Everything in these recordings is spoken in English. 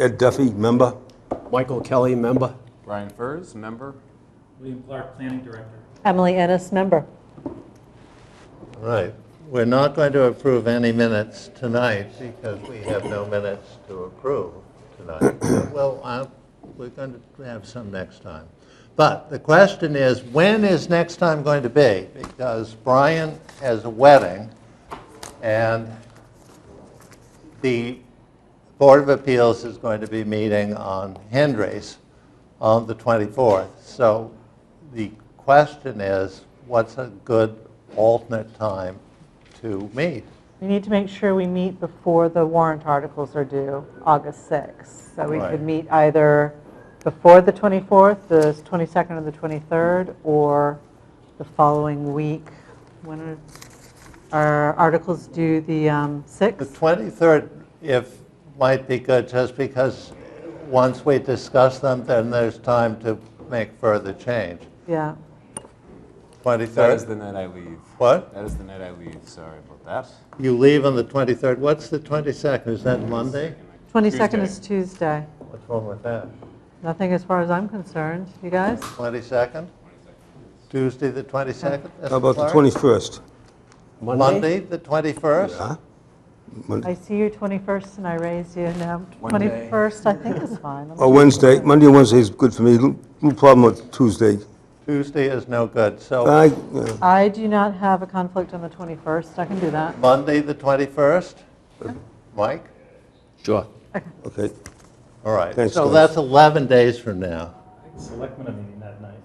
Ed Duffy, member. Michael Kelly, member. Brian Furs, member. William Clark, Planning Director. Emily Ennis, member. All right. We're not going to approve any minutes tonight because we have no minutes to approve tonight. Well, we're going to have some next time. But the question is, when is next time going to be? Because Brian has a wedding, and the Board of Appeals is going to be meeting on Hendry's on the 24th. So the question is, what's a good alternate time to meet? We need to make sure we meet before the warrant articles are due, August 6th. So we Right. could meet either before the 24th, the 22nd or the 23rd, or the following week. When are articles due? The 6th? The 23rd, might be good, just because once we discuss them, then there's time to make further change. Yeah. 23rd? That is the night I leave. What? That is the night I leave. Sorry about that. You leave on the 23rd. What's the 22nd? Is that Monday? 22nd Tuesday. is Tuesday. What's wrong with that? Nothing as far as I'm concerned. You guys? 22nd? Tuesday, the 22nd? How about the Clark? 21st? Monday, the 21st? Yeah. I see you 21st and I raise you now. Monday. 21st, I think is fine. Let me Or Wednesday. Monday and Wednesday is good for me. No problem with Tuesday. Tuesday is no good. So Yeah. I do not have a conflict on the 21st. I can do that. Monday, the 21st? Mike? Sure. Okay. All right. Thanks, So guys. that's 11 days from now. Selectmen are meeting that night.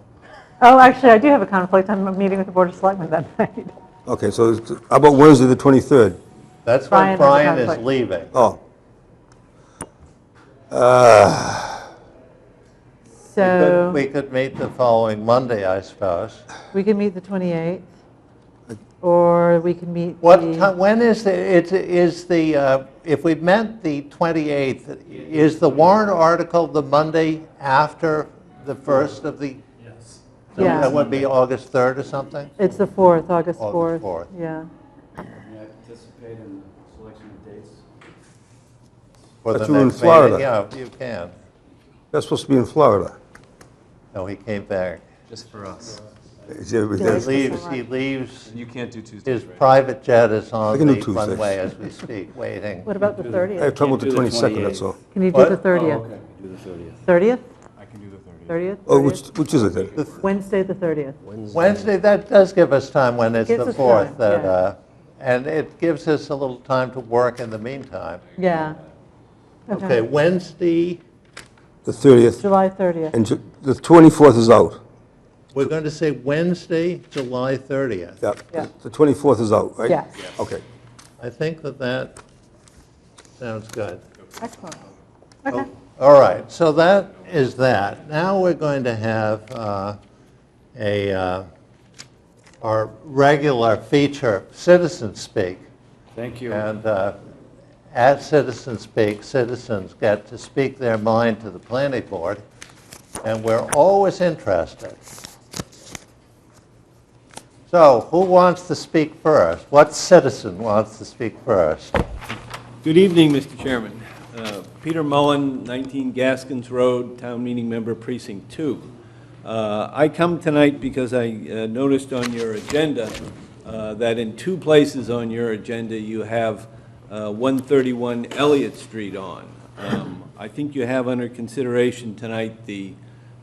Oh, actually, I do have a conflict. I'm meeting with the Board of Selectmen that night. Okay, so how about Wednesday, the 23rd? That's Brian when has a Brian is conflict. leaving. Oh. So We could meet the following Monday, I suppose. we can meet the 28th, or we can meet What the... time, when is if we met the 28th, is the warrant article the Monday after the first of the, Yes. Yeah. that would be August 3rd or something? It's the 4th, August 4th. August 4th. Yeah. May I participate in the selection of dates? For I the threw in next Florida. meeting? Yeah, you can. That's supposed to be in Florida. No, he came back. Just for us. Is He everybody Yes. there? he leaves, And you can't do Tuesdays, his right? private jet is I on can do the Tuesdays. runway as we speak, waiting. What about the I 30th? have trouble with the Can't do the 22nd, that's all. Can you do What? the 30th? Okay, do the 30th. 30th? I can do the 30th. 30th? Oh, 30th? which is it then? Wednesday, the 30th. Wednesday, that does give us time when it's Gives the us 4th, time, that, yeah. and it gives us a little time to work in the meantime. Yeah. Okay, Wednesday, The 30th. July 30th. And the 24th is out. we're going to say Wednesday, July 30th. Yeah. Yeah. The 24th is out, right? Yes. Okay. I think that sounds good. Excellent. Okay. All right, so that is that. Now we're going to have our regular feature, Citizen Speak. Thank you. And at Citizen Speak, citizens get to speak their mind to the planning board, and we're always interested. So who wants to speak first? What citizen wants to speak first? Good evening, Mr. Chairman. Peter Mullen, 19 Gaskins Road, Town Meeting Member, Precinct 2. I come tonight because I noticed on your agenda that in two places on your agenda you have 131 Elliott Street on. I think you have under consideration tonight the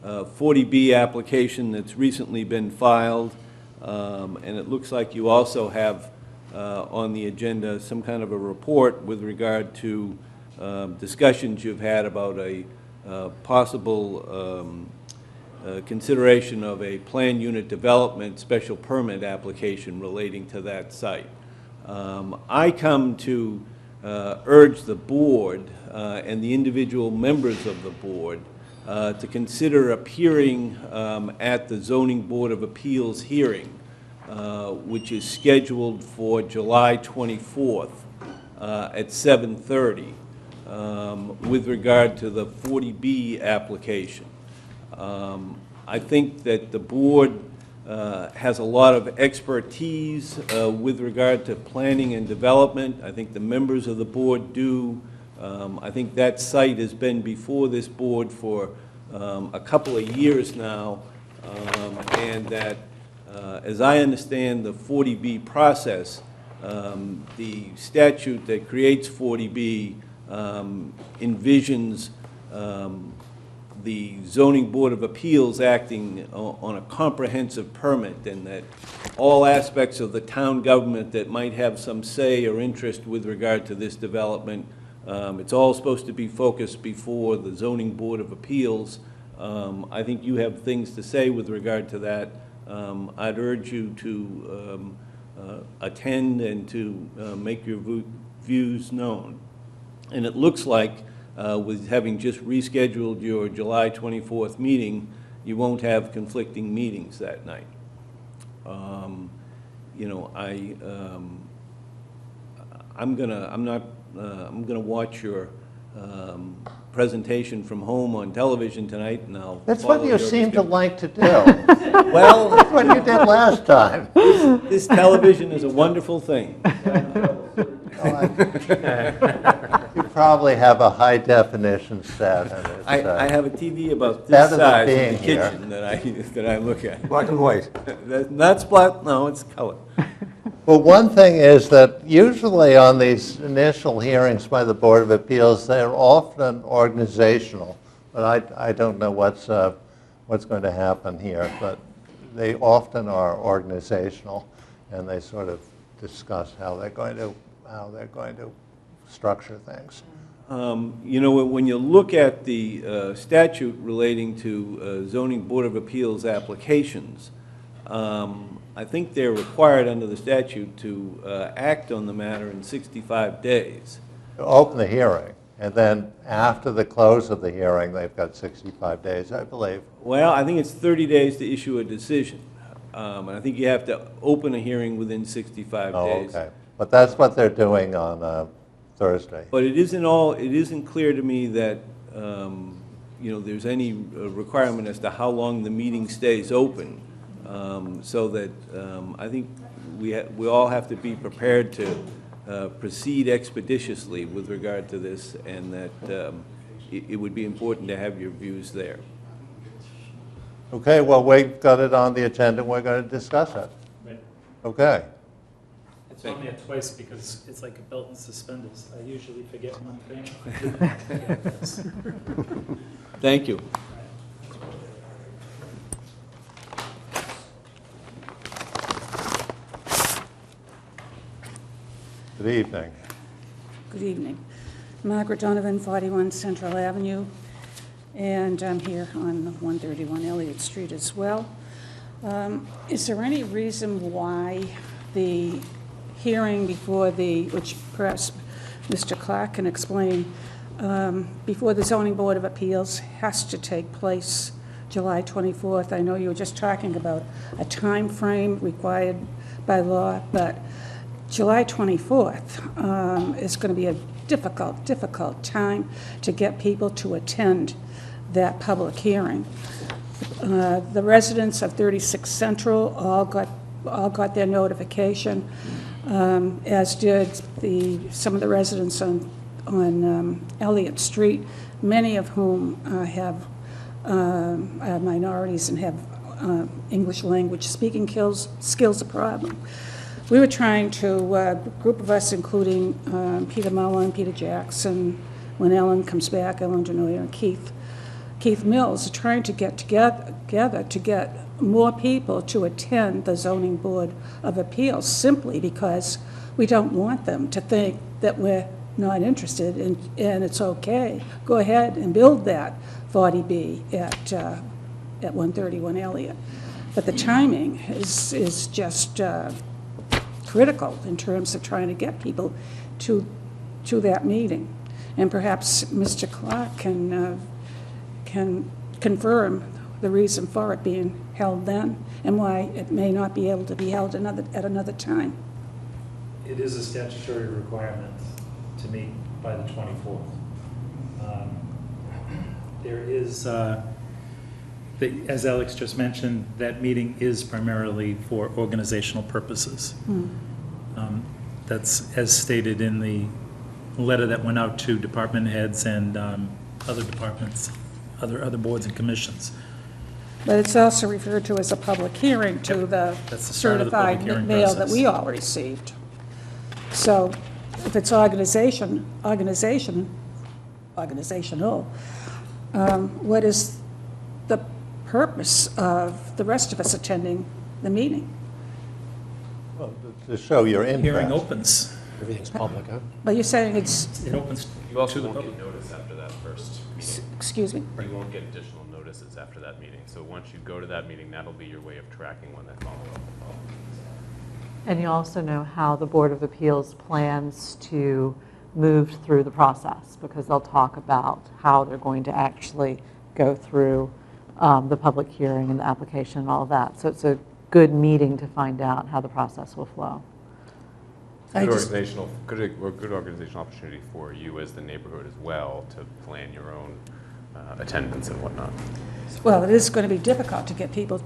40B application that's recently been filed, and it looks like you also have on the agenda some kind of a report with regard to discussions you've had about a possible consideration of a planned unit development special permit application relating to that site. I come to urge the board and the individual members of the board to consider appearing at the Zoning Board of Appeals hearing, which is scheduled for July 24th at 7:30 with regard to the 40B application. I think that the board has a lot of expertise with regard to planning and development. I think the members of the board do I think that site has been before this board for a couple of years now, and that, as I understand the 40B process, the statute that creates 40B envisions the Zoning Board of Appeals acting on a comprehensive permit, and that all aspects of the town government that might have some say or interest with regard to this development, it's all supposed to be focused before the Zoning Board of Appeals. I think you have things to say with regard to that. I'd urge you to attend and to make your views known. And it looks like, with having just rescheduled your July 24th meeting, you won't have conflicting meetings that night. You know, I'm gonna watch your presentation from home on television tonight, and I'll That's what follow you your seem to schedule. like to do. Well, That's what you did last time. this television is a wonderful thing. You probably have a high-definition set, and it's, I have a TV about this better than size in being the here. kitchen that I look at. Black and white. That's black, no, it's color. Well, one thing is that usually on these initial hearings by the Board of Appeals, they're often organizational, but I don't know what's going to happen here, but they often are organizational, and they sort of discuss how they're going to structure things. You know, when you look at the statute relating to zoning board of appeals applications, I think they're required under the statute to act on the matter in 65 days. Open the hearing, and then after the close of the hearing, they've got 65 days, I believe. Well, I think it's 30 days to issue a decision. And I think you have to open a hearing within 65 Oh, days. okay. But that's what they're doing on Thursday. But it isn't clear to me that, you know, there's any requirement as to how long the meeting stays open. So that I think we all have to be prepared to proceed expeditiously with regard to this, and that it would be important to have your views there. Okay, well, we've got it on the agenda, and we're going to discuss it. Right. Okay. It's on there twice because it's like a belt and suspenders. I usually forget one thing. Thank you. Good evening. Good evening. Margaret Donovan, 41 Central Avenue, and I'm here on 131 Elliott Street as well. Is there any reason why the hearing before which perhaps Mr. Clark can explain, before the Zoning Board of Appeals has to take place July 24th? I know you were just talking about a time frame required by law, but July 24th is going to be a difficult time to get people to attend that public hearing. The residents of 36 Central all got their notification, as did some of the residents on Elliott Street, many of whom are minorities and have English language speaking skills a problem. We were trying to, a group of us, including Peter Mullen, Peter Jackson, when Ellen comes back, Ellen Denoyer, and Keith Mills, are trying to get together to get more people to attend the Zoning Board of Appeals, simply because we don't want them to think that we're not interested and it's okay. Go ahead and build that 40B at 131 Elliott. But the timing is just critical in terms of trying to get people to that meeting. And perhaps Mr. Clark can confirm the reason for it being held then and why it may not be able to be held at another time. It is a statutory requirement to meet by the 24th. There is, as Alex just mentioned, that meeting is primarily for organizational purposes. That's as stated in the letter that went out to department heads and other departments, other boards and commissions. But it's also referred to as a public hearing to the That's the start of the public certified hearing mail that process. we all received. So if it's organizational, what is the purpose of the rest of us attending the meeting? Well, to show your interest. Hearing opens. Everything's public, huh? But you're saying it's, It opens You also to the won't public. get notice after that first meeting. excuse me? You won't get additional notices after that meeting. So once you go to that meeting, that'll be your way of tracking when that follow-up. And you also know how the Board of Appeals plans to move through the process, because they'll talk about how they're going to actually go through the public hearing and the application and all of that. So it's a good meeting to find out how the process will flow. I Good just- good organizational opportunity for you as the neighborhood as well to plan your own attendance and whatnot. Well, it is going to be difficult to get people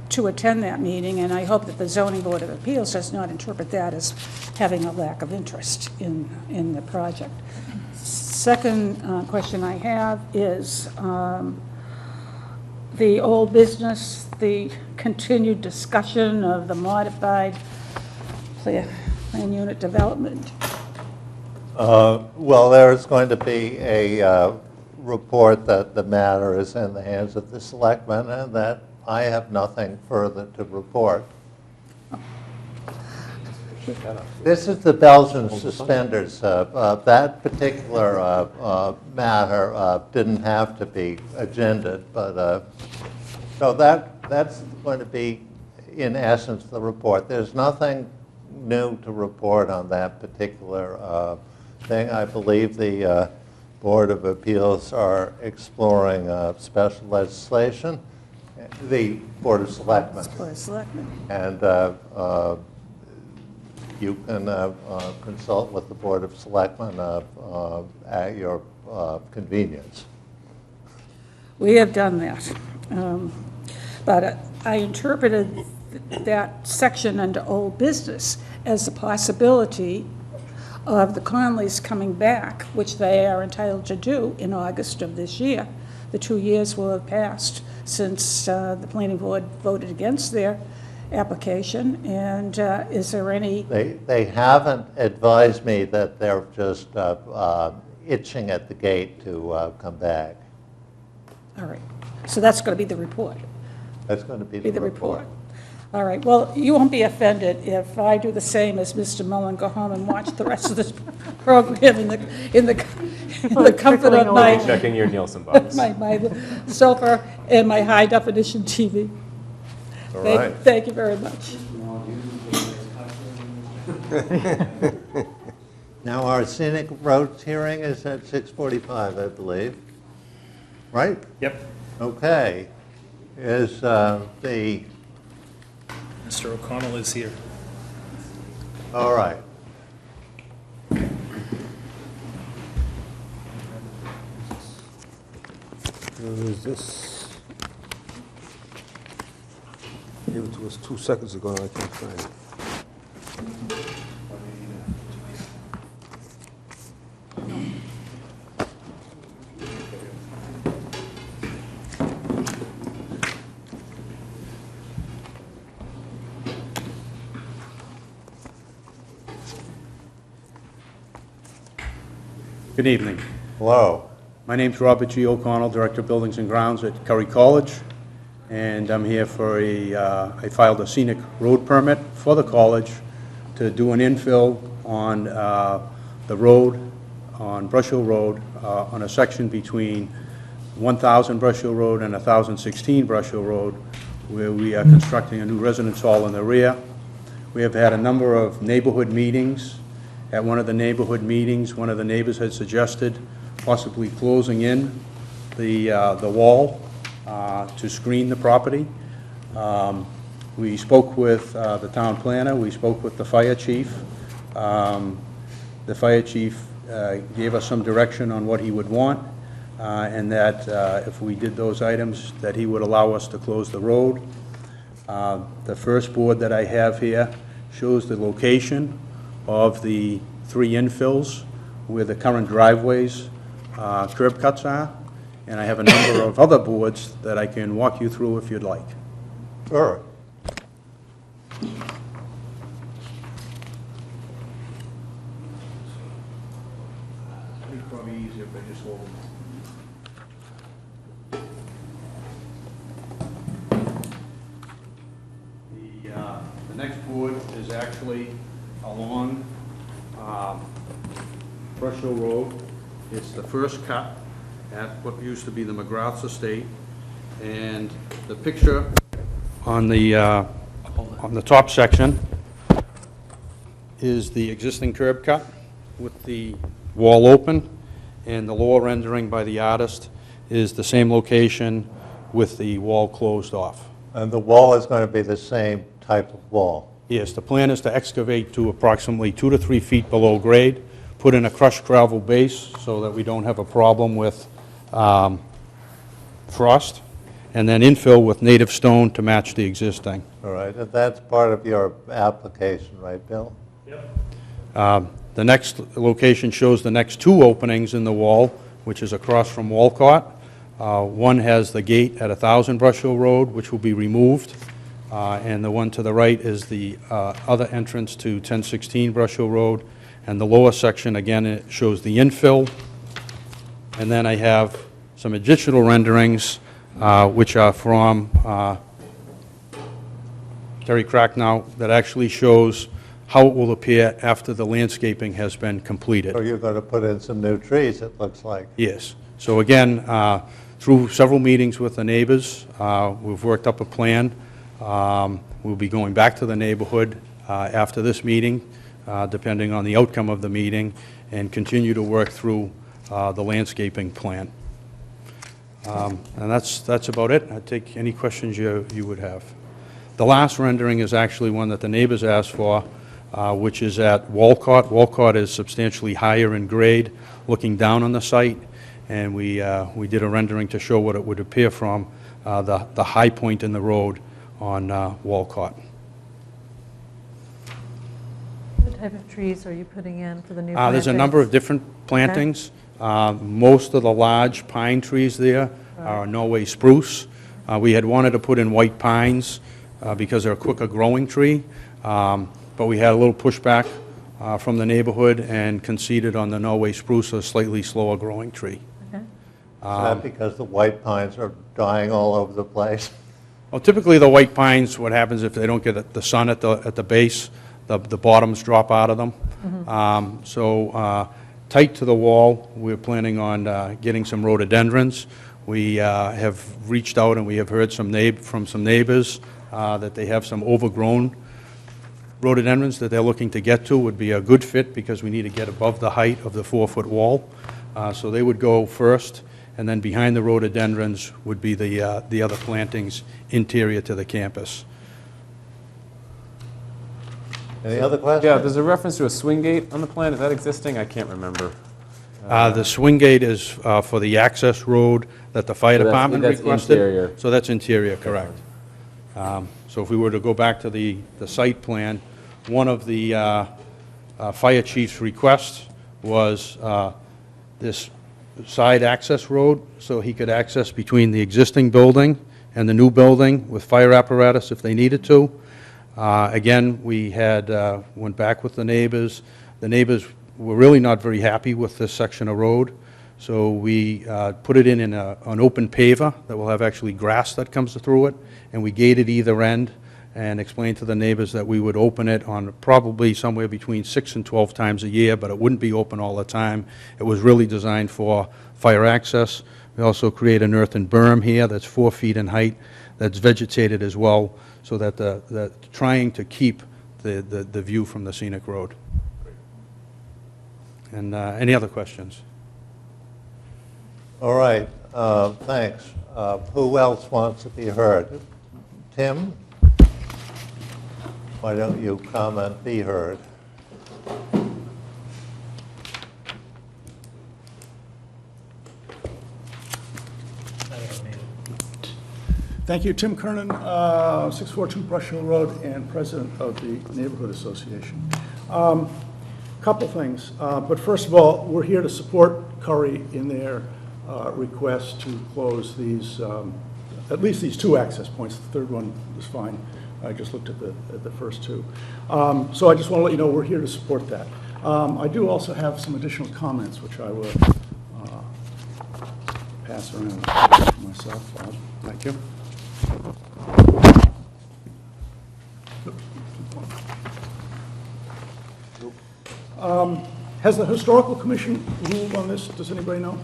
to attend that meeting, and I hope that the Zoning Board of Appeals does not interpret that as having a lack of interest in the project. Second question I have is the old business, the continued discussion of the modified plan unit development. Well, there's going to be a report that the matter is in the hands of the selectmen and that I have nothing further to report. This is the bells and suspenders. That particular matter didn't have to be agended, but so that's going to be, in essence, the report. There's nothing new to report on that particular thing. I believe the Board of Appeals are exploring special legislation, the Board of Selectmen. Board of Selectmen. And you can consult with the Board of Selectmen at your convenience. We have done that. But I interpreted that section under old business as the possibility of the Conleys coming back, which they are entitled to do in August of this year. The 2 years will have passed since the planning board voted against their application, and is there any... They haven't advised me that they're just itching at the gate to come back. All right, so that's going to be the report. That's going to be the report. All right, well, you won't be offended if I do the same as Mr. Mullen, go home and watch the rest of this program in the comfort of my, Checking your Nielsen box. my sofa and my high-definition TV. All right. Thank you very much. Now, our scenic roads hearing is at 6:45, I believe. Right? Yep. Okay. Is the... Mr. O'Connell is here. All right. Where is this? Gave it to us 2 seconds ago, and I can't find it. Good evening. Hello. My name's Robert G. O'Connell, Director of Buildings and Grounds at Curry College, and I'm here for I filed a scenic road permit for the college to do an infill on the road, on Brush Hill Road, on a section between 1,000 Brush Hill Road and 1,016 Brush Hill Road, where we are constructing a new residence hall in the rear. We have had a number of neighborhood meetings. At one of the neighborhood meetings, one of the neighbors had suggested possibly closing in the wall to screen the property. We spoke with the town planner, we spoke with the fire chief. The fire chief gave us some direction on what he would want, and that if we did those items, that he would allow us to close the road. The first board that I have here shows the location of the 3 infills where the current driveways, curb cuts are, and I have a number of other boards that I can walk you through if you'd like. Sure. It's probably easier if I just hold them. The next board is actually along Brush Hill Road. It's the first cut at what used to be the McGrath's estate. And the picture on the top section is the existing curb cut with the wall open, and the lower rendering by the artist is the same location with the wall closed off. And the wall is going to be the same type of wall. Yes, the plan is to excavate to approximately 2 to 3 feet below grade, put in a crushed gravel base so that we don't have a problem with frost, and then infill with native stone to match the existing. All right, and that's part of your application, right, Bill? Yep. The next location shows the next 2 openings in the wall, which is across from Walcott. One has the gate at 1000 Brush Hill Road, which will be removed, and the one to the right is the other entrance to 1016 Brush Hill Road. And the lower section, again, it shows the infill. And then I have some additional renderings, which are from Terry Cracknell, that actually shows how it will appear after the landscaping has been completed. So you're going to put in some new trees, it looks like. Yes. So again, through several meetings with the neighbors, we've worked up a plan. We'll be going back to the neighborhood after this meeting, depending on the outcome of the meeting, and continue to work through the landscaping plan. And that's about it. I'd take any questions you would have. The last rendering is actually one that the neighbors asked for, which is at Walcott. Walcott is substantially higher in grade, looking down on the site, and we did a rendering to show what it would appear from the high point in the road on Walcott. What type of trees are you putting in for the new plantings? There's a number of different plantings. Most of the large pine trees there are Norway spruce. We had wanted to put in white pines because they're a quicker growing tree, but we had a little pushback from the neighborhood and conceded on the Norway spruce, a slightly slower growing tree. Okay. Is that because the white pines are dying all over the place? Well, typically the white pines, what happens if they don't get the sun at the base, the bottoms drop out of them. So tight to the wall, we're planning on getting some rhododendrons. We have reached out and we have heard from some neighbors that they have some overgrown rhododendrons that they're looking to get to. Would be a good fit because we need to get above the height of the 4-foot wall. So they would go first, and then behind the rhododendrons would be the other plantings interior to the campus. Any other questions? Yeah, there's a reference to a swing gate on the plan. Is that existing? I can't remember. The swing gate is for the access road that the fire So that's- department that's requested. interior. So that's interior, correct. So if we were to go back to the site plan, one of the fire chief's requests was this side access road, so he could access between the existing building and the new building with fire apparatus if they needed to. Again, we had went back with the neighbors. The neighbors were really not very happy with this section of road, so we put it in an open paver that will have actually grass that comes through it, and we gated either end and explained to the neighbors that we would open it on probably somewhere between 6 and 12 times a year, but it wouldn't be open all the time. It was really designed for fire access. We also create an earthen berm here that's 4 feet in height, that's vegetated as well, so that trying to keep the view from the scenic road. And any other questions? All right, thanks. Who else wants to be heard? Tim? Why don't you come and be heard? Thank you. Tim Kernan, 642 Brush Hill Road, and president of the Neighborhood Association. Couple things, but first of all, we're here to support Curry in their request to close these, at least these 2 access points. The third one is fine. I just looked at the first 2. So I just want to let you know we're here to support that. I do also have some additional comments, which I will pass around to myself. Thank you. Has the Historical Commission ruled on this? Does anybody know?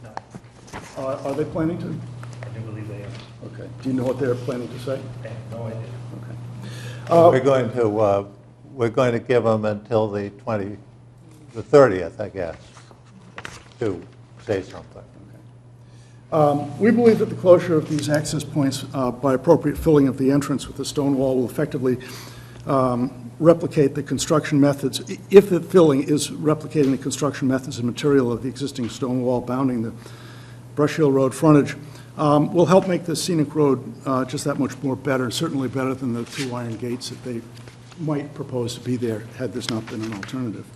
No. Are they planning to? I do believe they are. Okay. Do you know what they're planning to say? I have no idea. Okay. We're going to give them until the 30th, I guess, to say something. We believe that the closure of these access points by appropriate filling of the entrance with the stone wall will effectively replicate the construction methods, if the filling is replicating the construction methods and material of the existing stone wall bounding the Brush Hill Road frontage, will help make the scenic road just that much more better, certainly better than the 2 iron gates that they might propose to be there had this not been an alternative.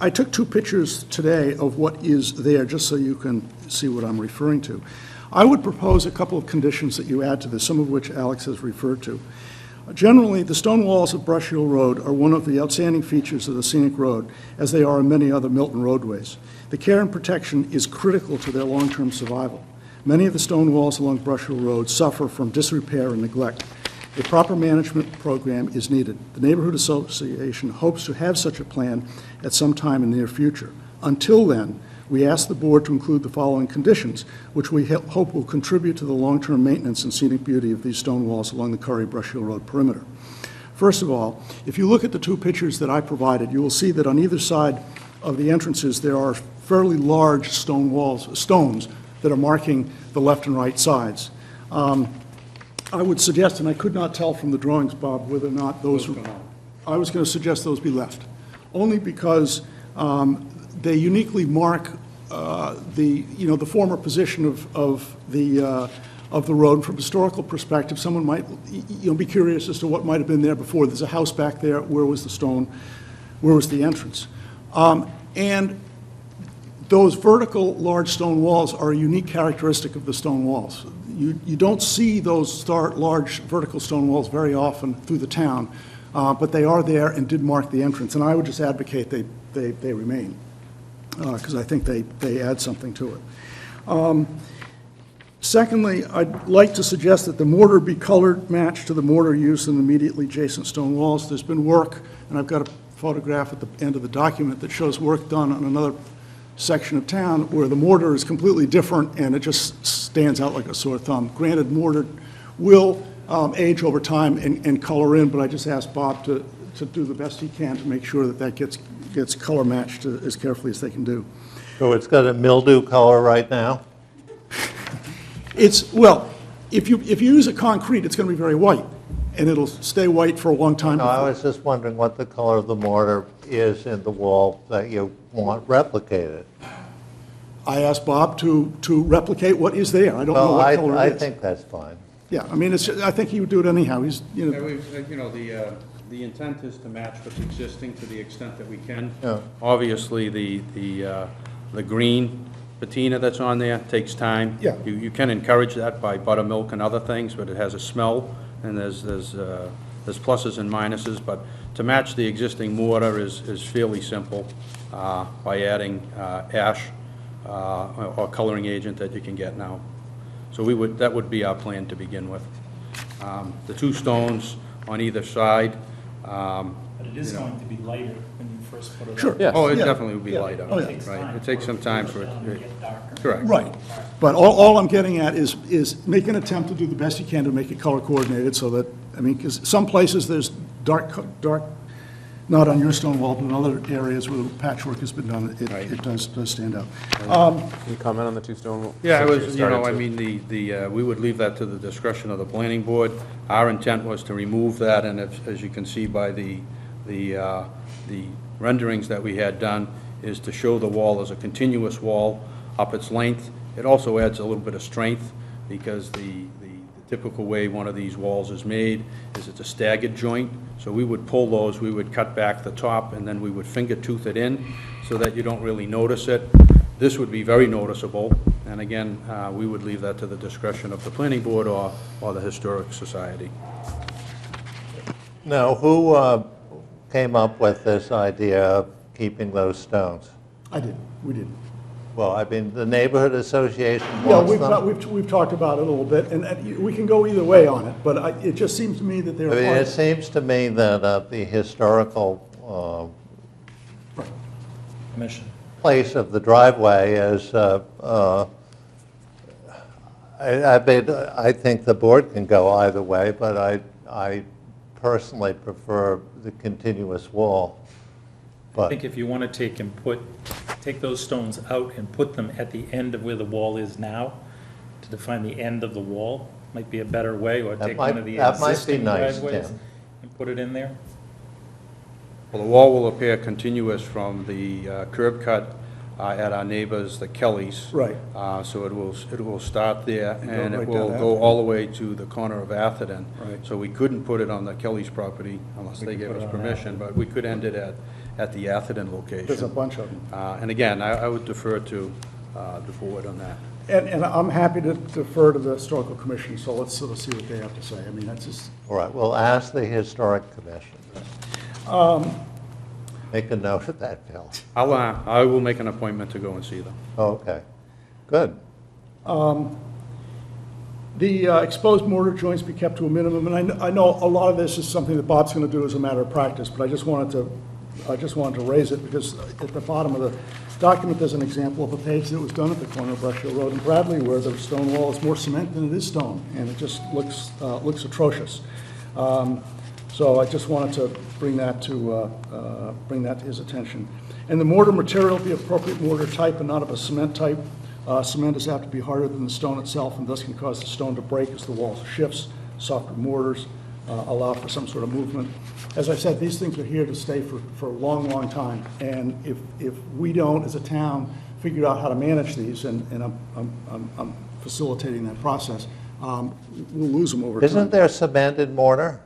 I took 2 pictures today of what is there, just so you can see what I'm referring to. I would propose a couple of conditions that you add to this, some of which Alex has referred to. Generally, the stone walls of Brush Hill Road are one of the outstanding features of the scenic road, as they are in many other Milton roadways. The care and protection is critical to their long-term survival. Many of the stone walls along Brush Hill Road suffer from disrepair and neglect. A proper management program is needed. The Neighborhood Association hopes to have such a plan at some time in the near future. Until then, we ask the board to include the following conditions, which we hope will contribute to the long-term maintenance and scenic beauty of these stone walls along the Curry-Brush Hill Road perimeter. First of all, if you look at the 2 pictures that I provided, you will see that on either side of the entrances there are fairly large stone walls, stones that are marking the left and right sides. I would suggest, and I could not tell from the drawings, Bob, whether or not those were, I was going to suggest those be left, only because they uniquely mark the former position of the road. From a historical perspective, someone might be curious as to what might have been there before. There's a house back there. Where was the stone? Where was the entrance? And those vertical large stone walls are a unique characteristic of the stone walls. You don't see those large vertical stone walls very often through the town, but they are there and did mark the entrance. And I would just advocate they remain, because I think they add something to it. Secondly, I'd like to suggest that the mortar be colored matched to the mortar used in immediately adjacent stone walls. There's been work, and I've got a photograph at the end of the document that shows work done on another section of town where the mortar is completely different and it just stands out like a sore thumb. Granted, mortar will age over time and color in, but I just asked Bob to do the best he can to make sure that gets color matched as carefully as they can do. So it's got a mildew color right now? Well, if you use a concrete, it's going to be very white, and it'll stay white for a long time. No, I was just wondering what the color of the mortar is in the wall that you want replicated. I asked Bob to replicate what is there. I don't know what color it is. I think that's fine. Yeah, I mean, I think he would do it anyhow. He's, The intent is to match what's existing to the extent that we can. Yeah. Obviously, the green patina that's on there takes time. Yeah. You can encourage that by buttermilk and other things, but it has a smell, and there's pluses and minuses. But to match the existing mortar is fairly simple by adding ash or coloring agent that you can get now. So that would be our plan to begin with. The 2 stones on either side. But it is going to be lighter when you first put it Sure. up. Yes. Oh, it Yeah. definitely would be Yeah. lighter. Oh, yeah. Right. It takes some time for it. To get darker. Correct. right. But all I'm getting at is make an attempt to do the best you can to make it color coordinated so that, I mean, because some places there's dark, not on your stone wall, but in other areas where the patchwork has been done, it does stand out. Can you comment on the 2 stone walls? Yeah, Since you started to. we would leave that to the discretion of the planning board. Our intent was to remove that, and as you can see by the renderings that we had done, is to show the wall as a continuous wall up its length. It also adds a little bit of strength because the typical way one of these walls is made is it's a staggered joint. So we would pull those, we would cut back the top, and then we would finger tooth it in so that you don't really notice it. This would be very noticeable, and again, we would leave that to the discretion of the planning board or the Historic Society. Now, who came up with this idea of keeping those stones? I did, we did. Well, I mean, the neighborhood association Yeah, wants them. we've talked about it a little bit, and we can go either way on it, but it just seems to me that they're. I mean, it seems to me that the historical Commission. place of the driveway is, I think the board can go either way, but I personally prefer the continuous wall. I But, think if you want to take those stones out and put them at the end of where the wall is now, to define the end of the wall, might be a better way, or That take might- one of the that might be existing nice, driveways Tim. and put it in there. Well, the wall will appear continuous from the curb cut at our neighbors, the Kellys. Right. So it will start there, and right it down will go Atherton. all the way to the corner of Atherton. Right. So we couldn't put it on the Kellys' property unless they could gave put us it on permission, but we could end it at the Atherton location. There's a bunch of them. And again, I would defer to the board on that. And I'm happy to defer to the Historical Commission, so let's sort of see what they have to say. I mean, that's just, all right, we'll ask the historic commission. Make a note of that, Bill. I will make an appointment to go and see them. Okay, good. the exposed mortar joints be kept to a minimum, and I know a lot of this is something that Bob's going to do as a matter of practice, but I just wanted to raise it because at the bottom of the document, there's an example of a page that was done at the corner of Brush Hill Road in Bradley where the stone wall is more cement than it is stone, and it just looks atrocious. So I just wanted to bring that to his attention. And the mortar material be appropriate mortar type and not of a cement type. Cement is apt to be harder than the stone itself and thus can cause the stone to break as the wall shifts. Softer mortars allow for some sort of movement. As I said, these things are here to stay for a long, long time. And if we don't, as a town, figure out how to manage these, and I'm facilitating that process, we'll lose them over time. Isn't there cement in mortar?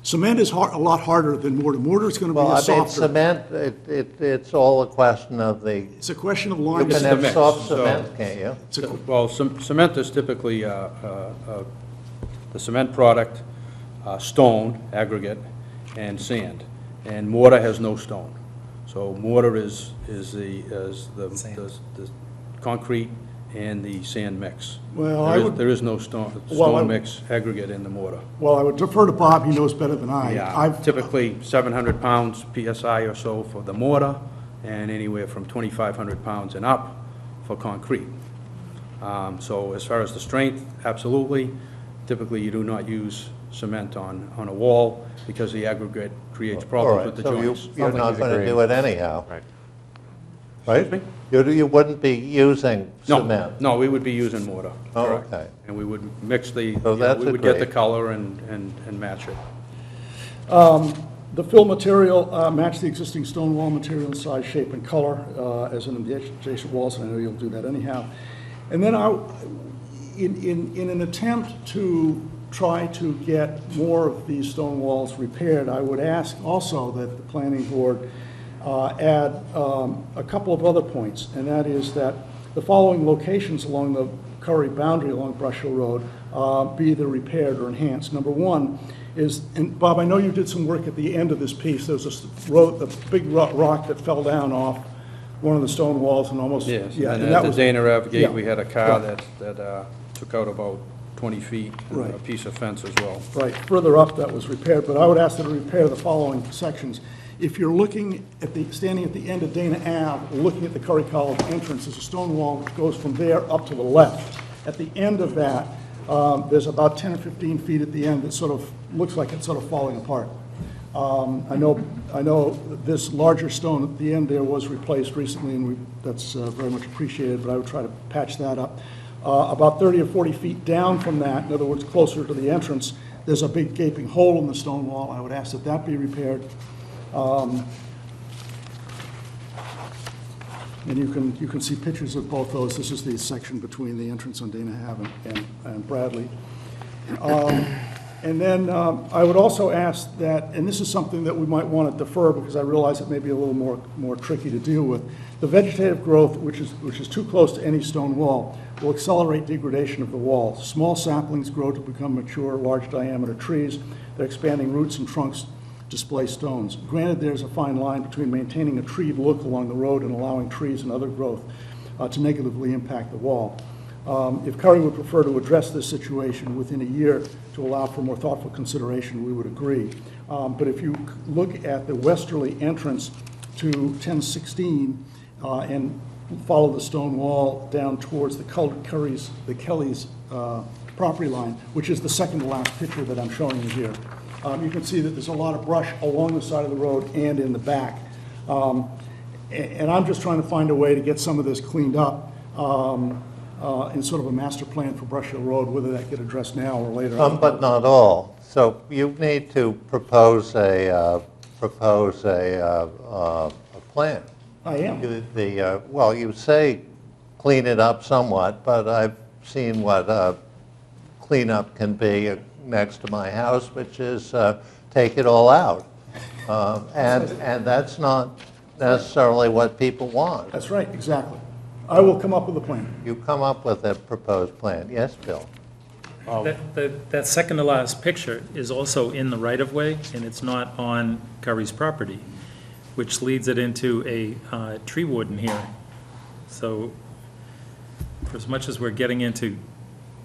Cement is a lot harder than mortar. Mortar is going to be Well, a I mean, softer. cement, it's all a question of the, It's a question of you line. can It's the have mix, soft so- cement, can't you? It's a- Well, cement is typically the cement product, stone, aggregate, and sand. And mortar has no stone. So mortar is the concrete and the sand mix. Well, There is no stone mix aggregate in the mortar. Well, I would defer to Bob, he knows better than I. Yeah, I've typically 700 pounds PSI or so for the mortar, and anywhere from 2,500 pounds and up for concrete. So as far as the strength, absolutely. Typically, you do not use cement on a wall because the aggregate creates All problems right, with the so joints. you're not going to do it anyhow, Right. right? You wouldn't be using cement? No, we would be using mortar. Oh, correct. okay. And we would mix the, So that's we would get the agreed. color and match it. The fill material match the existing stone wall material in size, shape, and color as in the adjacent walls, and I know you'll do that anyhow. And then in an attempt to try to get more of these stone walls repaired, I would ask also that the planning board add a couple of other points, and that is that the following locations along the Curry boundary along Brush Hill Road be either repaired or enhanced. Number one is, and Bob, I know you did some work at the end of this piece. There was a big rock that fell down off one of the stone walls and almost. Yes, Yeah, and that at the was- Dana Ave yeah. gate, we had a car Yeah. that took out about 20 feet, and a Right. piece of fence as well. Right, further up that was repaired, but I would ask them to repair the following sections. If you're looking at standing at the end of Dana Ave, looking at the Curry College entrance, there's a stone wall which goes from there up to the left. At the end of that, there's about 10 or 15 feet at the end that sort of looks like it's sort of falling apart. I know this larger stone at the end there was replaced recently, and that's very much appreciated, but I would try to patch that up. About 30 or 40 feet down from that, in other words, closer to the entrance, there's a big gaping hole in the stone wall. I would ask that that be repaired. And you can see pictures of both those. This is the section between the entrance on Dana Ave and Bradley. And then I would also ask that, and this is something that we might want to defer because I realize it may be a little more tricky to deal with. The vegetative growth, which is too close to any stone wall, will accelerate degradation of the wall. Small saplings grow to become mature, large diameter trees. Their expanding roots and trunks display stones. Granted, there's a fine line between maintaining a treed look along the road and allowing trees and other growth to negatively impact the wall. If Curry would prefer to address this situation within a year to allow for more thoughtful consideration, we would agree. But if you look at the westerly entrance to 1016 and follow the stone wall down towards the Kelly's property line, which is the second to last picture that I'm showing you here, you can see that there's a lot of brush along the side of the road and in the back. And I'm just trying to find a way to get some of this cleaned up. In sort of a master plan for Brush Hill Road, whether that get addressed now or later. Some, but not all. So you need to propose a plan. I am. Well, you say clean it up somewhat, but I've seen what cleanup can be next to my house, which is take it all out. And that's not necessarily what people want. That's right, exactly. I will come up with a plan. You come up with a proposed plan. Yes, Bill? That second to last picture is also in the right-of-way, and it's not on Curry's property, which leads it into a tree warden hearing. So for as much as we're getting into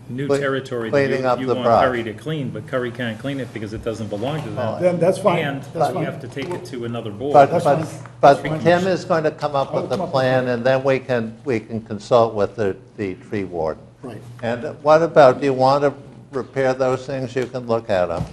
new territory that Cleaning up you the want brush. Curry to clean, but Curry can't clean it because it doesn't belong to them. Then that's fine. And That's you fine. have to take it to another board. But Tim is going to come up with a plan, and then we can consult with the tree warden. Right. And what about, do you want to repair those things? You can look at them.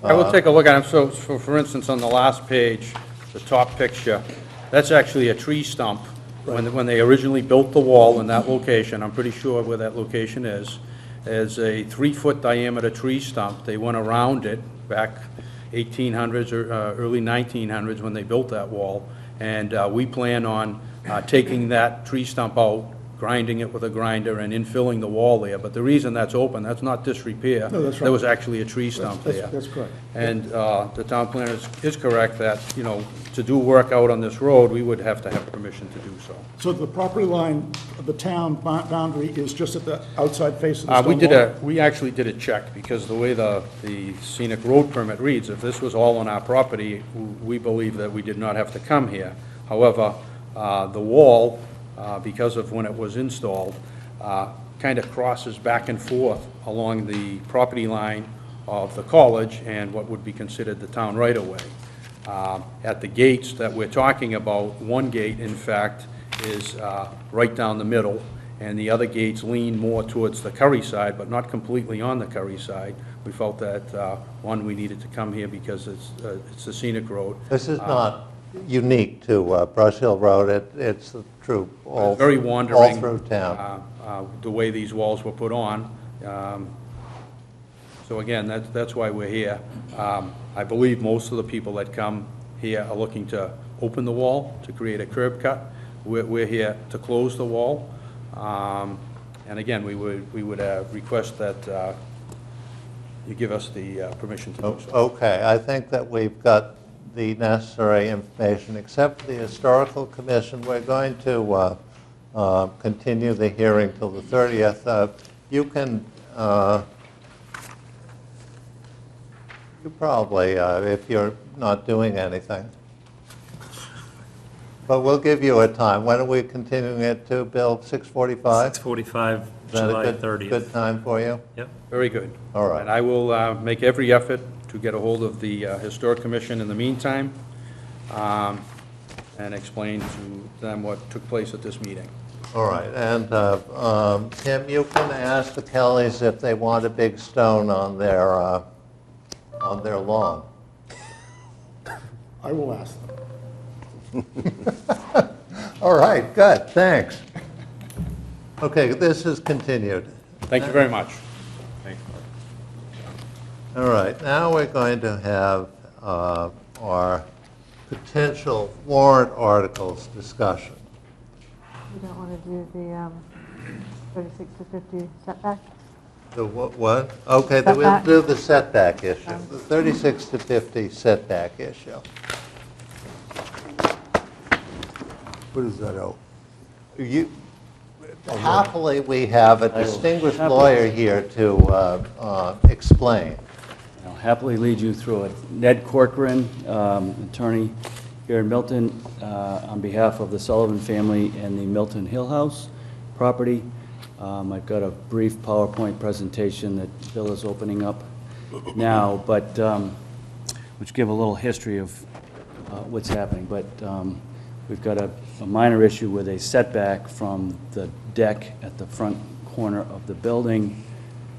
I will take a look at them. So for instance, on the last page, the top picture, that's actually a tree stump. When they originally built the wall in that location, I'm pretty sure where that location is a 3-foot diameter tree stump. They went around it back 1800s or early 1900s when they built that wall. And we plan on taking that tree stump out, grinding it with a grinder, and infilling the wall there. But the reason that's open, that's not disrepair. No, that's right. There was actually a tree stump there. That's correct. And the town planner is correct that, you know, to do work out on this road, we would have to have permission to do so. So the property line of the town boundary is just at the outside face of the stone wall? We actually did a check, because the way the scenic road permit reads, if this was all on our property, we believe that we did not have to come here. However, the wall, because of when it was installed, kind of crosses back and forth along the property line of the college and what would be considered the town right-of-way. At the gates that we're talking about, one gate, in fact, is right down the middle, and the other gates lean more towards the Curry side, but not completely on the Curry side. We felt that, one, we needed to come here because it's a scenic road. This is not unique to Brush Hill Road. It's true all Very wandering. all through town. The way these walls were put on. So again, that's why we're here. I believe most of the people that come here are looking to open the wall, to create a curb cut. We're here to close the wall. And again, we would request that you give us the permission to do so. Okay, I think that we've got the necessary information, except for the Historical Commission. We're going to continue the hearing till the 30th. You can, you probably, if you're not doing anything. But we'll give you a time. When are we continuing it to, Bill? 6:45? 6:45, Is that July a 30th. good time for you? Yep. Very good. All right. And I will make every effort to get a hold of the Historic Commission in the meantime, and explain to them what took place at this meeting. All right, and Tim, you can ask the Kellys if they want a big stone on their lawn. I will ask them. All right, good, thanks. Okay, this is continued. Thank you very much. Thanks, Mark. All right, now we're going to have our potential warrant articles discussion. You don't want to do the 36 to 50 setback? The what? Okay, then we'll Setback. do the setback issue, the 36 to 50 setback issue. What is that out? Happily, we have a distinguished lawyer here to explain. I'll happily lead you through it. Ned Corcoran, attorney here in Milton, on behalf of the Sullivan family and the Milton Hill House property. I've got a brief PowerPoint presentation that Bill is opening up now, but which give a little history of what's happening. But we've got a minor issue with a setback from the deck at the front corner of the building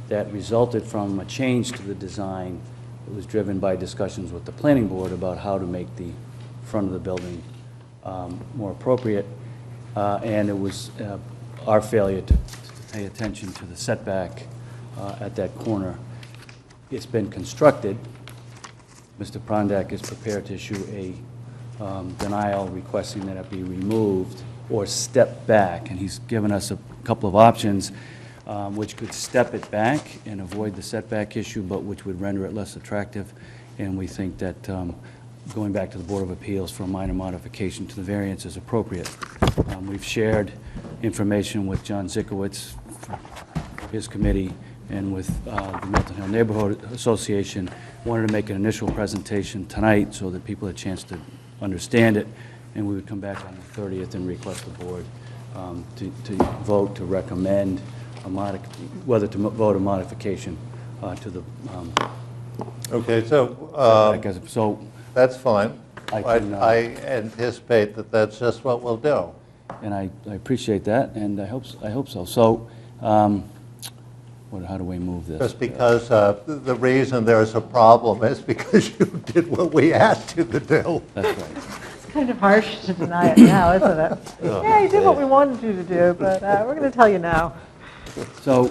that resulted from a change to the design. It was driven by discussions with the planning board about how to make the front of the building more appropriate, and it was our failure to pay attention to the setback at that corner. It's been constructed. Mr. Prondak is prepared to issue a denial requesting that it be removed or step back, and he's given us a couple of options which could step it back and avoid the setback issue, but which would render it less attractive. And we think that going back to the Board of Appeals for a minor modification to the variance is appropriate. We've shared information with John Zikowitz, his committee, and with the Milton Hill Neighborhood Association. Wanted to make an initial presentation tonight so that people had a chance to understand it, and we would come back on the 30th and request the board to vote to recommend whether to vote a modification to the Okay, so that's fine. I anticipate that that's just what we'll do. and I appreciate that, and I hope so. So, how do we move this? Just because the reason there's a problem is because you did what we asked you to do. That's right. It's kind of harsh to deny it now, isn't it? Yeah, you did what we wanted you to do, but we're going to tell you now. So,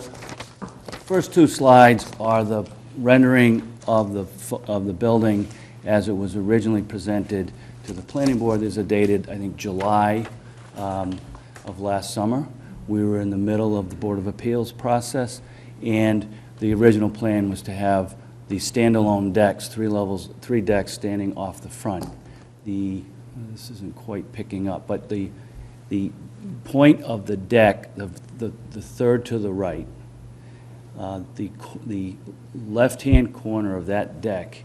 first two slides are the rendering of the building as it was originally presented to the planning board. These are dated, I think, July of last summer. We were in the middle of the Board of Appeals process, and the original plan was to have the standalone decks, 3 decks standing off the front. This isn't quite picking up, but the point of the deck, the third to the right, the left-hand corner of that deck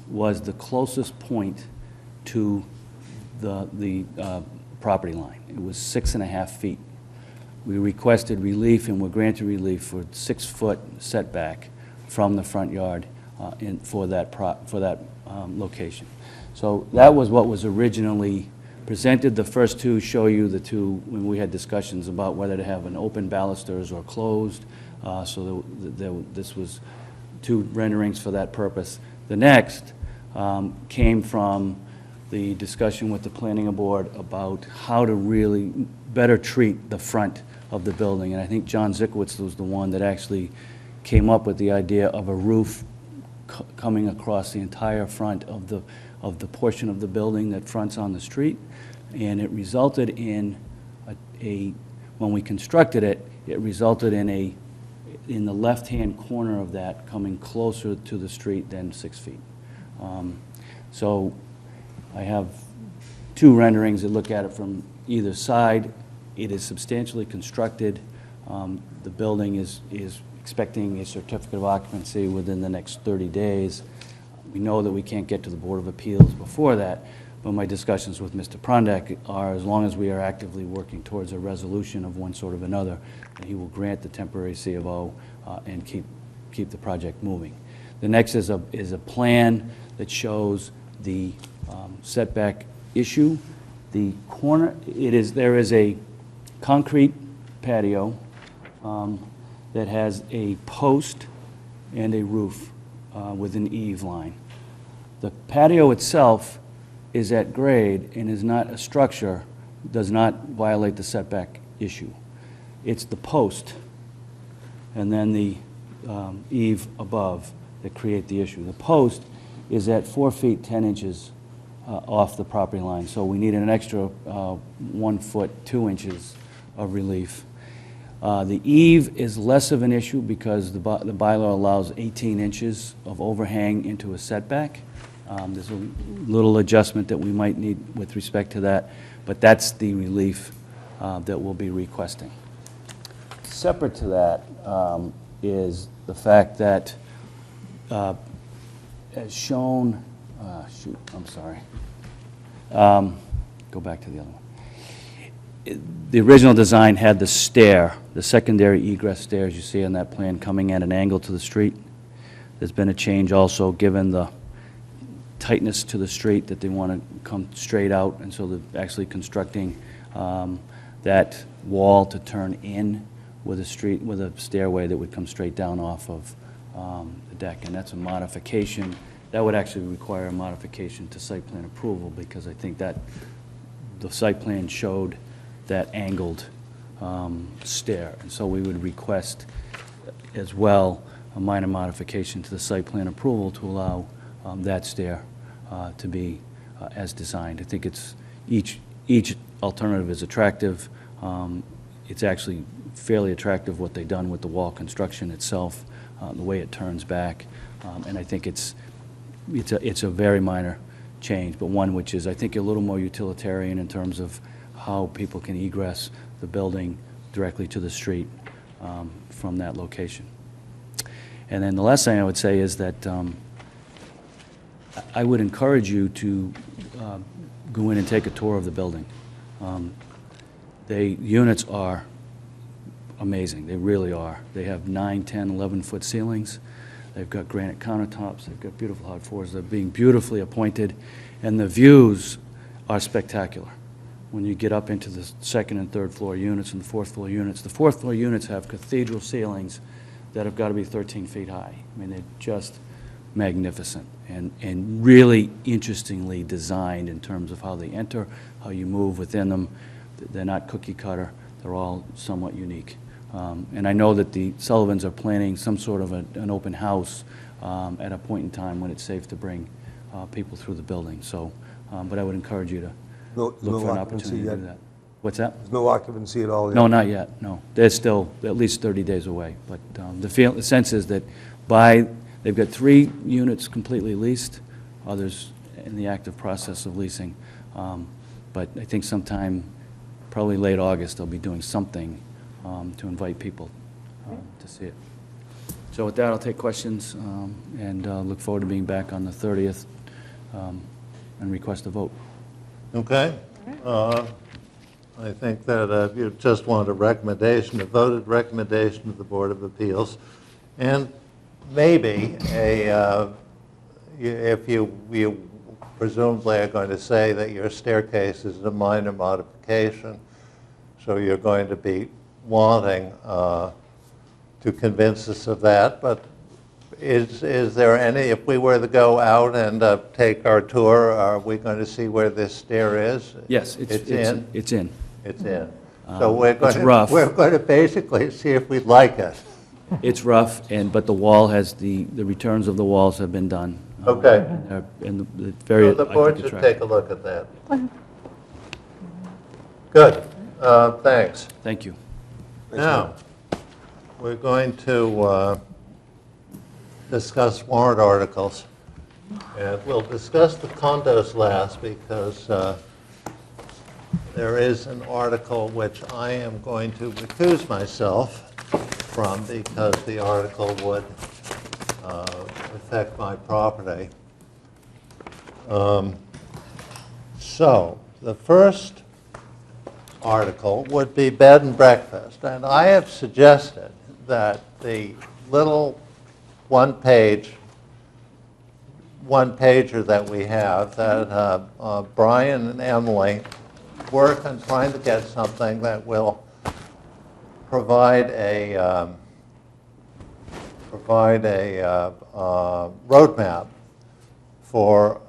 was the closest point to the property line. It was 6.5 feet. We requested relief and were granted relief for 6-foot setback from the front yard for that location. So that was what was originally presented. The first two show you the two when we had discussions about whether to have an open balusters or closed. So this was 2 renderings for that purpose. The next came from the discussion with the planning board about how to really better treat the front of the building. And I think John Zikowitz was the one that actually came up with the idea of a roof coming across the entire front of the portion of the building that fronts on the street. And it resulted in when we constructed it, it resulted in the left-hand corner of that coming closer to the street than 6 feet. So I have 2 renderings that look at it from either side. It is substantially constructed. The building is expecting a certificate of occupancy within the next 30 days. We know that we can't get to the Board of Appeals before that, but my discussions with Mr. Prondak are, as long as we are actively working towards a resolution of one sort or another, that he will grant the temporary C of O and keep the project moving. The next is a plan that shows the setback issue. The corner, there is a concrete patio that has a post and a roof with an eave line. The patio itself is at grade and is not a structure, does not violate the setback issue. It's the post and then the eave above that create the issue. The post is at 4 feet 10 inches off the property line, so we need an extra 1 foot 2 inches of relief. The eave is less of an issue because the bylaw allows 18 inches of overhang into a setback. There's a little adjustment that we might need with respect to that, but that's the relief that we'll be requesting. Separate to that is the fact that, as shown, shoot, I'm sorry. Go back to the other one. The original design had the stair, the secondary egress stairs you see on that plan coming at an angle to the street. There's been a change also, given the tightness to the street, that they want to come straight out, and so they're actually constructing that wall to turn in with a stairway that would come straight down off of the deck, and that's a modification. That would actually require a modification to site plan approval, because I think that the site plan showed that angled stair, and so we would request as well a minor modification to the site plan approval to allow that stair to be as designed. I think it's each alternative is attractive. It's actually fairly attractive what they've done with the wall construction itself, the way it turns back, and I think it's a very minor change, but one which is, I think, a little more utilitarian in terms of how people can egress the building directly to the street from that location. And then the last thing I would say is that I would encourage you to go in and take a tour of the building. The units are amazing. They really are. They have 9, 10, 11-foot ceilings. They've got granite countertops. They've got beautiful hard floors. They're being beautifully appointed, and the views are spectacular. When you get up into the second and third floor units and the fourth floor units, the fourth floor units have cathedral ceilings that have got to be 13 feet high. I mean, they're just magnificent and really interestingly designed in terms of how they enter, how you move within them. They're not cookie cutter. They're all somewhat unique. And I know that the Sullivans are planning some sort of an open house at a point in time when it's safe to bring people through the building. So, but I would encourage you to look for an opportunity to do that. What's that? There's no occupancy at all yet? No, not yet, no. They're still at least 30 days away. But the sense is that they've got 3 units completely leased, others in the active process of leasing. But I think sometime, probably late August, they'll be doing something to invite people to see it. So with that, I'll take questions and look forward to being back on the 30th and request a vote. Okay. I think that you just want a recommendation, a voted recommendation of the Board of Appeals, and maybe if you presumably are going to say that your staircase is a minor modification, so you're going to be wanting to convince us of that, but is there any, if we were to go out and take our tour, are we going to see where this stair is? Yes, it's in. It's in. It's in. So we're going it's rough. We're going to basically see if we like it. It's rough, but the wall has, the returns of the walls have been done. Okay. And the very, So the I board think, should attractive. take a look at that. Good. Thanks. Thank you. Now, we're going to discuss warrant articles. And we'll discuss the condos last because there is an article which I am going to recuse myself from because the article would affect my property. So the first article would be bed and breakfast. And I have suggested that the little one-pager that we have, that Brian and Emily work on trying to get something that will provide a roadmap for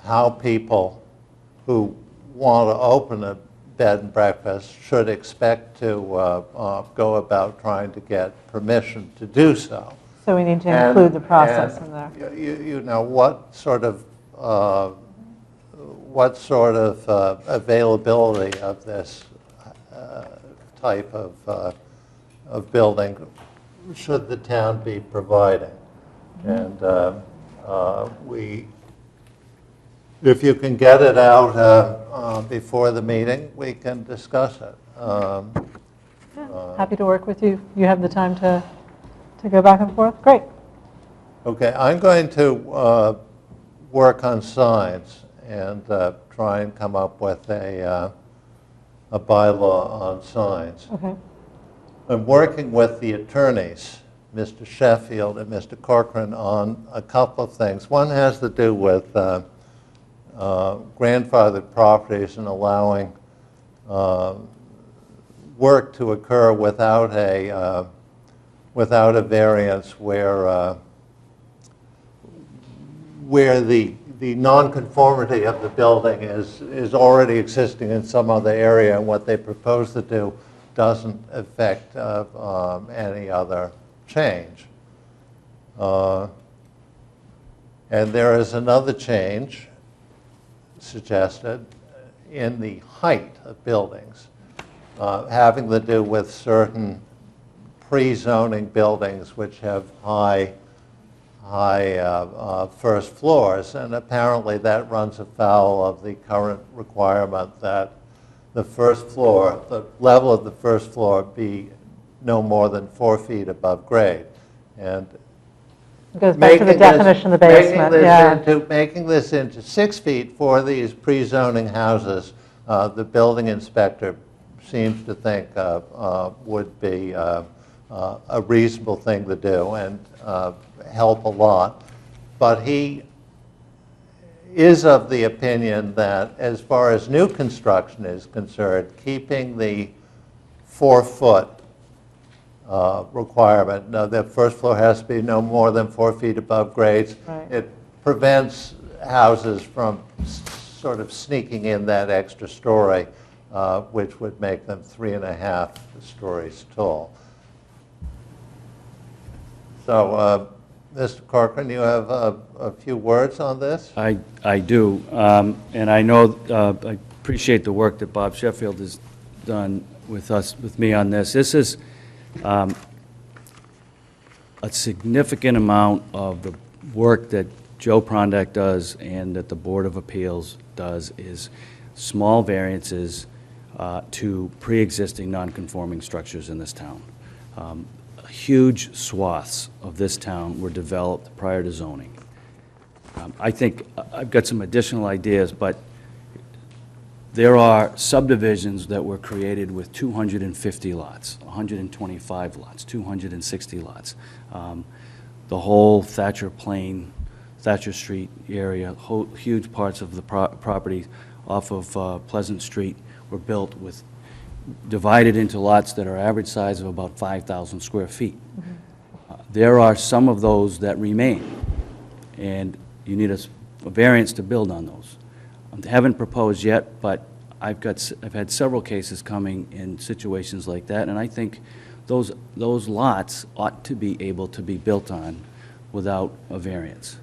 how people who want to open a bed and breakfast should expect to go about trying to get permission to do so. So we need to include the process in there. You know, what sort of availability of this type of of building should the town be providing. And if you can get it out before the meeting, we can discuss it. Happy to work with you. You have the time to go back and forth? Great. Okay, I'm going to work on signs and try and come up with a bylaw on signs. Okay. I'm working with the attorneys, Mr. Sheffield and Mr. Corcoran, on a couple of things. One has to do with grandfathered properties and allowing work to occur without a variance where the nonconformity of the building is already existing in some other area, and what they propose to do doesn't affect any other change. And there is another change suggested in the height of buildings, having to do with certain pre-zoning buildings which have high first floors, and apparently that runs afoul of the current requirement that the first floor, the level of the first floor be no more than 4 feet above grade. And It goes back to the definition of the basement, yeah. Making this into 6 feet for these pre-zoning houses, the building inspector seems to think would be a reasonable thing to do and help a lot. But he is of the opinion that as far as new construction is concerned, keeping the 4-foot requirement, no, the first floor has to be no more than 4 feet above grades. Right. It prevents houses from sort of sneaking in that extra story, which would make them 3.5 stories tall. So, Mr. Corcoran, you have a few words on this? I do, and I know, I appreciate the work that Bob Sheffield has done with me on this. This is a significant amount of the work that Joe Prondak does and that the Board of Appeals does is small variances to pre-existing non-conforming structures in this town. Huge swaths of this town were developed prior to zoning. I think I've got some additional ideas, but there are subdivisions that were created with 250 lots, 125 lots, 260 lots. The whole Thatcher Plain, Thatcher Street area, huge parts of the property off of Pleasant Street were built with divided into lots that are average size of about 5,000 square feet. There are some of those that remain, and you need a variance to build on those. I haven't proposed yet, but I've had several cases coming in situations like that, and I think those lots ought to be able to be built on without a variance.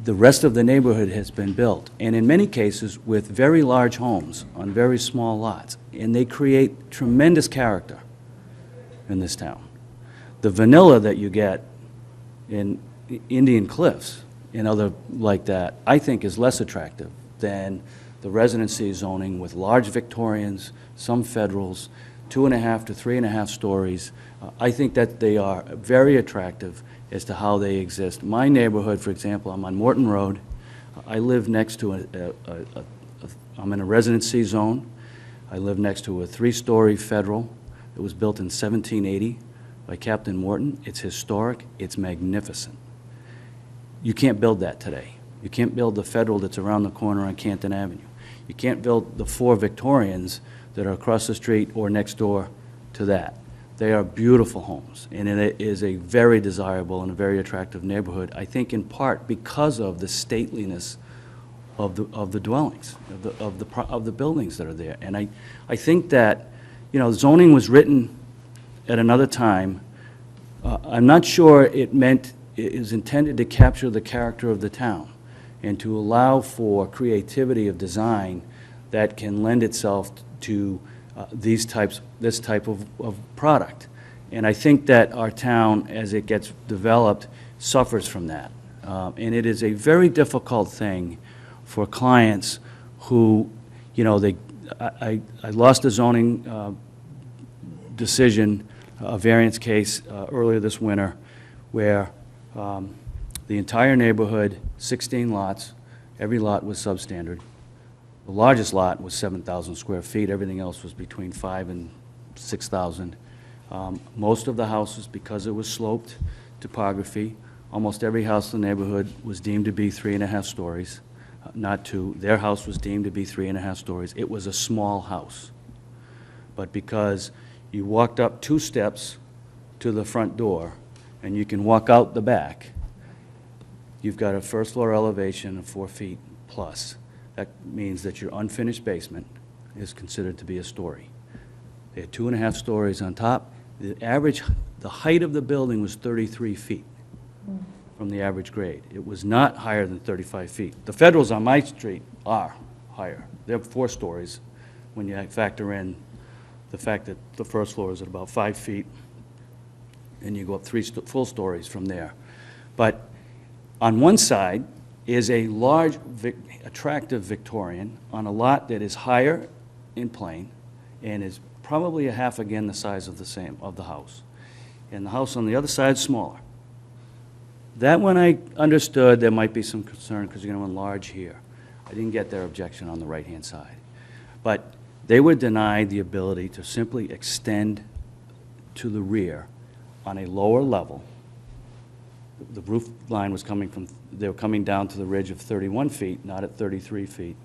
The rest of the neighborhood has been built, and in many cases with very large homes on very small lots, and they create tremendous character in this town. The vanilla that you get in Indian Cliffs and other like that, I think is less attractive than the residency zoning with large Victorians, some Federals, 2.5 to 3.5 stories. I think that they are very attractive as to how they exist. My neighborhood, for example, I'm on Morton Road. I live next to I'm in a residency zone. I live next to a 3-story Federal. It was built in 1780 by Captain Morton. It's historic. It's magnificent. You can't build that today. You can't build the Federal that's around the corner on Canton Avenue. You can't build the 4 Victorians that are across the street or next door to that. They are beautiful homes, and it is a very desirable and a very attractive neighborhood, I think in part because of the stateliness of the dwellings, of the buildings that are there. And I think that, you know, zoning was written at another time. I'm not sure it is intended to capture the character of the town and to allow for creativity of design that can lend itself to this type of product. And I think that our town, as it gets developed, suffers from that. And it is a very difficult thing for clients who, you know, I lost a zoning decision, a variance case earlier this winter, where the entire neighborhood, 16 lots, every lot was substandard. The largest lot was 7,000 square feet. Everything else was between 5,000 and 6,000. Most of the houses, because it was sloped topography, almost every house in the neighborhood was deemed to be 3.5 stories, not 2. Their house was deemed to be 3.5 stories. It was a small house. But because you walked up 2 steps to the front door, and you can walk out the back, you've got a first floor elevation of 4 feet plus. That means that your unfinished basement is considered to be a story. They had 2.5 stories on top. The height of the building was 33 feet from the average grade. It was not higher than 35 feet. The Federals on my street are higher. They're 4 stories when you factor in the fact that the first floor is at about 5 feet, and you go up 3 full stories from there. But on one side is a large, attractive Victorian on a lot that is higher in plane and is probably a half again the size of the house. And the house on the other side is smaller. That one I understood there might be some concern because you're going to enlarge here. I didn't get their objection on the right-hand side. But they were denied the ability to simply extend to the rear on a lower level. The roof line was coming from, they were coming down to the ridge of 31 feet, not at 33 feet.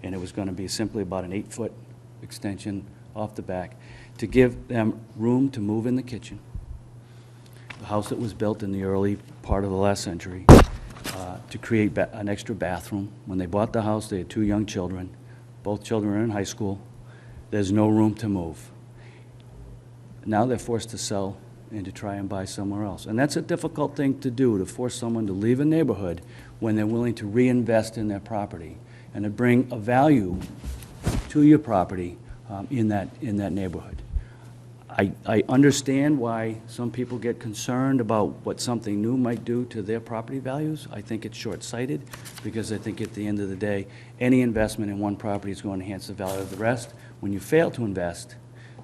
And it was going to be simply about an 8-foot extension off the back to give them room to move in the kitchen. The house that was built in the early part of the last century, to create an extra bathroom. When they bought the house, they had 2 young children. Both children are in high school. There's no room to move. Now they're forced to sell and to try and buy somewhere else. And that's a difficult thing to do, to force someone to leave a neighborhood when they're willing to reinvest in their property and to bring a value to your property in that neighborhood. I understand why some people get concerned about what something new might do to their property values. I think it's short-sighted because I think at the end of the day, any investment in one property is going to enhance the value of the rest. When you fail to invest,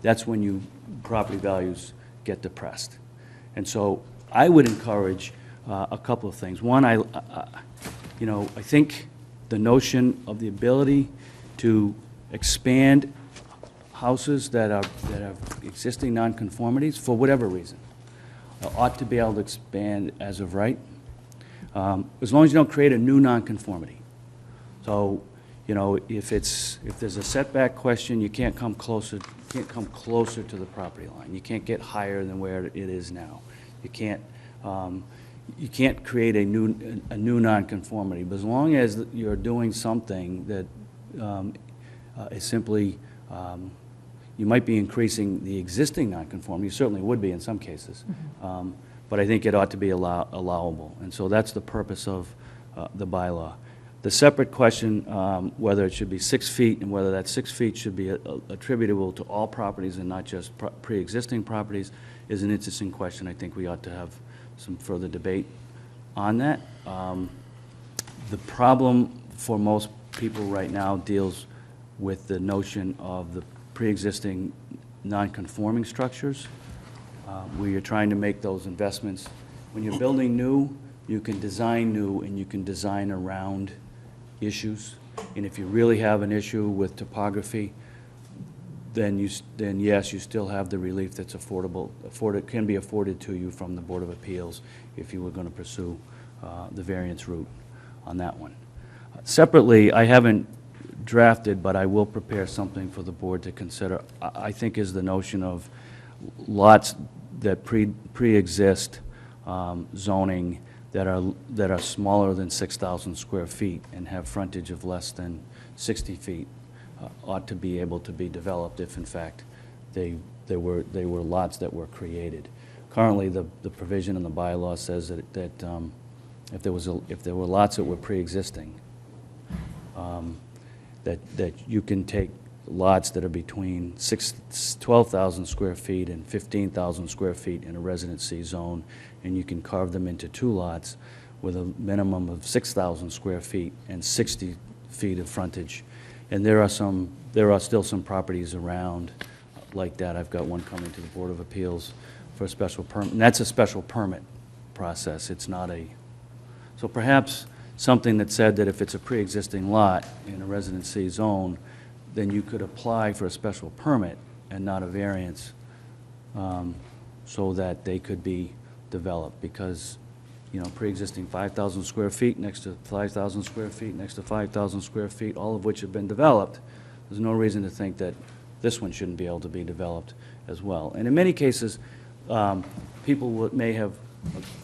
that's when property values get depressed. And so I would encourage a couple of things. One, I think the notion of the ability to expand houses that have existing nonconformities, for whatever reason, ought to be able to expand as of right, as long as you don't create a new nonconformity. So, you know, if there's a setback question, you can't come closer to the property line. You can't get higher than where it is now. You can't create a new nonconformity. But as long as you're doing something that is simply, you might be increasing the existing nonconformity. You certainly would be in some cases. But I think it ought to be allowable. And so that's the purpose of the bylaw. The separate question, whether it should be 6 feet and whether that 6 feet should be attributable to all properties and not just pre-existing properties, is an interesting question. I think we ought to have some further debate on that. The problem for most people right now deals with the notion of the pre-existing non-conforming structures, where you're trying to make those investments. When you're building new, you can design new and you can design around issues. And if you really have an issue with topography, then yes, you still have the relief that's can be afforded to you from the Board of Appeals if you were going to pursue the variance route on that one. Separately, I haven't drafted, but I will prepare something for the board to consider. I think is the notion of lots that pre-exist zoning that are smaller than 6,000 square feet and have frontage of less than 60 feet ought to be able to be developed if in fact they were lots that were created. Currently, the provision in the bylaw says that if there were lots that were pre-existing, that you can take lots that are between 12,000 square feet and 15,000 square feet in a residency zone, and you can carve them into 2 lots with a minimum of 6,000 square feet and 60 feet of frontage. And there are still some properties around like that. I've got one coming to the Board of Appeals for a special permit, and that's a special permit process. It's not a, so perhaps something that said that if it's a pre-existing lot in a residency zone, then you could apply for a special permit and not a variance, so that they could be developed, because, you know, pre-existing 5,000 square feet next to 5,000 square feet next to 5,000 square feet, all of which have been developed, there's no reason to think that this one shouldn't be able to be developed as well. And in many cases, people may have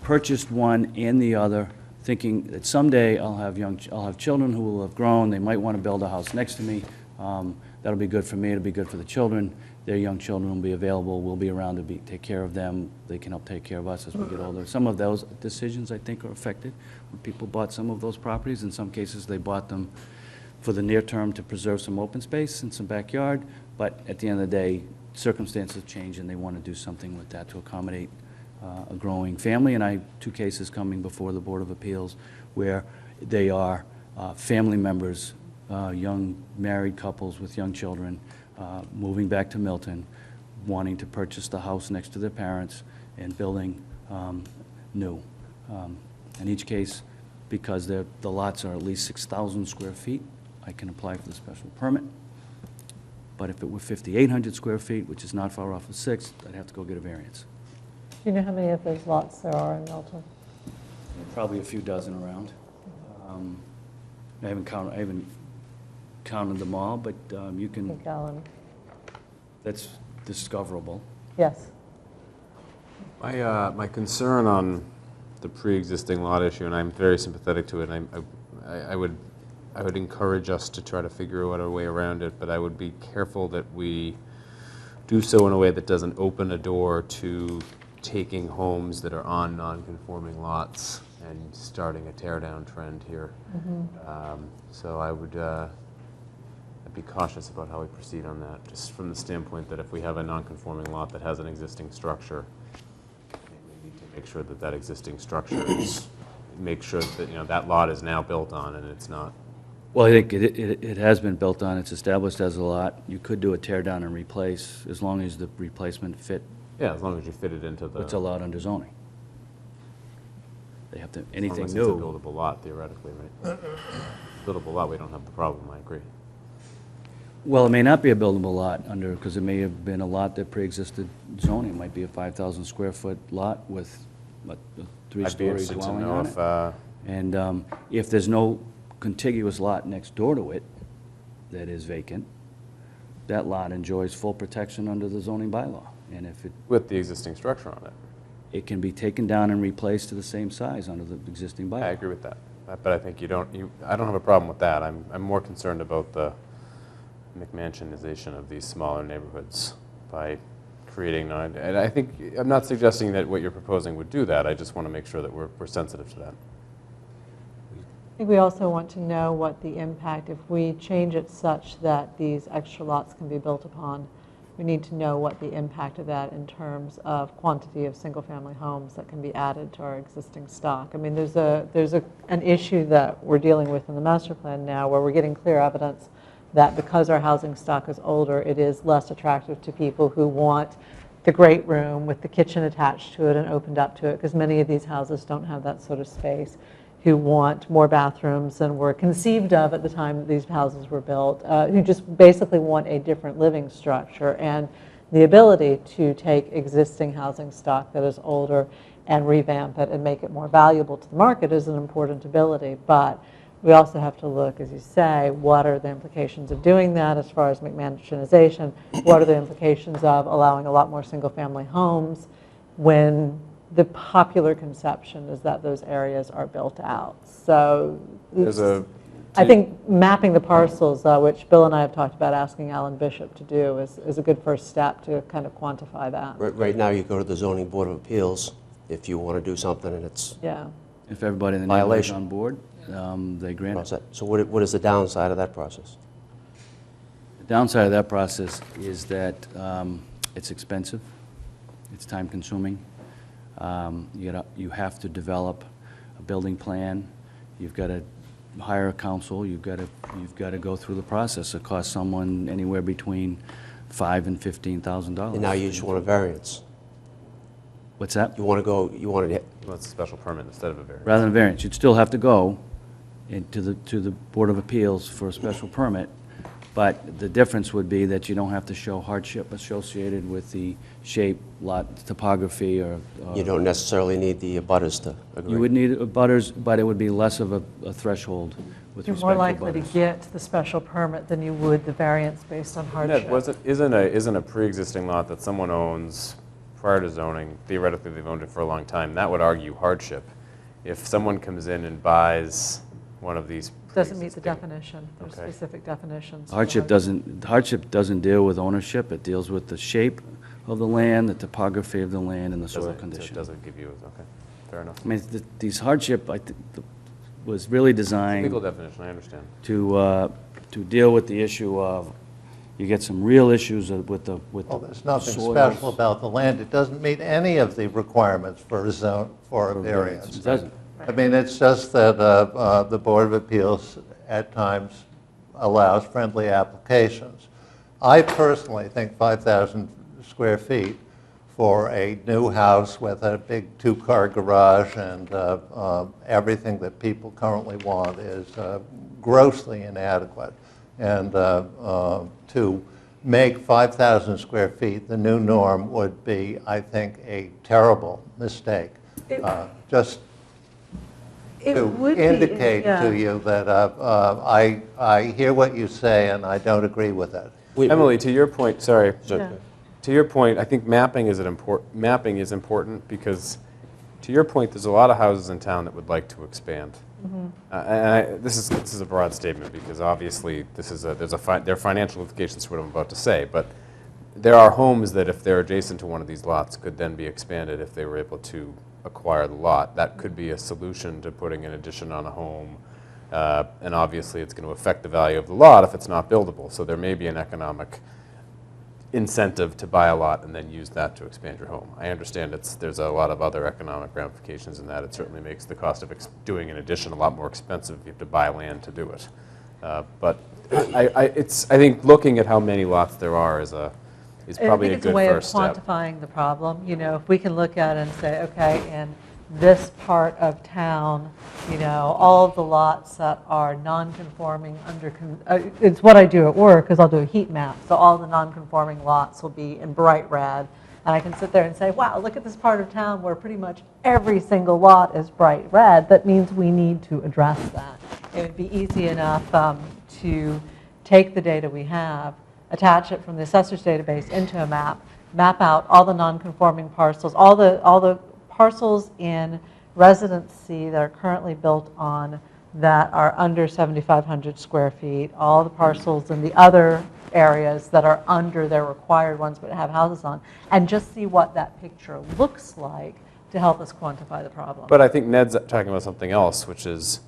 purchased one and the other, thinking that someday I'll have children who will have grown, they might want to build a house next to me. That'll be good for me, it'll be good for the children. Their young children will be available, we'll be around to take care of them. They can help take care of us as we get older. Some of those decisions, I think, are affected when people bought some of those properties. In some cases, they bought them for the near term to preserve some open space and some backyard, but at the end of the day, circumstances change and they want to do something with that to accommodate a growing family. And I have 2 cases coming before the Board of Appeals where they are family members, young married couples with young children, moving back to Milton, wanting to purchase the house next to their parents and building new. In each case, because the lots are at least 6,000 square feet, I can apply for the special permit. But if it were 5,800 square feet, which is not far off of 6, I'd have to go get a variance. Do you know how many of those lots there are in Milton? Probably a few dozen around. I haven't counted them all, but you I can, think Alan, that's discoverable. yes. My concern on the pre-existing lot issue, and I'm very sympathetic to it, and I would encourage us to try to figure out a way around it, but I would be careful that we do so in a way that doesn't open a door to taking homes that are on non-conforming lots and starting a tear-down trend here. So I would I'd be cautious about how we proceed on that, just from the standpoint that if we have a non-conforming lot that has an existing structure, we need to make sure that that existing structure is, make sure that, you know, that lot is now built on and it's not. Well, I think it has been built on, it's established as a lot. You could do a tear down and replace, as long as the replacement fit Yeah, as long as you fit it into the. what's allowed under zoning. They have to, anything As long as it's a new. buildable lot, theoretically, right? Buildable lot, we don't have the problem, I agree. Well, it may not be a buildable lot under, because it may have been a lot that pre-existed zoning. It might be a 5,000 square foot lot with a I'd be 3-story interested to dwelling know on if, it. And if there's no contiguous lot next door to it that is vacant, that lot enjoys full protection under the zoning bylaw. And if with the existing structure on it. it can be taken down and replaced to the same size under the existing bylaw. I agree with that. But I think I don't have a problem with that. I'm more concerned about the McMansionization of these smaller neighborhoods by creating, and I think, I'm not suggesting that what you're proposing would do that. I just want to make sure that we're sensitive to that. I think we also want to know what the impact, if we change it such that these extra lots can be built upon, we need to know what the impact of that in terms of quantity of single-family homes that can be added to our existing stock. I mean, there's an issue that we're dealing with in the master plan now where we're getting clear evidence that because our housing stock is older, it is less attractive to people who want the great room with the kitchen attached to it and opened up to it, because many of these houses don't have that sort of space, who want more bathrooms than were conceived of at the time that these houses were built, who just basically want a different living structure. And the ability to take existing housing stock that is older and revamp it and make it more valuable to the market is an important ability. But we also have to look, as you say, what are the implications of doing that as far as McMansionization? What are the implications of allowing a lot more single-family homes when the popular conception is that those areas are built out? So I think mapping the parcels, which Bill and I have talked about asking Alan Bishop to do, is a good first step to kind of quantify that. Right now, you go to the zoning board of appeals if you want to do something and it's Yeah. If everybody in the neighborhood is Violation. on board, they grant process. it. So what is the downside of that process? The Downside of that process is that it's expensive, it's time-consuming. You have to develop a building plan, you've got to hire a counsel, you've got to go through the process. It costs someone anywhere between $5,000 and $15,000. And now you just want a variance. What's that? You want to He wants a special permit instead of a variance. Rather than variance, you'd still have to go to the Board of Appeals for a special permit, but the difference would be that you don't have to show hardship associated with the shape, lot, topography, or... You don't necessarily need the abutters to agree. You would need butters, but it would be less of a threshold with You're respect more to likely to butters. get the special permit than you would the variance based on hardship. Ned, isn't a pre-existing lot that someone owns prior to zoning, theoretically they've owned it for a long time, that would argue hardship. If someone comes in and buys one of these Doesn't meet the pre-existing- definition. There's Okay. specific definitions. for Hardship doesn't deal with ownership, it deals with the shape of the land, the topography of the land, and the soil So condition. it doesn't give you, okay, fair enough. I mean, these hardship, was really Legal designed definition, I understand. to deal with the issue of, you get some real issues with the Well, there's nothing soils. special about the land. It doesn't meet any of the requirements for a zone, for a variance. It doesn't. I mean, it's just that the Board of Appeals at times allows friendly applications. I personally think 5,000 square feet for a new house with a big two-car garage and everything that people currently want is grossly inadequate. And to make 5,000 square feet the new norm would be, I think, a terrible mistake. Just It to would be, indicate yeah. to you that I hear what you say and I don't agree with it. Emily, to your point, sorry. Yeah. To your point, I think mapping is important because, to your point, there's a lot of houses in town that would like to expand. This is a broad statement because obviously there are financial implications to what I'm about to say, but there are homes that if they're adjacent to one of these lots could then be expanded if they were able to acquire the lot. That could be a solution to putting an addition on a home, and obviously it's going to affect the value of the lot if it's not buildable. So there may be an economic incentive to buy a lot and then use that to expand your home. I understand there's a lot of other economic ramifications in that. It certainly makes the cost of doing an addition a lot more expensive if you have to buy land to do it. But I think looking at how many lots there are is probably a good first I think it's a way of step. quantifying the problem. You know, if we can look at it and say, okay, in this part of town, you know, all of the lots that are non-conforming it's what I do at work, because I'll do a heat map. So all the non-conforming lots will be in bright red. And I can sit there and say, wow, look at this part of town where pretty much every single lot is bright red. That means we need to address that. It would be easy enough to take the data we have, attach it from the assessor's database into a map out all the non-conforming parcels, all the parcels in residency that are currently built on that are under 7,500 square feet, all the parcels in the other areas that are under their required ones but have houses on, and just see what that picture looks like to help us quantify the problem. But I think Ned's talking about something else, which is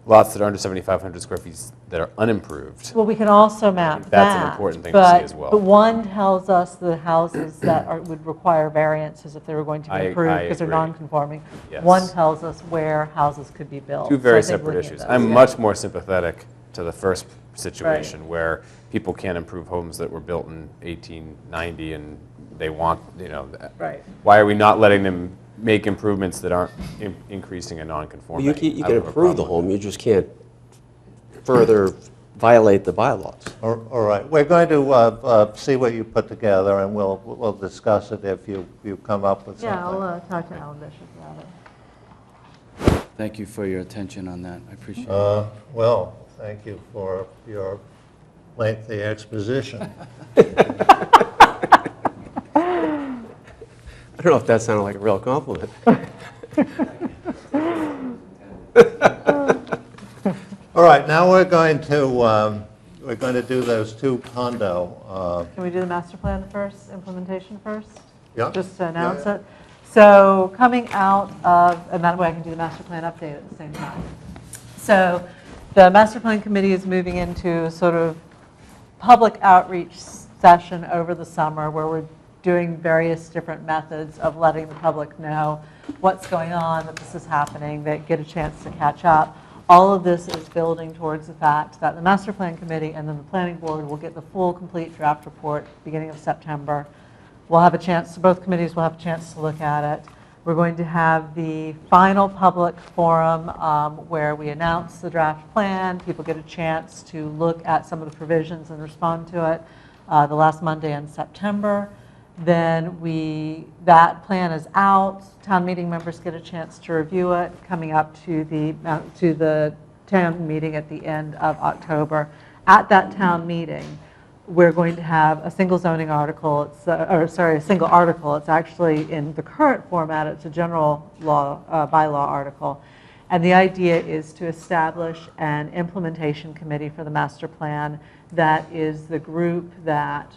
lots that are under 7,500 square feet that are unimproved. Well, we can also map that. That's an important thing to see as well. But one tells us the houses that would require variances if they were going to be I improved because they're agree. non-conforming. Yes. One tells us where houses could be built. Two So very I think separate looking at issues. those, I'm yeah. much more sympathetic to the first situation where people can't improve homes that were built in 1890 and they want, Right. why are we not letting them make improvements that aren't increasing a Well, non-conformity? you I can don't have a improve the problem home, you just can't further violate the bylaws. All right, we're going to see what you put together, and we'll discuss it if you come up with something. Yeah, I'll talk to Alan Bishop about it. Thank you for your attention on that, I appreciate it. Well, thank you for your lengthy exposition. I don't know if that sounded like a real compliment. All right, now we're going to do those two condo. Can we do the master plan first, implementation first? Yeah. Just to announce Yeah. it. So coming out of, and that way I can do the master plan update at the same time. So the master plan committee is moving into sort of public outreach session over the summer where we're doing various different methods of letting the public know what's going on, that this is happening, they get a chance to catch up. All of this is building towards the fact that the Master Plan Committee and then the Planning Board will get the full, complete draft report beginning of September. We'll have a chance, both committees will have a chance to look at it. We're going to have the final public forum where we announce the draft plan. People get a chance to look at some of the provisions and respond to it the last Monday in September. Then that plan is out. Town meeting members get a chance to review it, coming up to the town meeting at the end of October. At that town meeting, we're going to have a single zoning article, a single article. It's actually in the current format, it's a general law, bylaw article. And the idea is to establish an implementation committee for the master plan that is the group that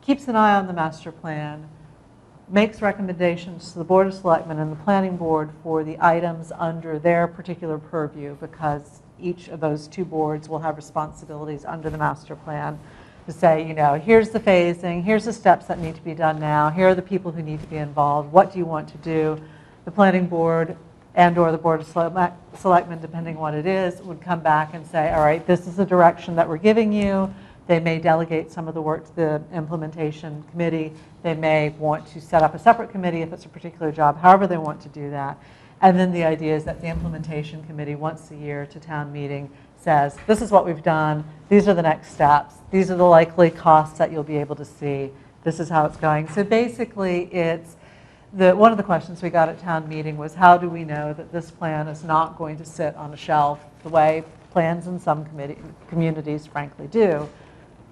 keeps an eye on the master plan, makes recommendations to the Board of Selectmen and the Planning Board for the items under their particular purview, because each of those two boards will have responsibilities under the master plan to say, you know, here's the phasing, here's the steps that need to be done now, here are the people who need to be involved, what do you want to do? The Planning Board and or the Board of Selectmen, depending on what it is, would come back and say, all right, this is the direction that we're giving you. They may delegate some of the work to the implementation committee. They may want to set up a separate committee if it's a particular job, however they want to do that. And then the idea is that the implementation committee once a year to town meeting says, this is what we've done, these are the next steps, these are the likely costs that you'll be able to see, this is how it's going. So basically it's, one of the questions we got at town meeting was, how do we know that this plan is not going to sit on a shelf the way plans in some communities frankly do?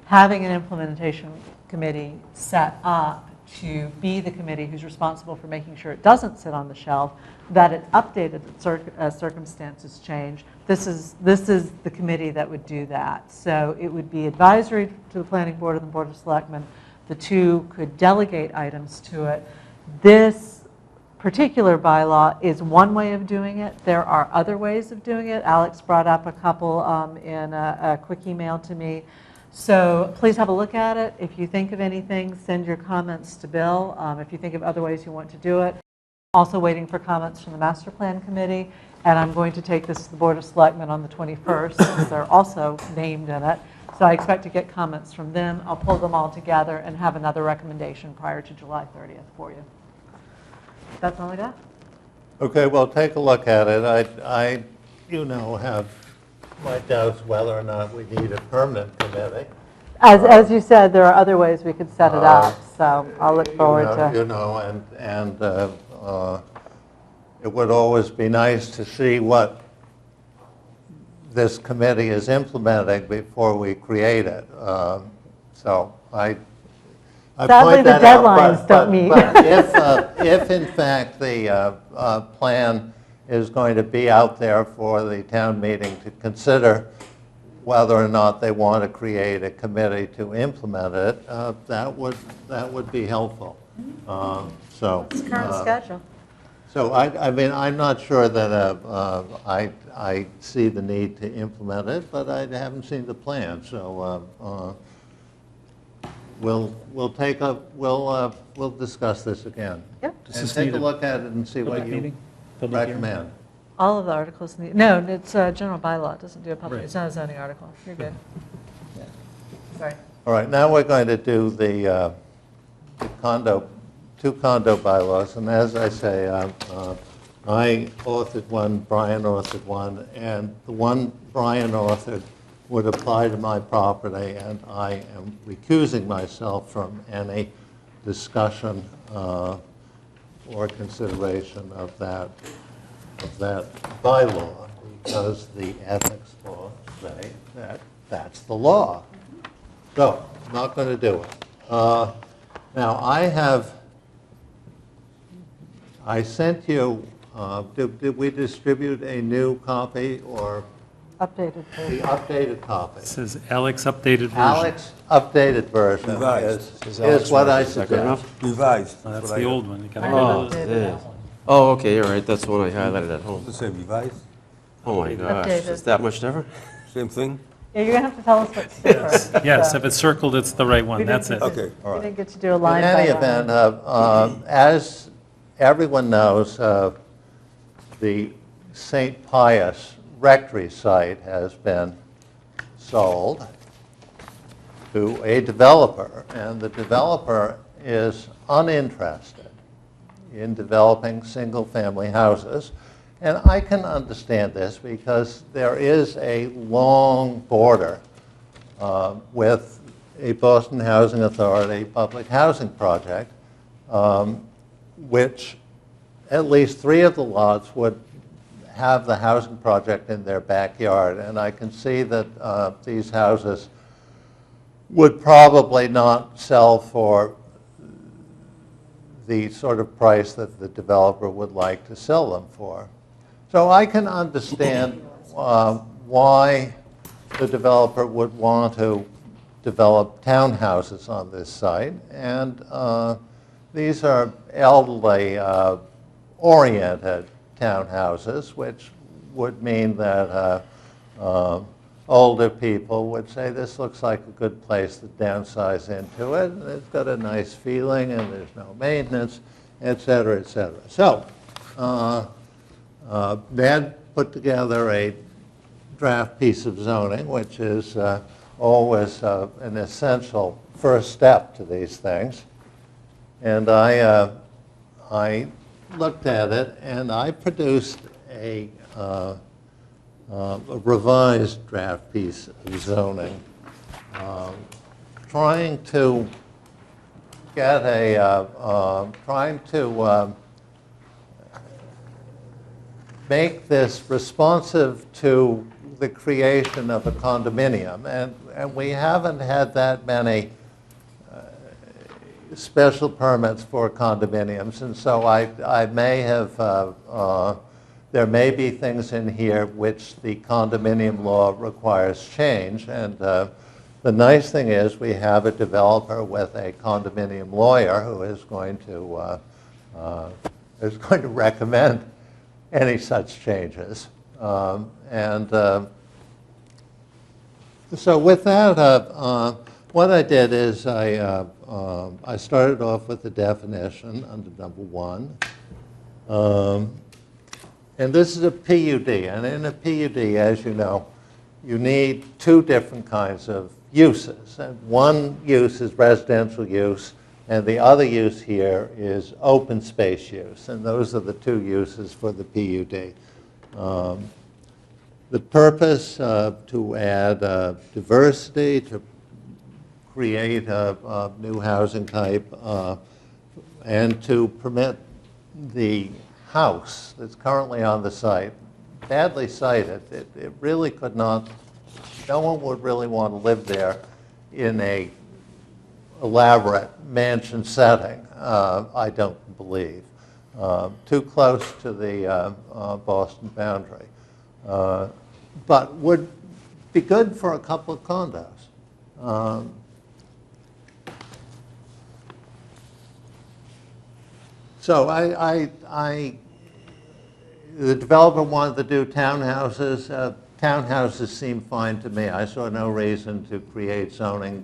Having an implementation committee set up to be the committee who's responsible for making sure it doesn't sit on the shelf, that it's updated as circumstances change. This is the committee that would do that. So it would be advisory to the Planning Board and the Board of Selectmen. The two could delegate items to it. This particular bylaw is one way of doing it. There are other ways of doing it. Alex brought up a couple in a quick email to me. So please have a look at it. If you think of anything, send your comments to Bill. If you think of other ways you want to do it. Also waiting for comments from the Master Plan Committee. And I'm going to take this to the Board of Selectmen on the 21st, since they're also named in it. So I expect to get comments from them. I'll pull them all together and have another recommendation prior to July 30th for you. That's all I got. Okay, well, take a look at it. I have my doubts whether or not we need a permanent committee. As you said, there are other ways we could set it up, so I'll look forward to. It would always be nice to see what this committee is implementing before we create it. So I sadly, point the that out, deadlines don't meet. But if in fact the plan is going to be out there for the town meeting to consider whether or not they want to create a committee to implement it, that would be helpful. It's current schedule. So I mean, I'm not sure that I see the need to implement it, but I haven't seen the plan. So we'll discuss this again. Yep. And take a look at it and see what you recommend. All of the articles need, no, it's a general bylaw. It doesn't do a public, it's not a zoning article. You're good. Sorry. All right, now we're going to do the two condo bylaws, and as I say, I authored one, Brian authored one, and the one Brian authored would apply to my property, and I am recusing myself from any discussion or consideration of that bylaw, because the ethics laws say that that's the law. So, I'm not going to do it. Now, I sent you, did we distribute a new copy or? Updated version. The updated copy. It says Alex updated version. Alex updated version is what I suggest. Revised. That's the old one. You gotta I go. have updated that one. Oh, okay, all right, that's the one I highlighted at home. The same revised, Oh my gosh, Updated. is that much different? same thing? Yeah, you're going to have to tell us what's stiffer. Yes, So, if it's circled, it's the right one, that's it. Okay, all we right. didn't get to do a In line by any line. event, as everyone knows, the St. Pius Rectory site has been sold to a developer, and the developer is uninterested in developing single-family houses. And I can understand this because there is a long border with a Boston Housing Authority public housing project, which at least 3 of the lots would have the housing project in their backyard. And I can see that these houses would probably not sell for the sort of price that the developer would like to sell them for. So I can understand why the developer would want to develop townhouses on this site. And these are elderly oriented townhouses, which would mean that older people would say, this looks like a good place to downsize into it. And it's got a nice feeling, and there's no maintenance, et cetera, et cetera. So Dad put together a draft piece of zoning, which is always an essential first step to these things. And I looked at it, and I produced a revised draft piece of zoning, trying to get make this responsive to the creation of a condominium. And we haven't had that many special permits for condominiums, and so I may have, there may be things in here which the condominium law requires change. And the nice thing is we have a developer with a condominium lawyer who is going to recommend any such changes. So with that, what I did is I started off with the definition under number 1. And this is a PUD. And in a PUD, as you know, you need 2 different kinds of uses. And one use is residential use, and the other use here is open space use. And those are the 2 uses for the PUD. The purpose to add diversity, to create a new housing type, and to permit the house that's currently on the site, badly sited, it really could not, no one would really want to live there in a elaborate mansion setting, I don't believe. Too close to the Boston boundary. But would be good for a couple of condos. So the developer wanted to do townhouses. Townhouses seem fine to me. I saw no reason to create zoning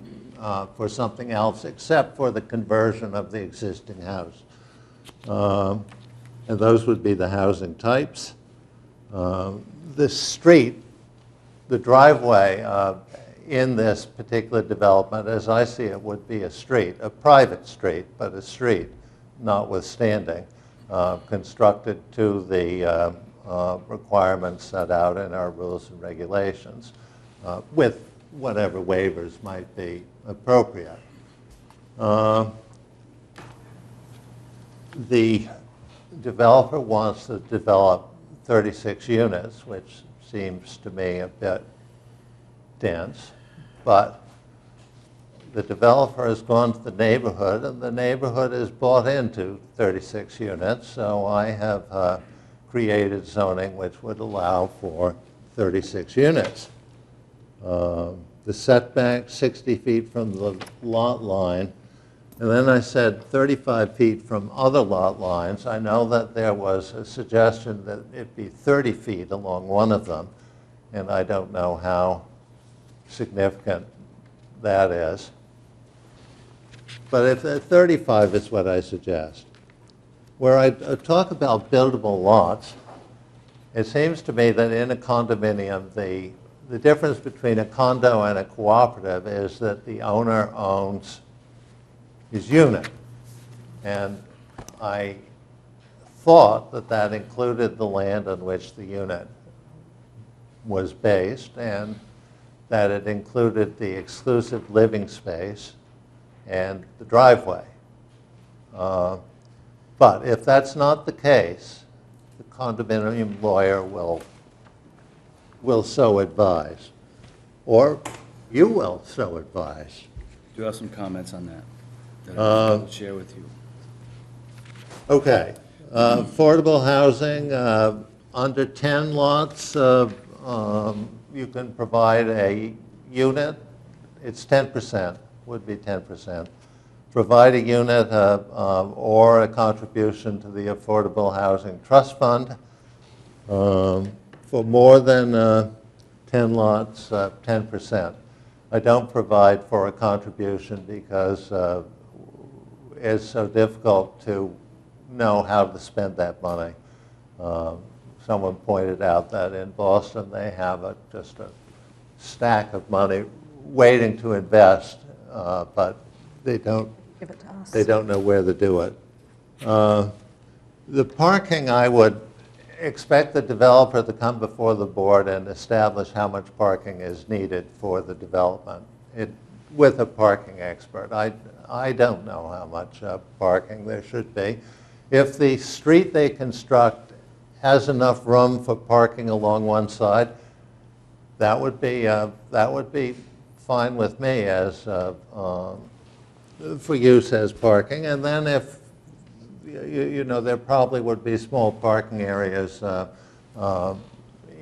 for something else except for the conversion of the existing house. And those would be the housing types. The street, the driveway in this particular development, as I see it, would be a street, a private street, but a street, notwithstanding, constructed to the requirements set out in our rules and regulations, with whatever waivers might be appropriate. The developer wants to develop 36 units, which seems to me a bit dense, but the developer has gone to the neighborhood, and the neighborhood is bought into 36 units, so I have created zoning which would allow for 36 units. The setback, 60 feet from the lot line, and then I said 35 feet from other lot lines. I know that there was a suggestion that it be 30 feet along one of them, and I don't know how significant that is. But if 35 is what I suggest. Where I talk about buildable lots, it seems to me that in a condominium, the difference between a condo and a cooperative is that the owner owns his unit. And I thought that that included the land on which the unit was based, and that it included the exclusive living space and the driveway. But if that's not the case, the condominium lawyer will so advise, or you will so advise. Do have some comments on that I'll share with you. Okay. Affordable housing, under 10 lots, you can provide a unit. It's 10%, would be 10%. Provide a unit or a contribution to the Affordable Housing Trust Fund. For more than 10 lots, 10%. I don't provide for a contribution because it's so difficult to know how to spend that money. Someone pointed out that in Boston they have just a stack of money waiting to invest, but they don't Give it to us. they don't know where to do it. The parking, I would expect the developer to come before the board and establish how much parking is needed for the development with a parking expert. I don't know how much parking there should be. If the street they construct has enough room for parking along one side, that would be fine with me as for use as parking. And then if you know, there probably would be small parking areas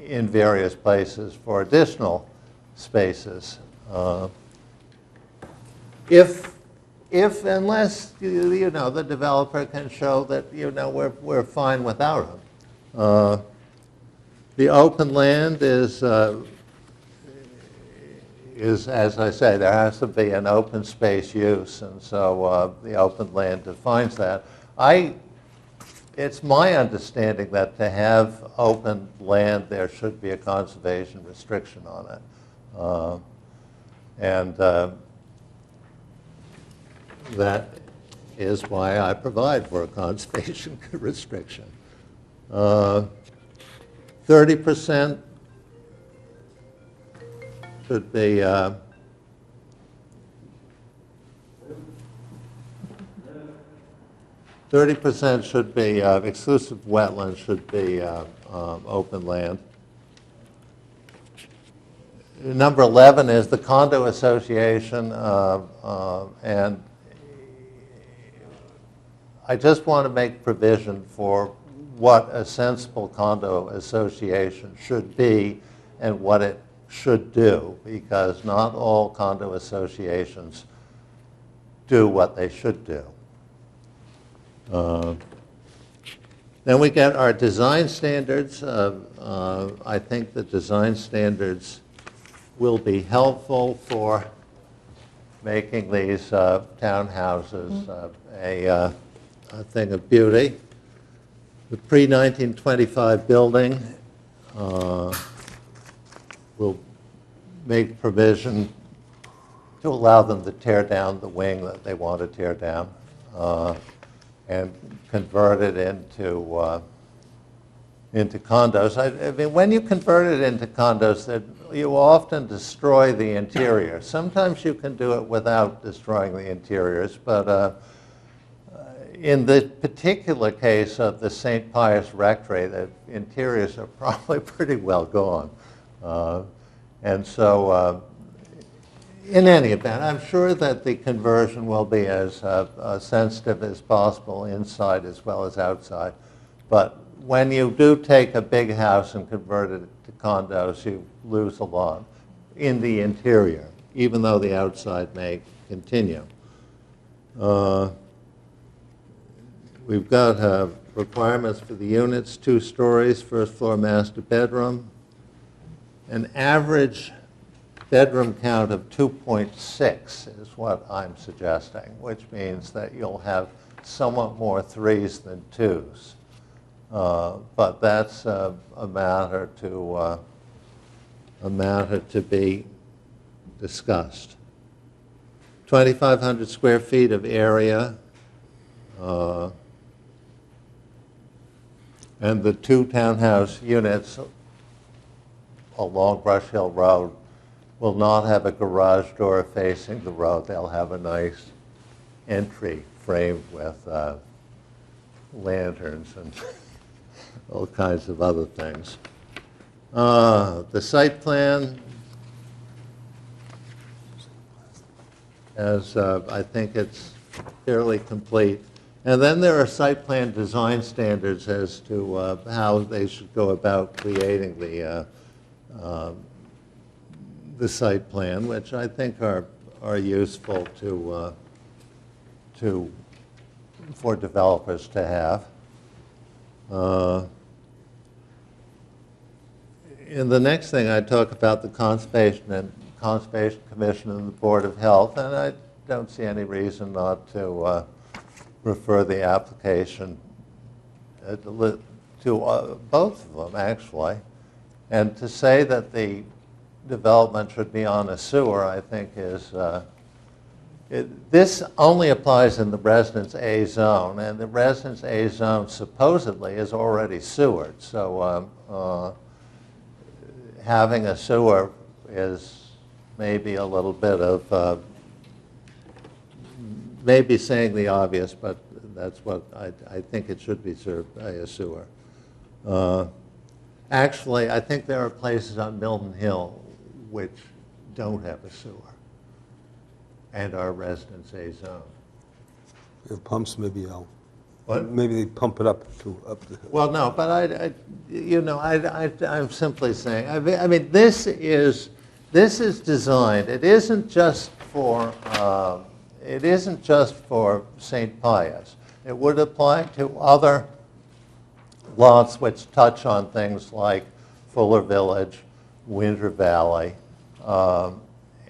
in various places for additional spaces. Unless you know, the developer can show that, you know, we're fine without them. The open land is, as I say, there has to be an open space use, and so the open land defines that. It's my understanding that to have open land, there should be a conservation restriction on it. That is why I provide for a conservation restriction. 30% should be 30% should be exclusive wetlands should be open land. Number 11 is the condo association, and I just want to make provision for what a sensible condo association should be and what it should do, because not all condo associations do what they should do. Then we get our design standards. I think the design standards will be helpful for making these townhouses a thing of beauty. The pre-1925 building will make provision to allow them to tear down the wing that they want to tear down and convert it into condos. I mean, when you convert it into condos, you often destroy the interior. Sometimes you can do it without destroying the interiors, but in the particular case of the St. Pius Rectory, the interiors are probably pretty well gone. And so in any event, I'm sure that the conversion will be as sensitive as possible inside as well as outside. But when you do take a big house and convert it to condos, you lose a lot in the interior, even though the outside may continue. We've got requirements for the units: 2 stories, first floor master bedroom. An average bedroom count of 2.6 is what I'm suggesting, which means that you'll have somewhat more threes than twos. But that's a matter to be discussed. 2,500 square feet of area, and the two townhouse units along Brush Hill Road will not have a garage door facing the road. They'll have a nice entry framed with lanterns and all kinds of other things. The site plan, as I think it's fairly complete. And then there are site plan design standards as to how they should go about creating the site plan, which I think are useful for developers to have. In the next thing, I talk about the Conservation Commission and the Board of Health, and I don't see any reason not to refer the application to both of them, actually. And to say that the development should be on a sewer, I think is, this only applies in the Residence A zone, and the Residence A zone supposedly is already sewered. So having a sewer is maybe a little bit of, maybe saying the obvious, but that's what I think it should be served by a sewer. Actually, I think there are places on Milton Hill which don't have a sewer and are Residence A zone. The pumps, maybe, What? maybe they pump it up to up the hill. Well, no, but I'm simply saying, I mean, this is designed. It isn't just for St. Pius. It would apply to other lots which touch on things like Fuller Village, Winter Valley,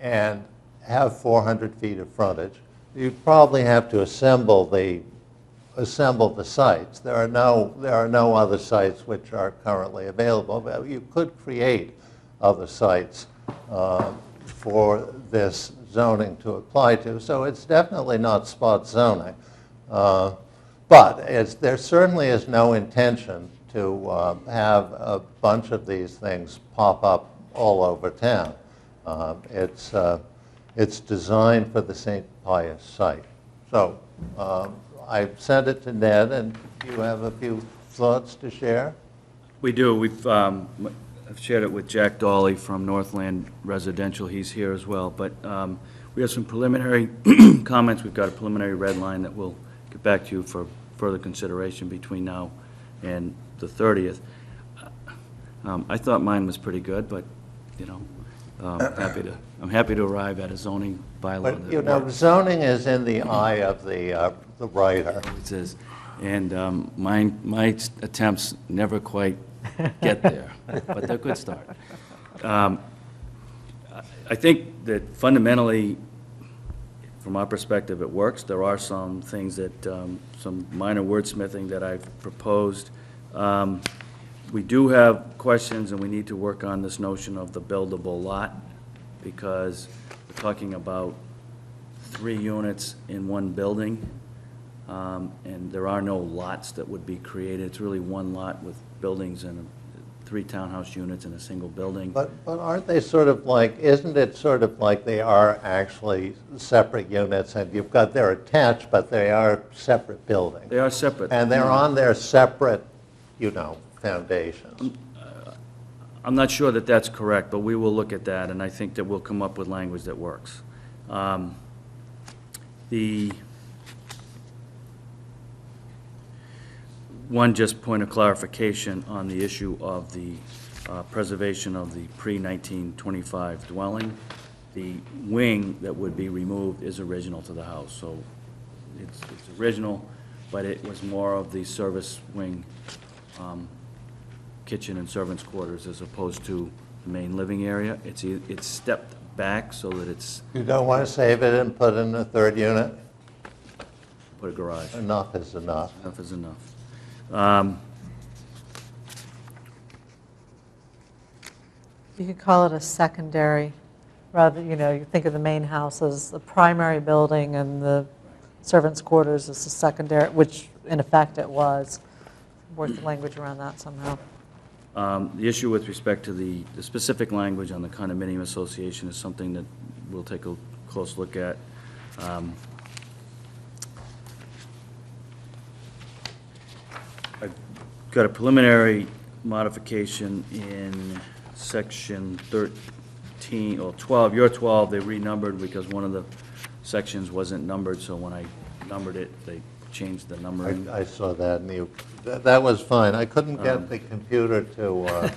and have 400 feet of frontage. You'd probably have to assemble the sites. There are no other sites which are currently available, but you could create other sites for this zoning to apply to. So it's definitely not spot zoning. But there certainly is no intention to have a bunch of these things pop up all over town. It's designed for the St. Pius site. So I sent it to Ned, and you have a few thoughts to share? We do. I've shared it with Jack Dawley from Northland Residential. He's here as well. But we have some preliminary comments. We've got a preliminary red line that we'll get back to you for further consideration between now and the 30th. I thought mine was pretty good, but, I'm happy to arrive at a zoning bylaw But, that works. zoning is in the eye of the writer. It says, and my attempts never quite get there, but they're a good start. I think that fundamentally, from our perspective, it works. There are some things that, some minor wordsmithing that I've proposed. We do have questions, and we need to work on this notion of the buildable lot, because we're talking about 3 units in one building, and there are no lots that would be created. It's really one lot with buildings and 3 townhouse units in a single building. But aren't they sort of like, isn't it sort of like they are actually separate units, and they're attached, but they are separate buildings? They are separate. And they're on their separate, foundations. I'm not sure that that's correct, but we will look at that, and I think that we'll come up with language that works. The one just point of clarification on the issue of the preservation of the pre-1925 dwelling. The wing that would be removed is original to the house, so it's original, but it was more of the service wing, kitchen and servants' quarters as opposed to the main living area. It's stepped back so that it's, You don't want to save it and put in a third unit? put a garage. Enough is enough. Enough is enough. You could call it a secondary, rather, you think of the main house as the primary building and the servants' quarters as the secondary, which in effect it was. Work the language around that somehow. The issue with respect to the specific language on the condominium association is something that we'll take a close look at. I've got a preliminary modification in section 13, or 12, your 12, they renumbered because one of the sections wasn't numbered, so when I numbered it, they changed the numbering. I saw that, and that was fine. I couldn't get the computer to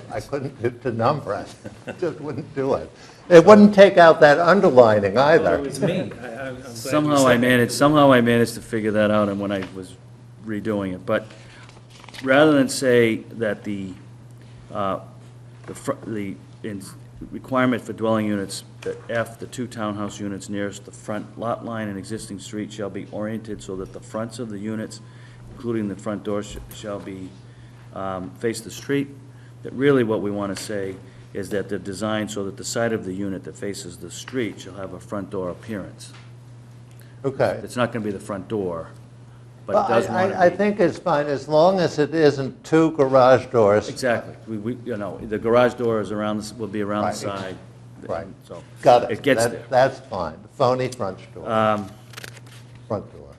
number it. It just wouldn't do it. It wouldn't take out that underlining Well, either. it was me. I'm glad you Somehow said that. somehow I managed to figure that out and when I was redoing it. But rather than say that the requirement for dwelling units, that F, the two townhouse units nearest the front lot line and existing street shall be oriented so that the fronts of the units, including the front door, shall be, face the street, that really what we want to say is that they're designed so that the side of the unit that faces the street shall have a front door appearance. Okay. It's not going to be the front door, but it But does want to be. I think it's fine, as long as it isn't two garage doors. Exactly. The garage door is will be around the Right. side. Right. So Got it. it gets there. That's fine. Phony front door. Front door.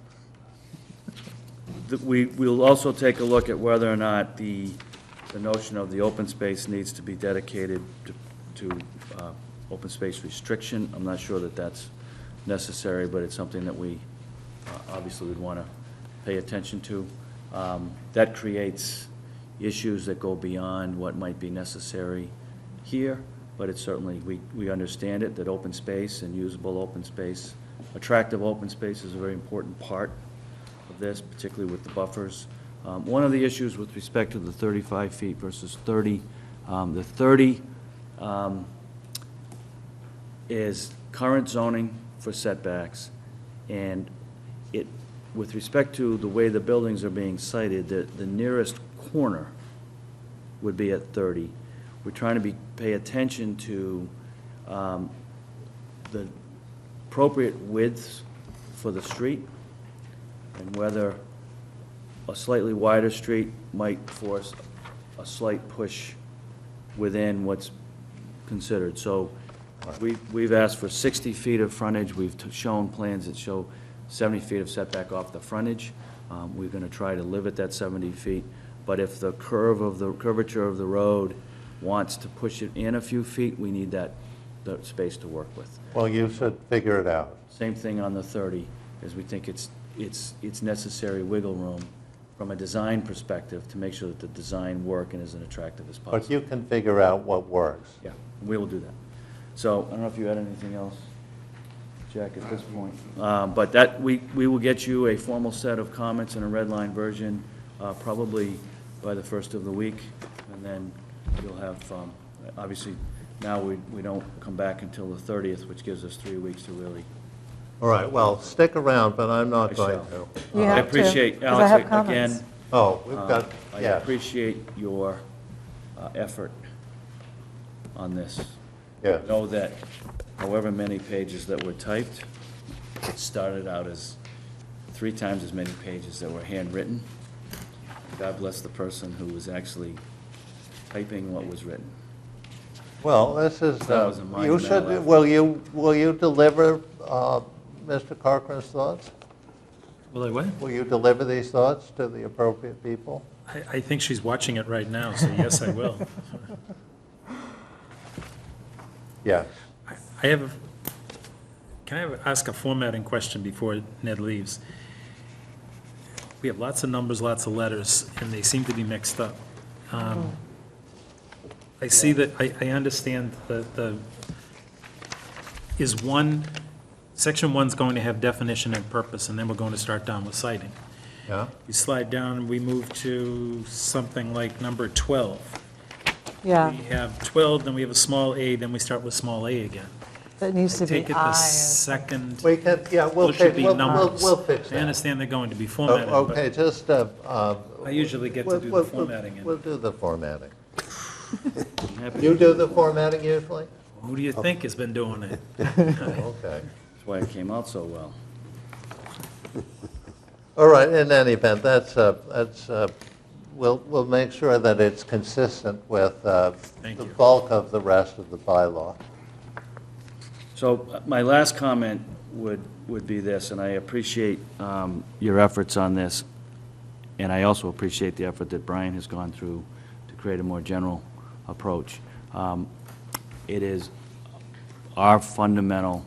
We'll also take a look at whether or not the notion of the open space needs to be dedicated to open space restriction. I'm not sure that that's necessary, but it's something that we obviously would want to pay attention to. That creates issues that go beyond what might be necessary here, but it's certainly, we understand it, that open space and usable open space, attractive open space is a very important part of this, particularly with the buffers. One of the issues with respect to the 35 feet versus 30, the 30 is current zoning for setbacks, and it, with respect to the way the buildings are being sited, the nearest corner would be at 30. We're trying to pay attention to the appropriate widths for the street, and whether a slightly wider street might force a slight push within what's considered. So we've asked for 60 feet of frontage. We've shown plans that show 70 feet of setback off the frontage. We're going to try to live at that 70 feet. But if the curvature of the road wants to push it in a few feet, we need the space to work with. Well, you should figure it out. Same thing on the 30, as we think it's necessary wiggle room from a design perspective to make sure that the design work and is as attractive as possible. But you can figure out what works. Yeah, we will do that. So, I don't know if you had anything else, Jack, at this point. But that, we will get you a formal set of comments in a red line version, probably by the first of the week, and then you'll have, obviously, now we don't come back until the 30th, which gives us 3 weeks to really. All right, well, stick around, but I'm not going to. You I have to, appreciate, 'cause I have Alex, comments. again, Oh, we've got, I yeah, appreciate your effort on this. yeah. Know that however many pages that were typed, it started out as 3 times as many pages that were handwritten. God bless the person who was actually typing what was written. Well, this is, That was a you monumental should, effort. will you deliver Mr. Corcoran's thoughts? Will I what? Will you deliver these thoughts to the appropriate people? I think she's watching it right now, so yes, I will. Yes. I have, can I ask a formatting question before Ned leaves? We have lots of numbers, lots of letters, and they seem to be mixed up. I see that, I understand section 1's going to have definition and purpose, and then we're going to start down with citing. Yeah? You slide down, and we move to something like number 12. Yeah, We have 12, then we have a small a, then we start with small a again. That needs to be Take it the I. second, We can, yeah, we'll those should fix, be we'll numbers. fix I that. understand they're going to be Oh, formatted, okay, but just, I usually get to do the formatting. We'll do the formatting. Happy- You do the formatting usually? Who do you think has been doing it? Okay. That's why it came out so well. All right, in any event, we'll make sure that it's consistent with the Thank you. bulk of the rest of the bylaw. So my last comment would be this, and I appreciate your efforts on this, and I also appreciate the effort that Brian has gone through to create a more general approach. It is our fundamental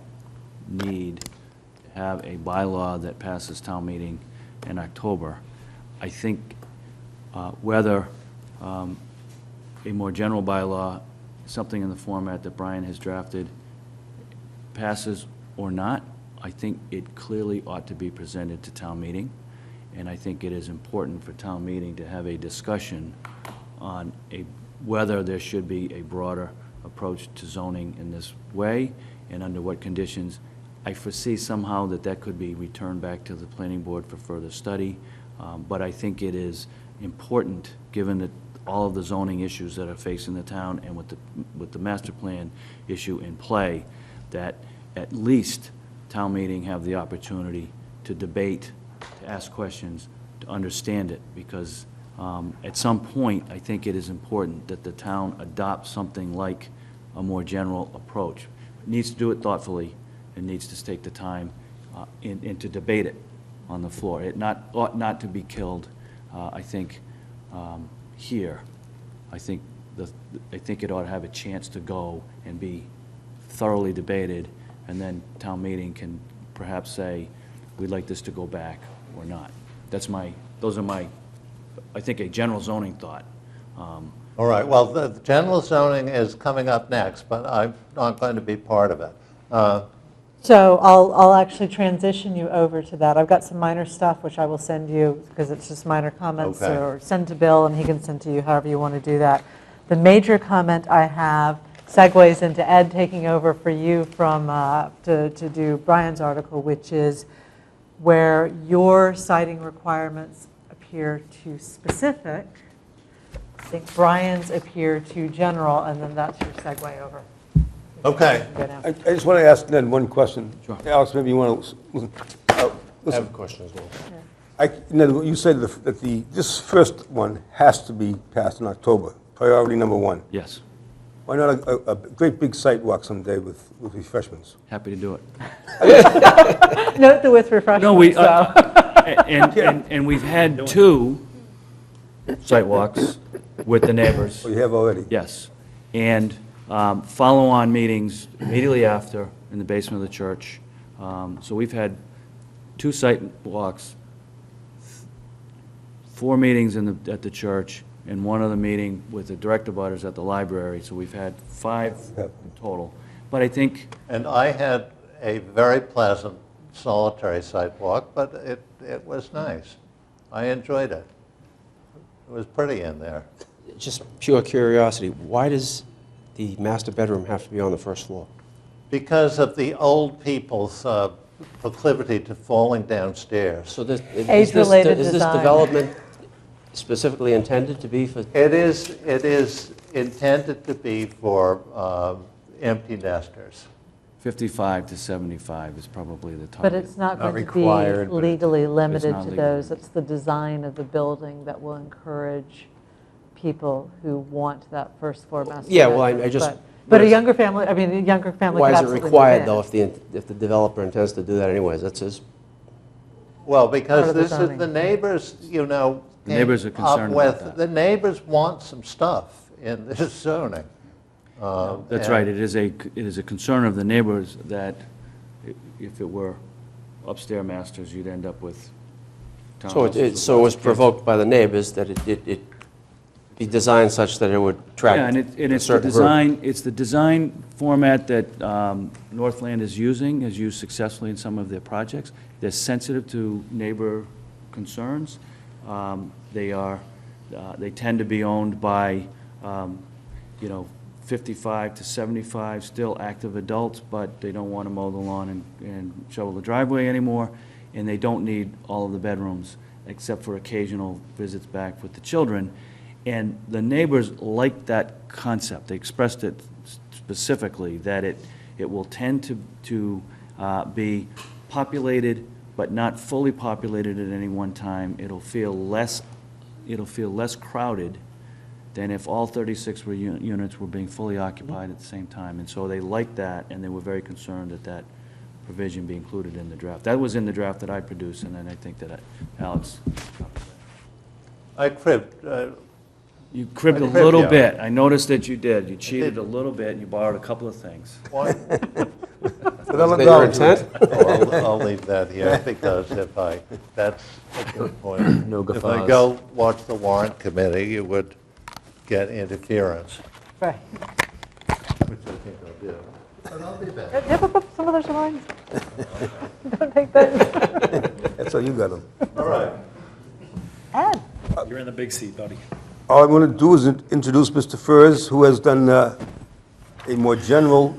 need to have a bylaw that passes town meeting in October. I think whether a more general bylaw, something in the format that Brian has drafted, passes or not, I think it clearly ought to be presented to town meeting, and I think it is important for town meeting to have a discussion on whether there should be a broader approach to zoning in this way, and under what conditions. I foresee somehow that could be returned back to the planning board for further study, but I think it is important, given that all of the zoning issues that are facing the town and with the master plan issue in play, that at least town meeting have the opportunity to debate, to ask questions, to understand it, because at some point, I think it is important that the town adopt something like a more general approach. It needs to do it thoughtfully, it needs to take the time and to debate it on the floor. It ought not to be killed, I think, here. I think it ought to have a chance to go and be thoroughly debated, and then town meeting can perhaps say, we'd like this to go back or not. Those are my, I think, a general zoning thought. All right, well, the general zoning is coming up next, but I'm not going to be part of it. So I'll actually transition you over to that. I've got some minor stuff, which I will send you, because it's just minor comments, Okay. or send to Bill, and he can send to you however you want to do that. The major comment I have segues into Ed taking over for you from, to do Brian's article, which is where your citing requirements appear too specific. I think Brian's appear too general, and then that's your segue over. Okay. Go down. I just want to ask Ned one question. Sure. Alex, maybe you want to listen. I have a question as well. Ned, you said that this first one has to be passed in October, priority number one. Yes, Why not a great big sidewalk someday with refreshments? happy to do it. Note the with refreshments. No, we, so. and we've had 2 sidewalks with the neighbors, Oh, you have already? yes. And follow-on meetings immediately after in the basement of the church. So we've had 2 sidewalks, 4 meetings at the church, and 1 other meeting with the direct abutters at the library. So we've had 5 in total. But I think, And I had a very pleasant solitary sidewalk, but it was nice. I enjoyed it. It was pretty in there. Just pure curiosity, why does the master bedroom have to be on the first floor? Because of the old people's proclivity to falling downstairs. So this, Age-related is this design. development specifically intended to be for? It is intended to be for empty nesters. 55 to 75 is probably the But target. it's not Not going to required, be but legally limited not to legally those. It's the design of the building that will encourage people who want that first floor master Yeah, well, I bedroom. just- But a younger family, I mean, a younger family Why could is it absolutely move required, in. though, if the developer intends to do that anyways? That's his, Well, Part because of the this is, zoning. the neighbors, you know, The neighbors came are concerned up about with- that. The neighbors want some stuff in this zoning. That's right, it is a concern of the neighbors that if it were upstairs masters, you'd end up with so townhouses with so it lots was of kids. provoked by the neighbors that it be designed such that it would attract Yeah, and a it's the certain group. design, it's the design format that Northland is using, has used successfully in some of their projects. They're sensitive to neighbor concerns. They tend to be owned by, 55 to 75, still active adults, but they don't want to mow the lawn and shovel the driveway anymore, and they don't need all of the bedrooms, except for occasional visits back with the children. And the neighbors like that concept. They expressed it specifically, that it will tend to be populated, but not fully populated at any one time. It'll feel less crowded than if all 36 units were being fully occupied at the same time. And so they liked that, and they were very concerned that that provision be included in the draft. That was in the draft that I produced, and then I think that Alex. I cribbed. You cribbed a I cribbed, little yeah. bit. I noticed that you did. You cheated a little bit, and you borrowed a couple of things. Why? Another that your dollar to it. intent? I'll leave that here, because that's a good point. No If I guffaws. go watch the warrant committee, you would get interference, Right. which I think I'll do. But I'll be back. Never put some of those lines. Don't take that. That's how you got them. All right. Ed? You're in the big seat, buddy. All I'm going to do is introduce Mr. Furs, who has done a more general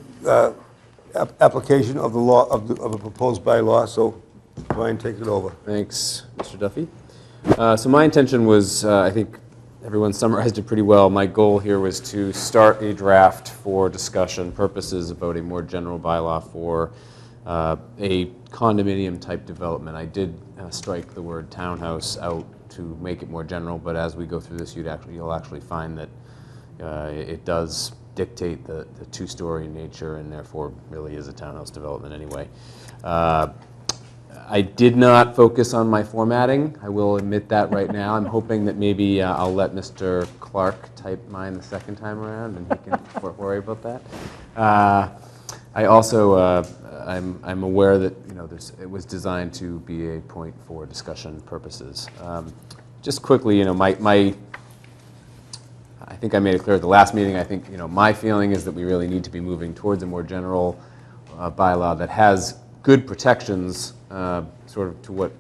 application of the law, of a proposed bylaw, so Brian, take it over. Thanks, Mr. Duffy. So my intention was, I think everyone summarized it pretty well. My goal here was to start a draft for discussion purposes about a more general bylaw for a condominium-type development. I did strike the word townhouse out to make it more general, but as we go through this, you'll actually find that it does dictate the two-story nature, and therefore really is a townhouse development anyway. I did not focus on my formatting. I will admit that right now. I'm hoping that maybe I'll let Mr. Clark type mine the second time around, and he can worry about that. I also, I'm aware that it was designed to be a point for discussion purposes. Just quickly, I think I made it clear at the last meeting. I think my feeling is that we really need to be moving towards a more general bylaw that has good protections, sort of to what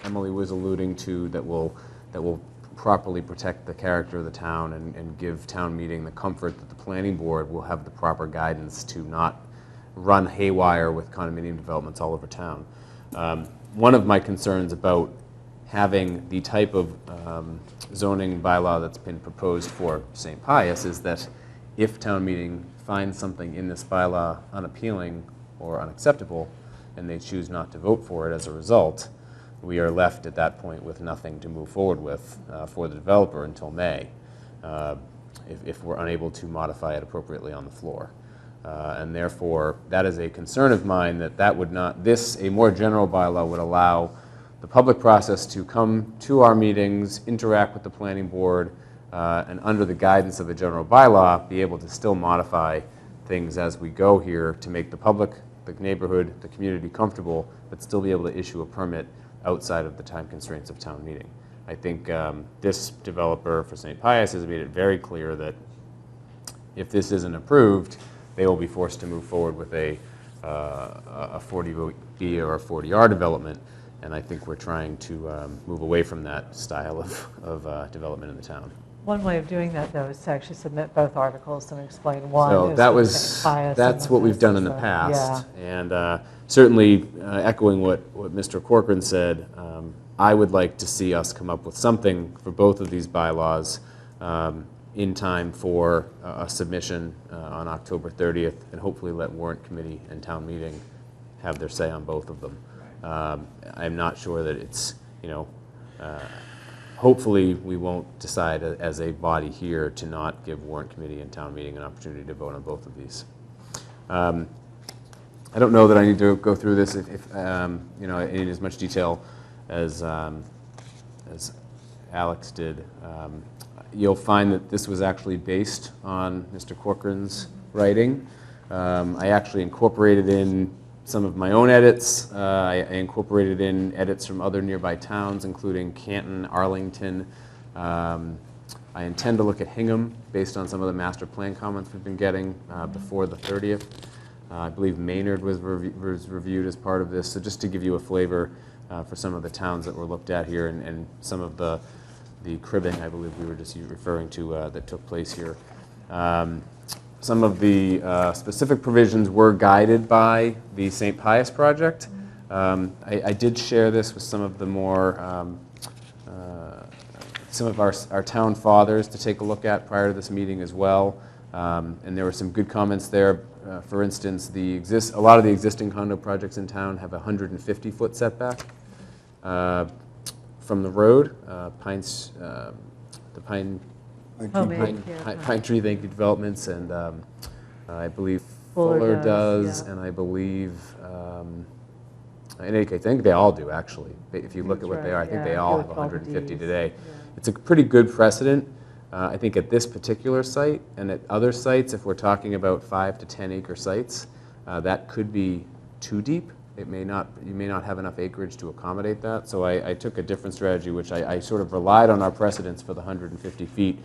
Emily was alluding to, that will properly protect the character of the town and give town meeting the comfort that the planning board will have the proper guidance to not run haywire with condominium developments all over town. One of my concerns about having the type of zoning bylaw that's been proposed for St. Pius is that if town meeting finds something in this bylaw unappealing or unacceptable, and they choose not to vote for it as a result, we are left at that point with nothing to move forward with for the developer until May, if we're unable to modify it appropriately on the floor. And therefore, that is a concern of mine, that would not, a more general bylaw would allow the public process to come to our meetings, interact with the planning board, and under the guidance of a general bylaw, be able to still modify things as we go here to make the public, the neighborhood, the community comfortable, but still be able to issue a permit outside of the time constraints of town meeting. I think this developer for St. Pius has made it very clear that if this isn't approved, they will be forced to move forward with a 40B or a 40R development, and I think we're trying to move away from that style of development in the town. One way of doing that, though, is to actually submit both articles and explain one So is that with was, St. Pius that's and what one we've is done in the with past. And certainly echoing what Mr. Corcoran said, I would like to see us come up with something for both of these bylaws in time for a submission on October 30th, and hopefully let warrant committee and town meeting have their say on both of them. I'm not sure that it's, hopefully we won't decide as a body here to not give warrant committee and town meeting an opportunity to vote on both of these. I don't know that I need to go through this in as much detail as Alex did. You'll find that this was actually based on Mr. Corcoran's writing. I actually incorporated in some of my own edits. I incorporated in edits from other nearby towns, including Canton, Arlington. I intend to look at Hingham based on some of the master plan comments we've been getting before the 30th. I believe Maynard was reviewed as part of this. So just to give you a flavor for some of the towns that were looked at here, and some of the cribbing, I believe we were just referring to, that took place here. some of the specific provisions were guided by the St. Pius project. I did share this with some of the more, some of our town fathers to take a look at prior to this meeting as well. And there were some good comments there. For instance, a lot of the existing condo projects in town have a 150-foot setback from the road. The Pine Tree Thank You Developments, and I believe Fuller does, yeah. and I believe, in any case, I think they all do, actually. If you look at what they are, I think they all have 150 today. Yeah. It's a pretty good precedent. I think at this particular site and at other sites, if we're talking about 5 to 10 acre sites, that could be too deep. You may not have enough acreage to accommodate that. So I took a different strategy, which I sort of relied on our precedents for the 150 feet.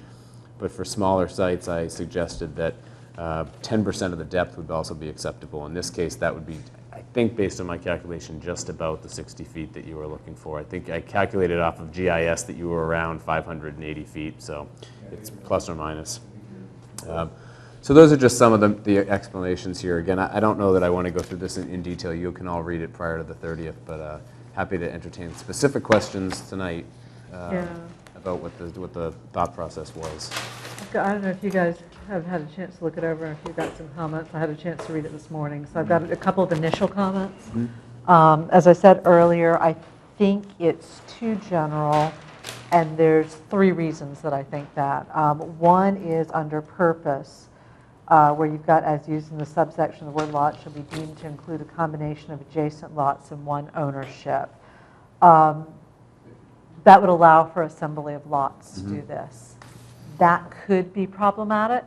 But for smaller sites, I suggested that 10% of the depth would also be acceptable. In this case, that would be, I think, based on my calculation, just about the 60 feet that you were looking for. I think I calculated off of GIS that you were around 580 feet, so it's plus or minus. So those are just some of the explanations here. Again, I don't know that I want to go through this in detail. You can all read it prior to the 30th, but happy to entertain specific questions tonight about what the thought process was. I don't know if you guys have had a chance to look it over, and if you've got some comments. I had a chance to read it this morning, so I've got a couple of initial comments. As I said earlier, I think it's too general, and there's 3 reasons that I think that. One is under purpose, where you've got, as used in the subsection, the word lot shall be deemed to include a combination of adjacent lots in one ownership. That would allow for assembly of lots to do this. That could be problematic.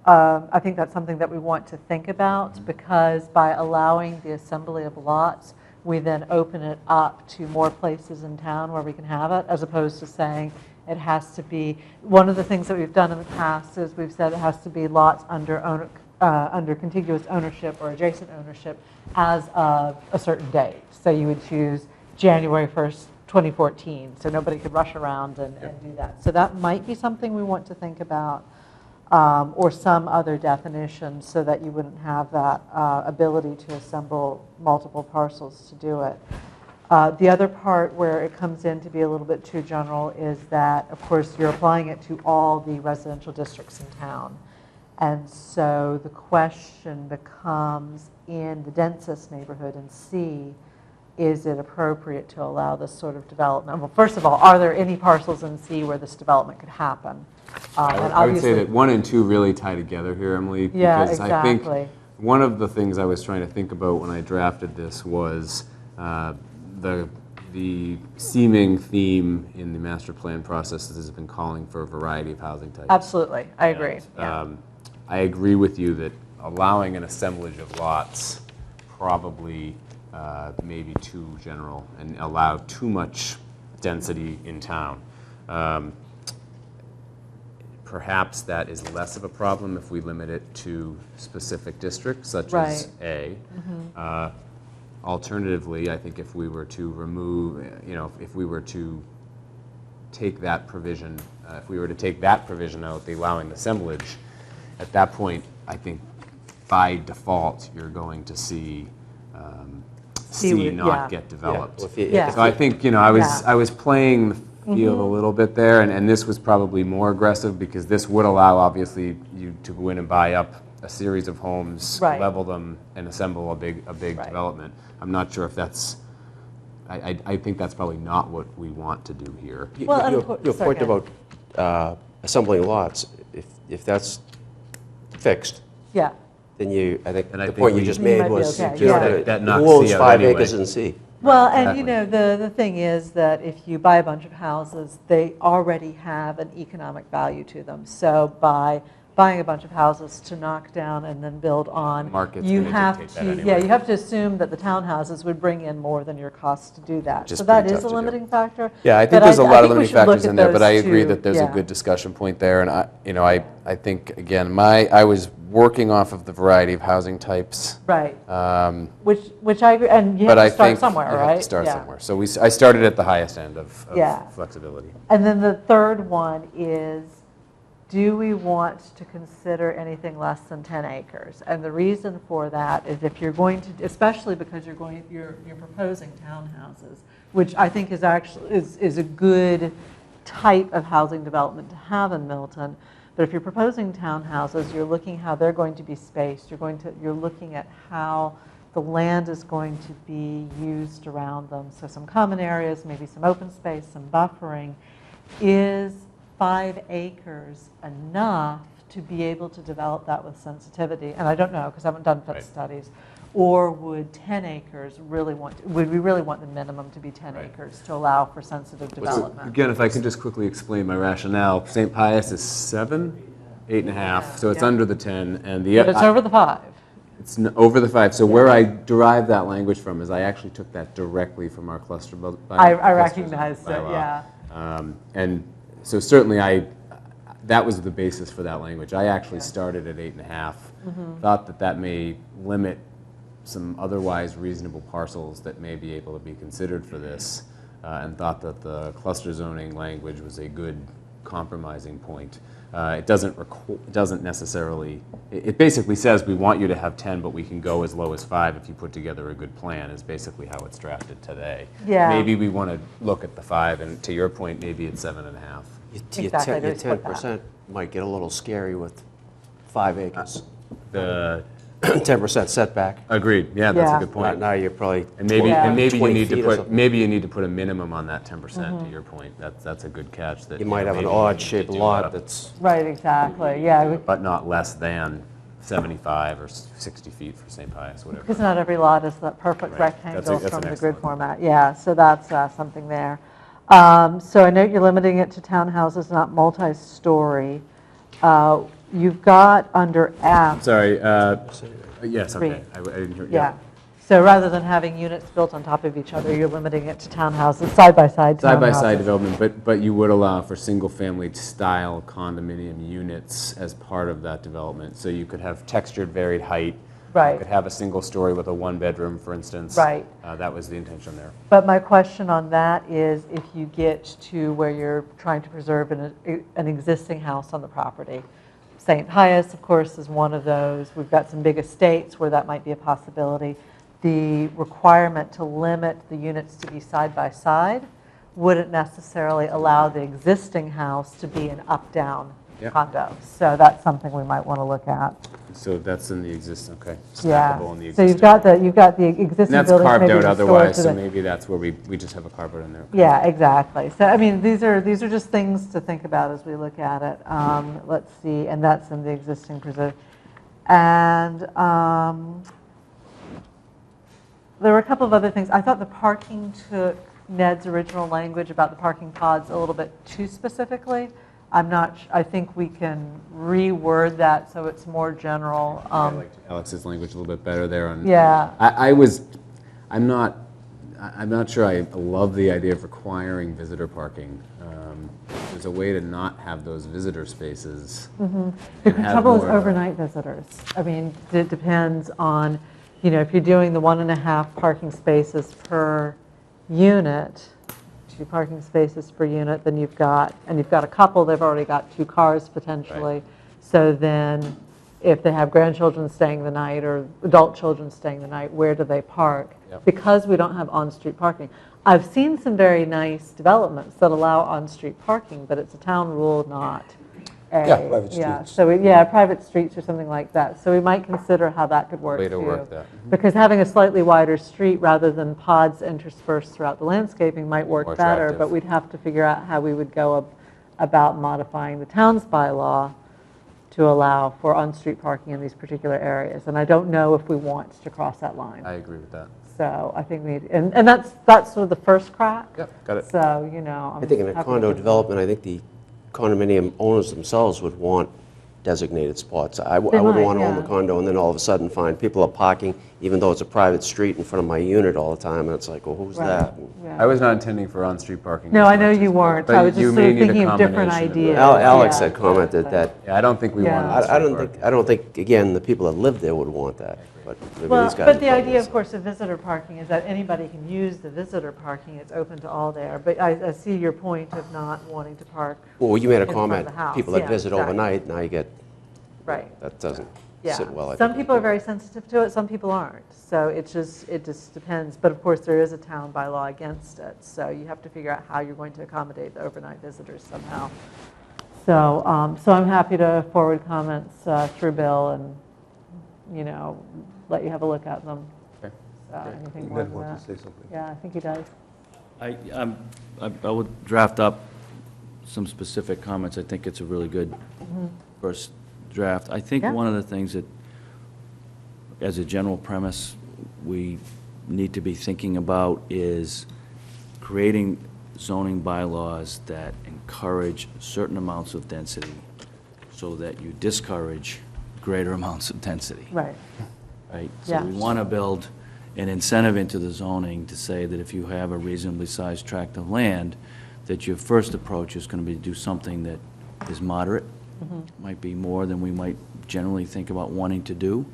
I think that's something that we want to think about, because by allowing the assembly of lots, we then open it up to more places in town where we can have it, as opposed to saying it has to be. One of the things that we've done in the past is we've said it has to be lots under contiguous ownership or adjacent ownership as of a certain date. So you would choose January 1st, 2014, so nobody could rush around and do that. So that might be something we want to think about, or some other definition, so that you wouldn't have that ability to assemble multiple parcels to do it. The other part where it comes in to be a little bit too general is that, of course, you're applying it to all the residential districts in town. And so the question becomes, in the densest neighborhood in C, is it appropriate to allow this sort of development? Well, first of all, are there any parcels in C where this development could happen? I would say that 1 and 2 really tie together here, Emily, because I think one of the things I was trying to think about when I drafted this was the seeming theme in the master plan process has been calling for a variety of housing types. Absolutely, I agree. I agree with you that allowing an assemblage of lots probably may be too general and allow too much density in town. Perhaps that is less of a problem if we limit it to specific districts, such as A. Alternatively, I think if we were to remove, if we were to take that provision, out, the allowing the assemblage, at that point, I think by default, you're going to see C not get developed. So I think, I was playing the field a little bit there, and this was probably more aggressive, because this would allow, obviously, you to go in and buy up a series of homes, level them, and assemble a big development. I'm not sure if that's, I think that's probably not what we want to do here. Well, Your point about assembling lots, if that's fixed, then I think the point you just made was that knocks who owns C out 5 anyway. acres in C? Well, and the thing is that if you buy a bunch of houses, they already have an economic value to them. So by buying a bunch of houses to knock down and then build on, you have to assume that the townhouses would bring in more than your costs to do that. So that is a limiting factor. Yeah, I think there's a lot of limiting factors in there, but I agree that there's a good discussion point there. And I think, again, I was working off of the variety of housing types. Right. Which I agree, and you have to start somewhere, right? You have to start somewhere. So I started at the highest end of flexibility. And then the third one is do we want to consider anything less than 10 acres? And the reason for that is if you're going to, especially because you're proposing townhouses, which I think is actually is a good type of housing development to have in Milton. But if you're proposing townhouses, you're looking how they're going to be spaced. You're looking at how the land is going to be used around them. So some common areas, maybe some open space, some buffering. Is 5 acres enough to be able to develop that with sensitivity? And I don't know, because I haven't done fit studies. Or would 10 acres would we really want the minimum to be 10 acres to allow for sensitive development? Again, if I can just quickly explain my rationale, St. Pius is 7, 8.5, so it's under the 10, and the... But it's over the 5. It's over the 5. So where I derived that language from is I actually took that directly from our cluster bylaw. I recognize it, yeah. And so certainly that was the basis for that language. I actually started at 8.5, thought that may limit some otherwise reasonable parcels that may be able to be considered for this, and thought that the cluster zoning language was a good compromising point. It doesn't necessarily, it basically says we want you to have 10, but we can go as low as 5 if you put together a good plan, is basically how it's drafted today. Yeah. Maybe we want to look at the 5, and to your point, maybe it's 7.5. Your Exactly, there's 10% might get a little scary with 5 acres. The 10% setback. Agreed. Yeah, that's Yeah. a good point. Now you're probably And maybe Yeah. and maybe you 20 need to feet or put something. maybe you need to put a minimum on that 10%. To your point, that's a good catch. That You might have an maybe you need odd-shaped to do lot a- that's, Right, exactly, yeah. but not less than 75 or 60 feet for St. Pius, whatever. Because not every lot is that perfect Right. rectangle That's from an the grid excellent- format. Yeah, so that's something there. So I know you're limiting it to townhouses, not multi-story. You've got under F. Sorry. Yes. Okay. Three. I didn't hear. Yeah. So rather than having units built on top of each other, you're limiting it to townhouses, side-by-side townhouses. Side-by-side development, but you would allow for single-family style condominium units as part of that development. So you could have textured varied height. Right. You could have a single story with a 1-bedroom, for instance. Right. That was the intention there. But my question on that is if you get to where you're trying to preserve an existing house on the property. St. Pius, of course, is one of those. We've got some big estates where that might be a possibility. The requirement to limit the units to be side by side wouldn't necessarily allow the existing house to be an up-down Yeah. condo. So that's something we might want to look at. So that's in the existing, okay. Yeah. Stackable in the So existing. you've got the And existing that's buildings carved maybe out restored otherwise, to so the- maybe that's where we just have a carve out in there. Yeah, exactly. So, I mean, these are just things to think about as we look at it. Let's see, and that's in the existing preserve. And there were a couple of other things. I thought the parking took Ned's original language about the parking pods a little bit too specifically. I think we can reword that so it's more general. I liked Alex's language a little bit better there. Yeah. I'm not sure I love the idea of requiring visitor parking. There's a way to not have those visitor spaces. The trouble is overnight visitors. I mean, it depends on, if you're doing the 1.5 parking spaces per unit, 2 parking spaces per unit, then you've got a couple, they've already got 2 cars potentially. Right. So then if they have grandchildren staying the night or adult children staying the night, where do they park? Yep. Because we don't have on-street parking. I've seen some very nice developments that allow on-street parking, but it's a town rule, not a... Yeah, private Yeah, streets. so, private streets or something like that. So we might consider how that could work Way too. to work that. Because having a slightly wider street rather than pods interspersed throughout the landscaping might work More better, attractive. but we'd have to figure out how we would go about modifying the town's bylaw to allow for on-street parking in these particular areas. And I don't know if we want to cross that line. I agree with that. So I think we need, and that's sort of the first crack. Yep, got it. So, I'm I think in a happy to condo get- development, I think the condominium owners themselves would want designated spots. I They wouldn't might, want to own yeah. the condo and then all of a sudden find people are parking, even though it's a private street in front of my unit all the time, and it's like, well, who's Right. that? Yeah. I was not intending for on-street parking. No, as I know much you as- weren't. but I was you just may sort of need a thinking of different combination of ideas. both. Alex Yeah, had commented exactly. that, Yeah, I don't think we want Yeah. on-street I don't parking. think, I don't think, again, the people that live there would want that, but maybe Well, these guys. but the would idea, probably of course, of visitor parking is that anybody can use the visitor parking. It's open to all there. But I see your point of not wanting to park. Well, you made a in front of comment, the house. people that Yeah, visit exactly. overnight, now you get, Right. that doesn't Yeah. sit well. I Some think. people are very sensitive to it, some people aren't. So it just depends. But of course, there is a town bylaw against it. So you have to figure out how you're going to accommodate the overnight visitors somehow. So, so I'm happy to forward comments through Bill and, let you have a look at them. Okay. Anything more Ned than wants that? to say something. Yeah, I think he does. I would draft up some specific comments. I think it's a really good first draft. I think Yeah. one of the things that, as a general premise, we need to be thinking about is creating zoning bylaws that encourage certain amounts of density so that you discourage greater amounts of density. Right. Right? Yeah. So we want to build an incentive into the zoning to say that if you have a reasonably sized tract of land, that your first approach is going to be to do something that is moderate, might be more than we might generally think about wanting to do,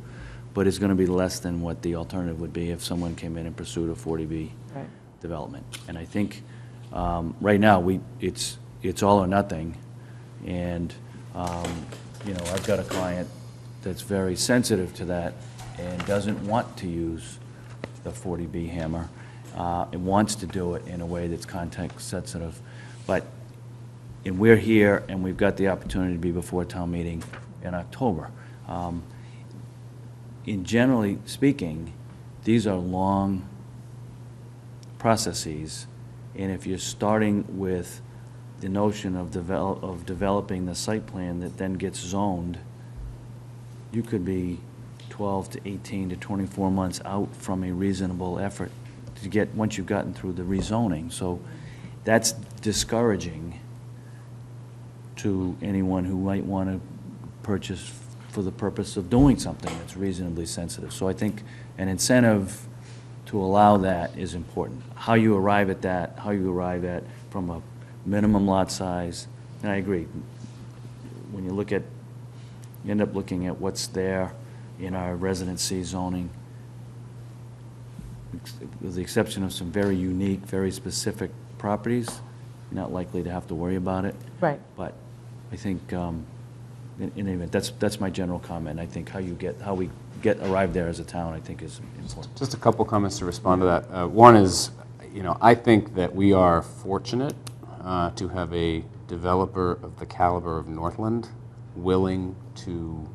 but is going to be less than what the alternative would be if someone came in and pursued a 40B Right. development. And I think, right now, it's all or nothing, and, I've got a client that's very sensitive to that and doesn't want to use the 40B hammer, and wants to do it in a way that's context sensitive. And we're here, and we've got the opportunity to be before town meeting in October. In generally speaking, these are long processes, and if you're starting with the notion of developing the site plan that then gets zoned, you could be 12 to 18 to 24 months out from a reasonable effort to get, once you've gotten through the rezoning. So that's discouraging to anyone who might want to purchase for the purpose of doing something that's reasonably sensitive. So I think an incentive to allow that is important. How you arrive at that, how you arrive at from a minimum lot size, and I agree. When you look at, you end up looking at what's there in our residency zoning, with the exception of some very unique, very specific properties, you're not likely to have to worry about it. Right. But I think, in any event, that's my general comment. I think how we arrive there as a town, I think is important. Just a couple comments to respond to that. One is, I think that we are fortunate to have a developer of the caliber of Northland willing to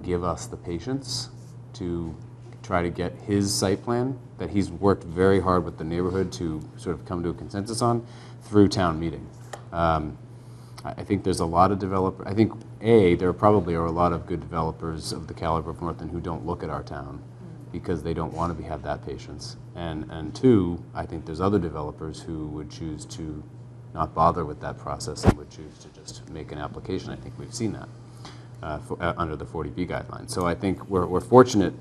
give us the patience to try to get his site plan that he's worked very hard with the neighborhood to sort of come to a consensus on through town meeting. I think there's a lot of I think, there probably are a lot of good developers of the caliber of Northland who don't look at our town because they don't want to have that patience. And two, I think there's other developers who would choose to not bother with that process and would choose to just make an application. I think we've seen that under the 40B guidelines. So I think we're fortunate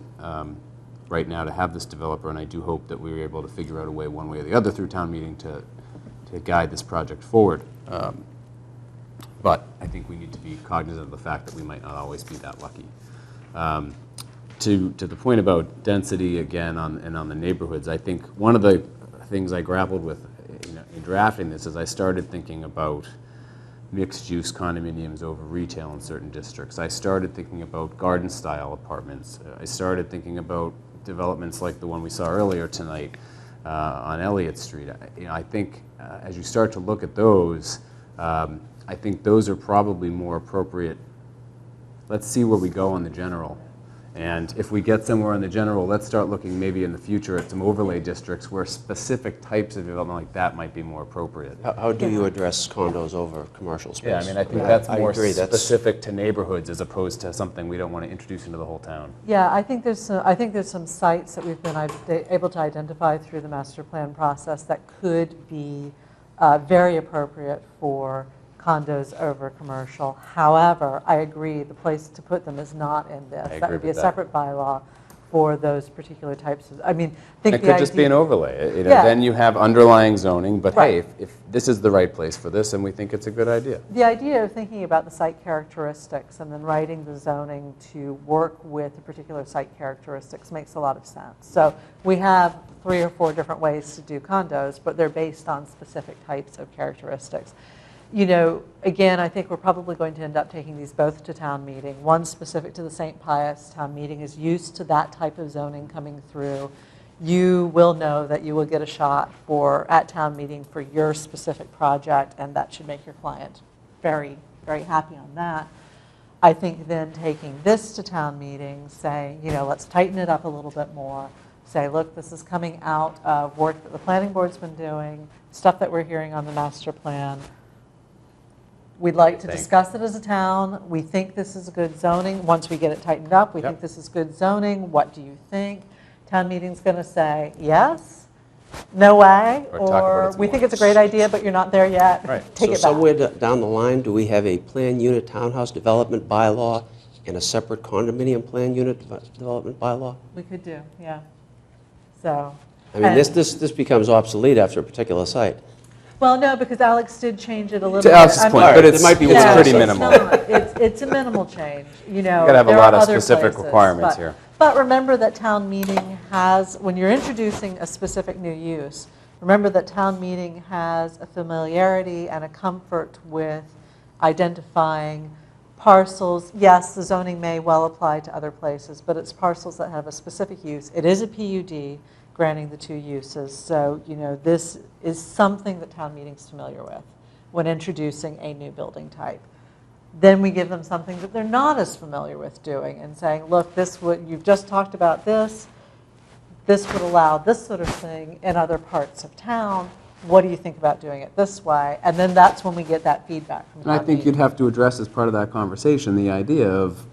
right now to have this developer, and I do hope that we were able to figure out a way, one way or the other, through town meeting to guide this project forward. But I think we need to be cognizant of the fact that we might not always be that lucky. To the point about density again and on the neighborhoods, I think one of the things I grappled with in drafting this is I started thinking about mixed-use condominiums over retail in certain districts. I started thinking about garden-style apartments. I started thinking about developments like the one we saw earlier tonight on Elliott Street. I think as you start to look at those, I think those are probably more appropriate. Let's see where we go on the general. And if we get somewhere in the general, let's start looking maybe in the future at some overlay districts where specific types of development like that might be more appropriate. How do you address condos over commercial space? Yeah, I mean, I think that's I more agree, specific to neighborhoods as opposed to something we don't want to introduce into the whole town. Yeah, I think there's some sites that we've been able to identify through the master plan process that could be very appropriate for condos over commercial. However, I agree, the place to put them is not in this. That agree would be a with that. separate bylaw for those particular types of, I mean, I think It the could just be an idea- overlay. Yeah. Then you have underlying zoning, but hey, Right. if this is the right place for this, and we think it's a good idea. The idea of thinking about the site characteristics and then writing the zoning to work with the particular site characteristics makes a lot of sense. So we have 3 or 4 different ways to do condos, but they're based on specific types of characteristics. You know, again, I think we're probably going to end up taking these both to town meeting. One specific to the St. Pius town meeting is used to that type of zoning coming through. You will know that you will get a shot at town meeting for your specific project, and that should make your client very, very happy on that. I think then taking this to town meeting, saying, you know, let's tighten it up a little bit more. Say, look, this is coming out of work that the planning board's been doing, stuff that we're hearing on the master plan. We'd like to discuss it as a town. We think this is a good zoning. Once we get it tightened up, we think this is good zoning. What do you think? Town meeting's going to say, yes, no way, Or talk about or it some we more. think it's a great idea, but you're not there yet. Right. Take So it back. somewhere down the line, do we have a planned unit townhouse development bylaw and a separate condominium planned unit development bylaw? We could do, yeah. So. I mean, and- this becomes obsolete after a particular site. Well, no, because Alex did change it a little To bit. Alex's I point, mean- but It might be it's one pretty of those. minimal. It's a minimal change, you know. You gotta have a there lot are of other specific places, requirements but- here. But remember that town meeting has, when you're introducing a specific new use, remember that town meeting has a familiarity and a comfort with identifying parcels. Yes, the zoning may well apply to other places, but it's parcels that have a specific use. It is a PUD granting the 2 uses. So, you know, this is something that town meeting's familiar with when introducing a new building type. Then we give them something that they're not as familiar with doing and saying, look, you've just talked about this would allow this sort of thing in other parts of town. What do you think about doing it this way? And then that's when we get that feedback from And I town think meeting. you'd have to address as part of that conversation, the idea of,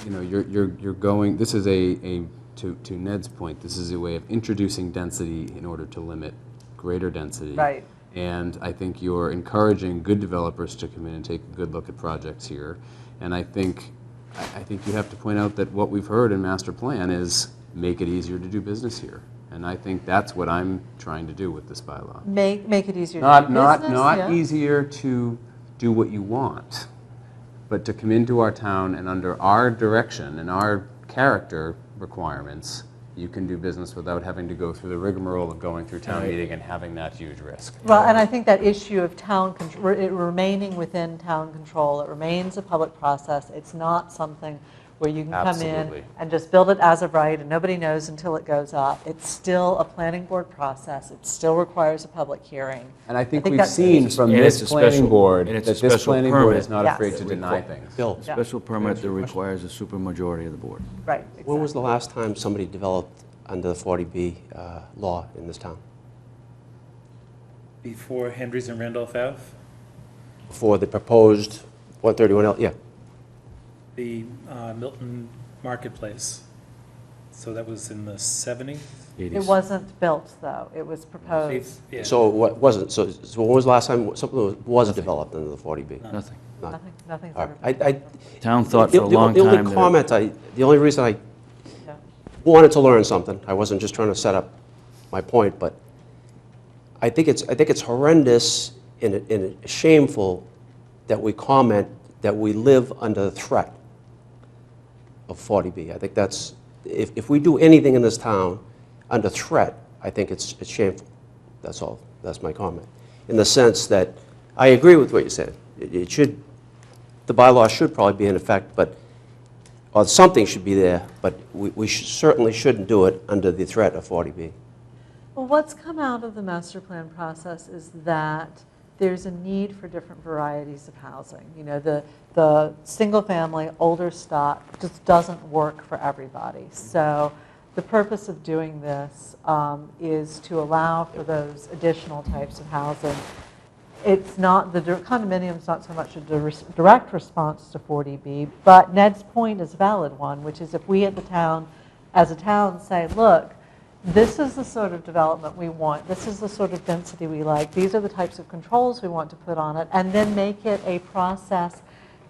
you know, you're going, this is to Ned's point, this is a way of introducing density in order to limit greater density. Right. And I think you're encouraging good developers to come in and take a good look at projects here. And I think you have to point out that what we've heard in master plan is make it easier to do business here. And I think that's what I'm trying to do with this bylaw. Make it easier to do business. Not yeah. easier to do what you want, but to come into our town and under our direction and our character requirements, you can do business without having to go through the rigmarole of going through town meeting and having that huge risk. Well, and I think that issue of town control, it remaining within town control, it remains a public process. It's not something where you can come Absolutely. in and just build it as of right and nobody knows until it goes up. It's still a planning board process. It still requires a public hearing. And I think we've that's- seen from And this it's a planning special- board and that it's a this special planning board permit. is not Yes. afraid to deny things. Bill, Yeah. Special permit that requires a supermajority of the board. Right, when was the exactly. last time somebody developed under the 40B law in this town? Before Hendry's and Randolph Ave, Before the proposed 131L, yeah. the Milton Marketplace. So that was in the 70s? It wasn't built, though. It was proposed. Yeah. So what wasn't, so when was the last time something was developed under the 40B? Nothing. None. Nothing's All ever right. been. Town thought for a long The only time that comment, the only reason I Yeah. wanted to learn something, I wasn't just trying to set up my point, but I think it's horrendous and shameful that we comment that we live under the threat of 40B. I think that's, if we do anything in this town under threat, I think it's shameful. That's all. That's my comment. In the sense that I agree with what you said. It should, the bylaw should probably be in effect, but, or something should be there, but we certainly shouldn't do it under the threat of 40B. Well, what's come out of the master plan process is that there's a need for different varieties of housing. You know, the single-family, older stock just doesn't work for everybody. So the purpose of doing this is to allow for those additional types of housing. It's not, the condominium's not so much a direct response to 40B, but Ned's point is a valid one, which is if we at the town, as a town, say, look, this is the sort of development we want, this is the sort of density we like, these are the types of controls we want to put on it, and then make it a process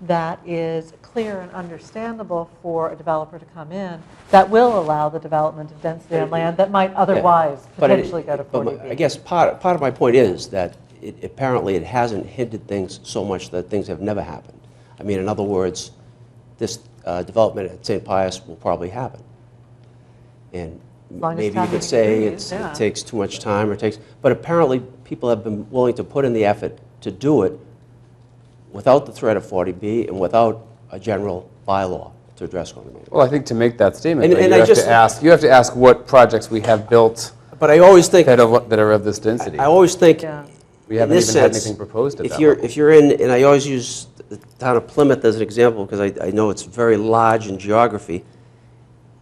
that is clear and understandable for a developer to come in, that will allow the development of density on land that might otherwise But it- potentially go to but 40B. I guess part of my point is that apparently it hasn't hindered things so much that things have never happened. I mean, in other words, this development at St. Pius will probably happen. And long as maybe you town could meeting say agrees, yeah. it takes too much time or takes, but apparently people have been willing to put in the effort to do it without the threat of 40B and without a general bylaw to address condominiums. Well, I think to make that statement, And- though, and you I have just- to ask, you have to ask what projects we have built But I always think, that are of this density. I always think, Yeah. We in haven't this even had sense, anything proposed at if that you're, level. if you're in, and I always use the town of Plymouth as an example, because I know it's very large in geography.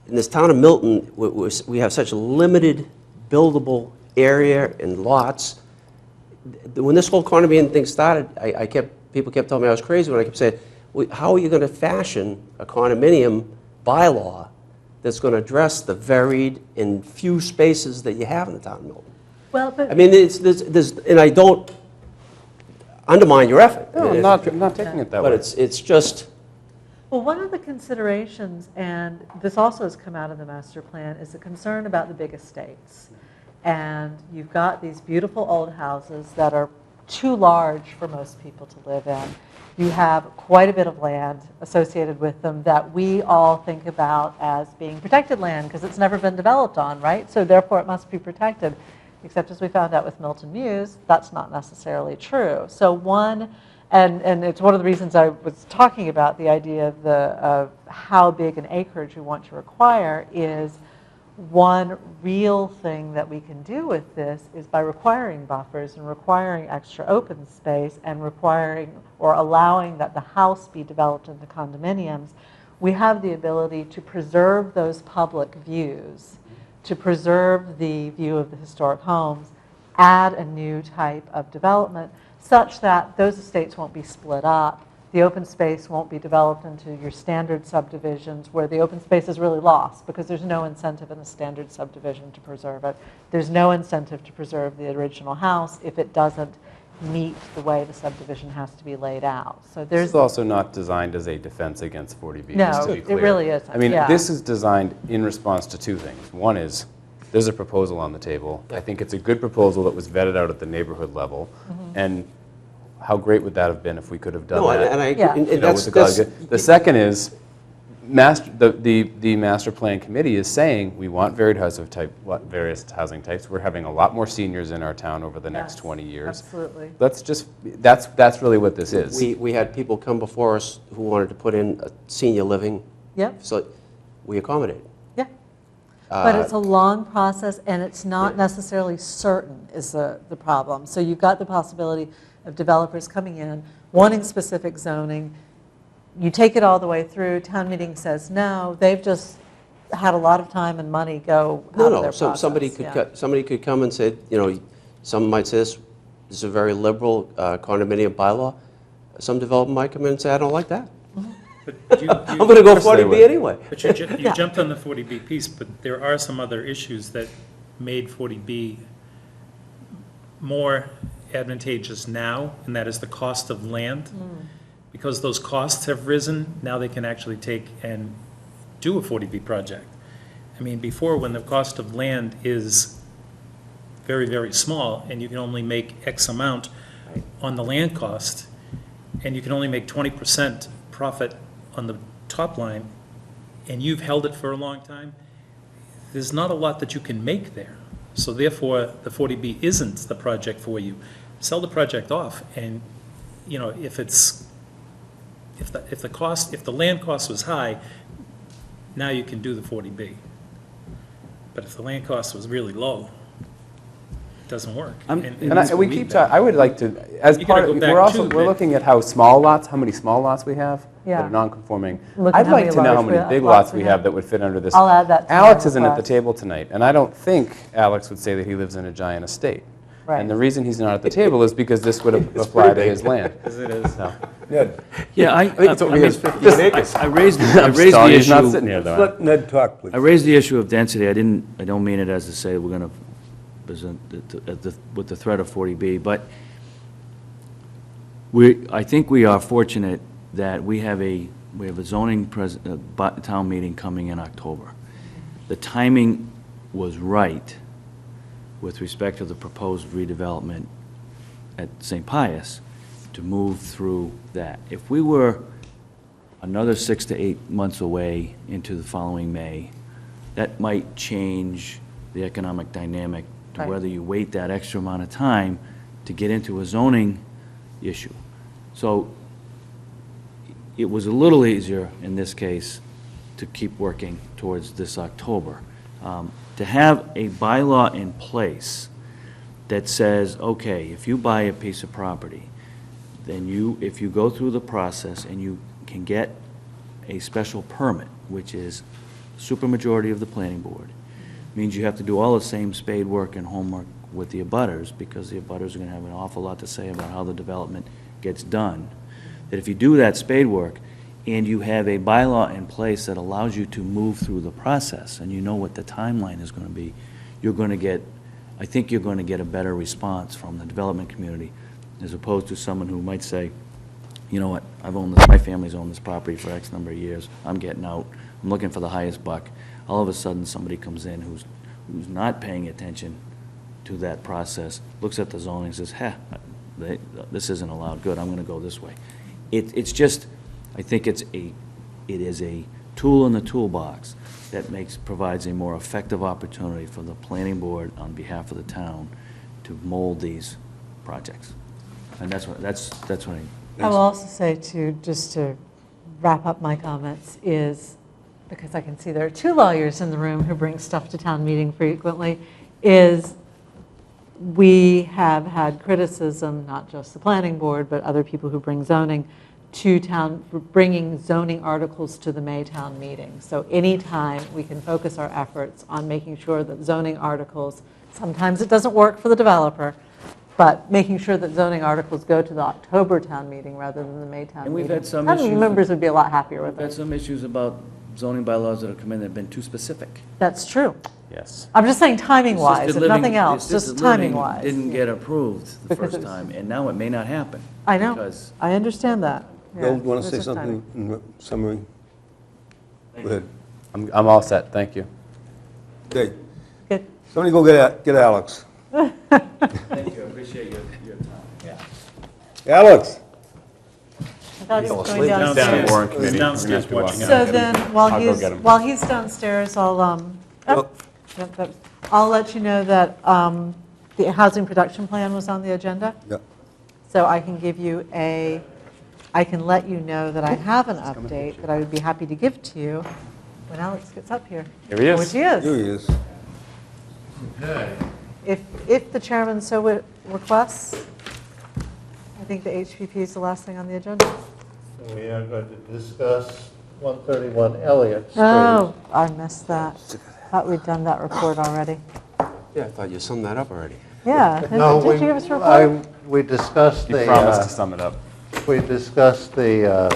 In this town of Milton, we have such a limited buildable area and lots. When this whole condominium thing started, people kept telling me I was crazy when I kept saying, how are you going to fashion a condominium bylaw that's going to address the varied and few spaces that you have in the town of Milton? Well, but I mean, and I don't undermine your effort. No, I'm not taking it that way. But it's just, Well, one of the considerations, and this also has come out of the master plan, is the concern about the big estates. And you've got these beautiful old houses that are too large for most people to live in. You have quite a bit of land associated with them that we all think about as being protected land because it's never been developed on, right? So therefore it must be protected. Except as we found out with Milton Muse, that's not necessarily true. So and it's one of the reasons I was talking about the idea of how big an acreage we want to require is one real thing that we can do with this is by requiring buffers and requiring extra open space and requiring or allowing that the house be developed into condominiums, we have the ability to preserve those public views, to preserve the view of the historic homes, add a new type of development such that those estates won't be split up. The open space won't be developed into your standard subdivisions where the open space is really lost because there's no incentive in a standard subdivision to preserve it. There's no incentive to preserve the original house if it doesn't meet the way the subdivision has to be laid out. So This there's is also not designed as a defense against 40B, No, just to be it clear. really isn't, I mean, yeah. this is designed in response to two things. One is, there's a proposal on the table. I think it's a good proposal that was vetted out at the neighborhood level. And how great would that have been if we could have done no, that? and I, Yeah. and you know, that's, with the second is, the master plan committee is saying, we want various housing types. We're having a lot more seniors in our town over the next Yes, 20 years. absolutely. Let's just, that's really what this is. we had people come before us who wanted to put in a senior living, Yep. so we accommodated. Yeah. But it's a long process, and it's not necessarily certain is the problem. So you've got the possibility of developers coming in, wanting specific zoning. You take it all the way through, town meeting says no, they've just had a lot of time and money go out of their No, process. somebody could, yeah. somebody could come and say, some might say this is a very liberal condominium bylaw. Some developer might come in and say, I don't like that. But you, I'm going to go course they 40B would. anyway. but you jumped on the 40B piece, but there are some other issues that made 40B more advantageous now, and that is the cost of land. Because those costs have risen, now they can actually take and do a 40B project. I mean, before, when the cost of land is very, very small, and you can only make X amount on the land cost, and you can only make 20% profit on the top line, and you've held it for a long time, there's not a lot that you can make there. So therefore, the 40B isn't the project for you. Sell the project off, and, if the land cost was high, now you can do the 40B. But if the land cost was really low, it doesn't work. And we keep talking, I would like to, as You part gotta of, go back we're also, too, we're that- looking at how many small lots we have that Yeah. are non-conforming. Look I'd at how like many to know how large many we- big lots lots we we have. have that would fit under this. I'll add that to my Alex isn't at the request. table tonight, and I don't think Alex would say that he lives in a giant estate. Right. And the reason he's not at the table is because this would apply to his land. It is. So, Ned, Yeah, I think it's over mean, here is 15 acres. I raised the I'm sorry, he's not issue. sitting here, though. let Ned talk, please. I raised the issue of density. I don't mean it as to say we're going to present with the threat of 40B, but I think we are fortunate that we have a zoning town meeting coming in October. The timing was right with respect to the proposed redevelopment at St. Pius to move through that. If we were another 6 to 8 months away into the following May, that might change the economic dynamic to Right. whether you wait that extra amount of time to get into a zoning issue. So it was a little easier in this case to keep working towards this October. To have a bylaw in place that says, okay, if you buy a piece of property, then if you go through the process and you can get a special permit, which is supermajority of the planning board, means you have to do all the same spade work and homework with the abutters, because the abutters are going to have an awful lot to say about how the development gets done. That if you do that spade work, and you have a bylaw in place that allows you to move through the process, and you know what the timeline is going to be, I think you're going to get a better response from the development community, as opposed to someone who might say, you know what, my family's owned this property for X number of years, I'm getting out, I'm looking for the highest buck. All of a sudden, somebody comes in who's not paying attention to that process, looks at the zoning and says, this isn't allowed, good, I'm going to go this way. It's just, I think it is a tool in the toolbox that provides a more effective opportunity for the planning board on behalf of the town to mold these projects. And that's what I will also say just to wrap up my comments is, because I can see there are two lawyers in the room who bring stuff to town meeting frequently, is we have had criticism, not just the planning board, but other people who bring zoning to town, for bringing zoning articles to the May town meeting. So anytime we can focus our efforts on making sure that zoning articles, sometimes it doesn't work for the developer, but making sure that zoning articles go to the October town meeting rather than the May town meeting. And we've had some Town meeting issues- members would be a lot happier with We've had it. some issues about zoning bylaws that have come in that have been too specific. That's true. Yes. I'm just saying timing-wise, Assisted if nothing living- else, just assisted living timing-wise. didn't get approved the Because first it was- time, and now it may not happen. I know, Because I understand that. Bill, Yeah, you want it's to say just something timing. in summary? Go ahead. I'm all set, thank you. Okay, Good. somebody go get Alex. Thank you, I appreciate your time. Alex? I thought he was going asleep. downstairs. Warrant committee. Downstairs We're gonna have to watching walk So him. then, I'll go get him. while he's downstairs, I'll let you know that the housing production plan was on the agenda. Yeah. So I can give you I can let you know that I have an update that I would be happy to give to you when Alex gets up here. Here he is. Which he is. Here he is. Okay. If the chairman so requests, I think the HPP is the last thing on the agenda. So we are going to discuss 131 Elliott Street. Oh, I missed that. Thought we'd done that report already. Yeah, I thought you summed that up already. Yeah. No, Did you give us a report? we discussed He the, promised to sum it up. we discussed the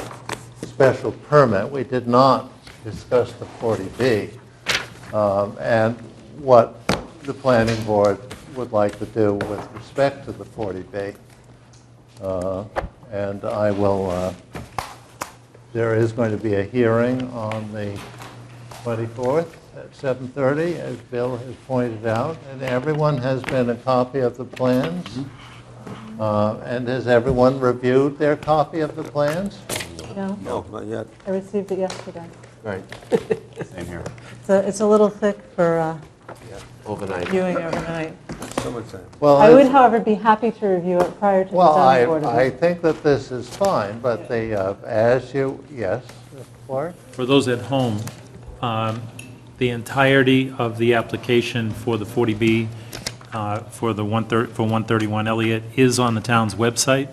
special permit. We did not discuss the 40B and what the planning board would like to do with respect to the 40B. And I will, there is going to be a hearing on the 24th at 7:30, as Bill has pointed out, and everyone has been a copy of the plans. And has everyone reviewed their copy of the plans? No, No, not yet. I received it yesterday. Right, Same here. It's a little thick for overnight. viewing overnight. Summertime. Well, I would, however, be happy to review it prior to the Well, zoning board. I think that this is fine, but the, as you, yes, Clark? For those at home, the entirety of the application for the 40B for 131 Elliott is on the town's website.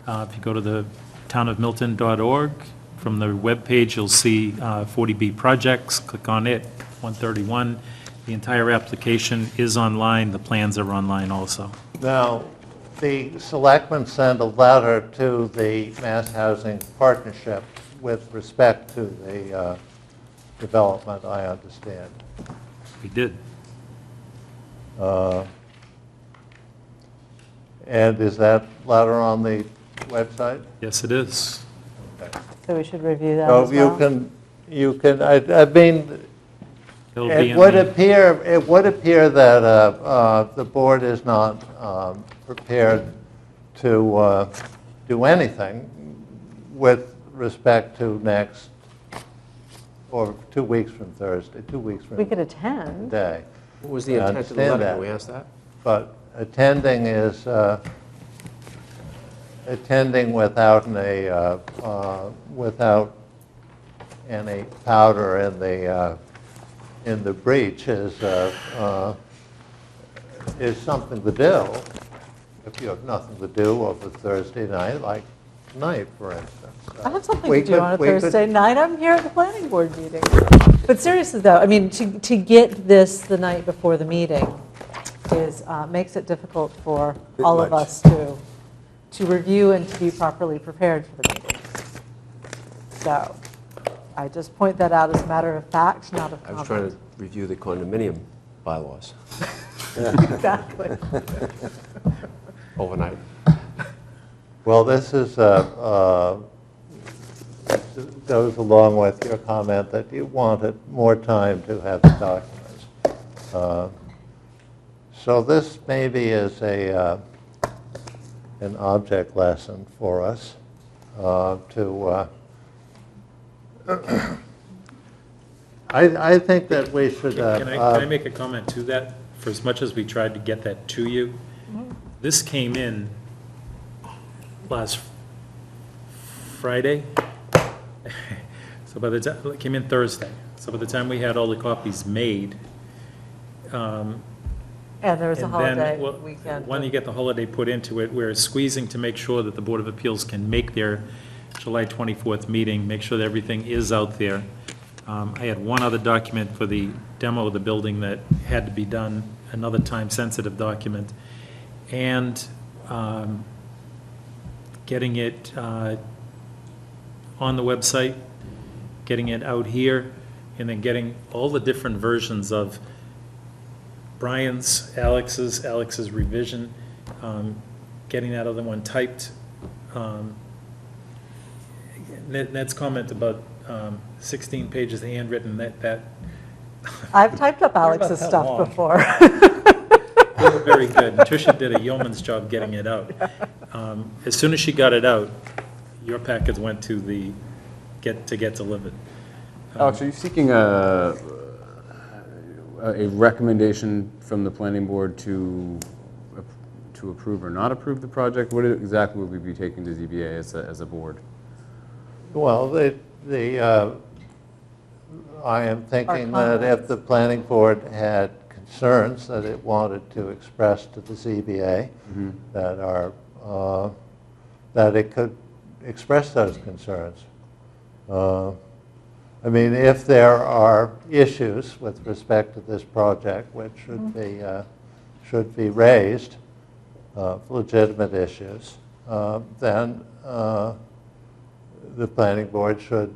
If you go to the townofmilton.org, from the webpage, you'll see 40B projects. Click on it, 131. The entire application is online. The plans are online also. Now, the selectmen sent a letter to the Mass Housing Partnership with respect to the development, I understand. We did. And is that letter on the website? Yes, it is. So we should review that So as well? I mean, It'll be it in would the- appear that the board is not prepared to do anything with respect to next, or 2 weeks from Thursday, 2 weeks from We could attend. today. What was the I intent of the understand letter? that. Can we ask that? But attending without any powder in the breach is something to do if you have nothing to do over Thursday night, like tonight, for instance. I have something We to do could- on a we could- Thursday night. I'm here at the planning board meeting. But seriously, though, I mean, to get this the night before the meeting makes it difficult for Bit all of much. us to review and to be properly prepared for the meeting. So I just point that out as a matter of fact, not of I comment. was trying to review the condominium bylaws Exactly. overnight. Well, this goes along with your comment that you wanted more time to have the documents. So this maybe is an object lesson for us to. I think that we should. Can I make a comment to that? For as much as we tried to get that to you, this came in last Friday. So by the time, it came in Thursday. So by the time we had all the copies made, And there was a and holiday then, well, weekend. when you get the holiday put into it, we're squeezing to make sure that the Board of Appeals can make their July 24th meeting, make sure that everything is out there. I had one other document for the demo of the building that had to be done, another time-sensitive document, and getting it on the website, getting it out here, and then getting all the different versions of Brian's, Alex's revision, getting that other one typed. Ned's comment about 16 pages handwritten, that I've typed up Alex's that stuff long. before. they were very good. Tricia did a yeoman's job getting it out. As soon as she got it out, your packets went to get delivered. Alex, are you seeking a recommendation from the planning board to approve or not approve the project? What exactly would we be taking to ZBA as a board? Well, I am thinking Our that if the planning board had concerns that it wanted to express to the ZBA, that it could express those concerns. I mean, if there are issues with respect to this project which should be raised, legitimate issues, then the planning board should.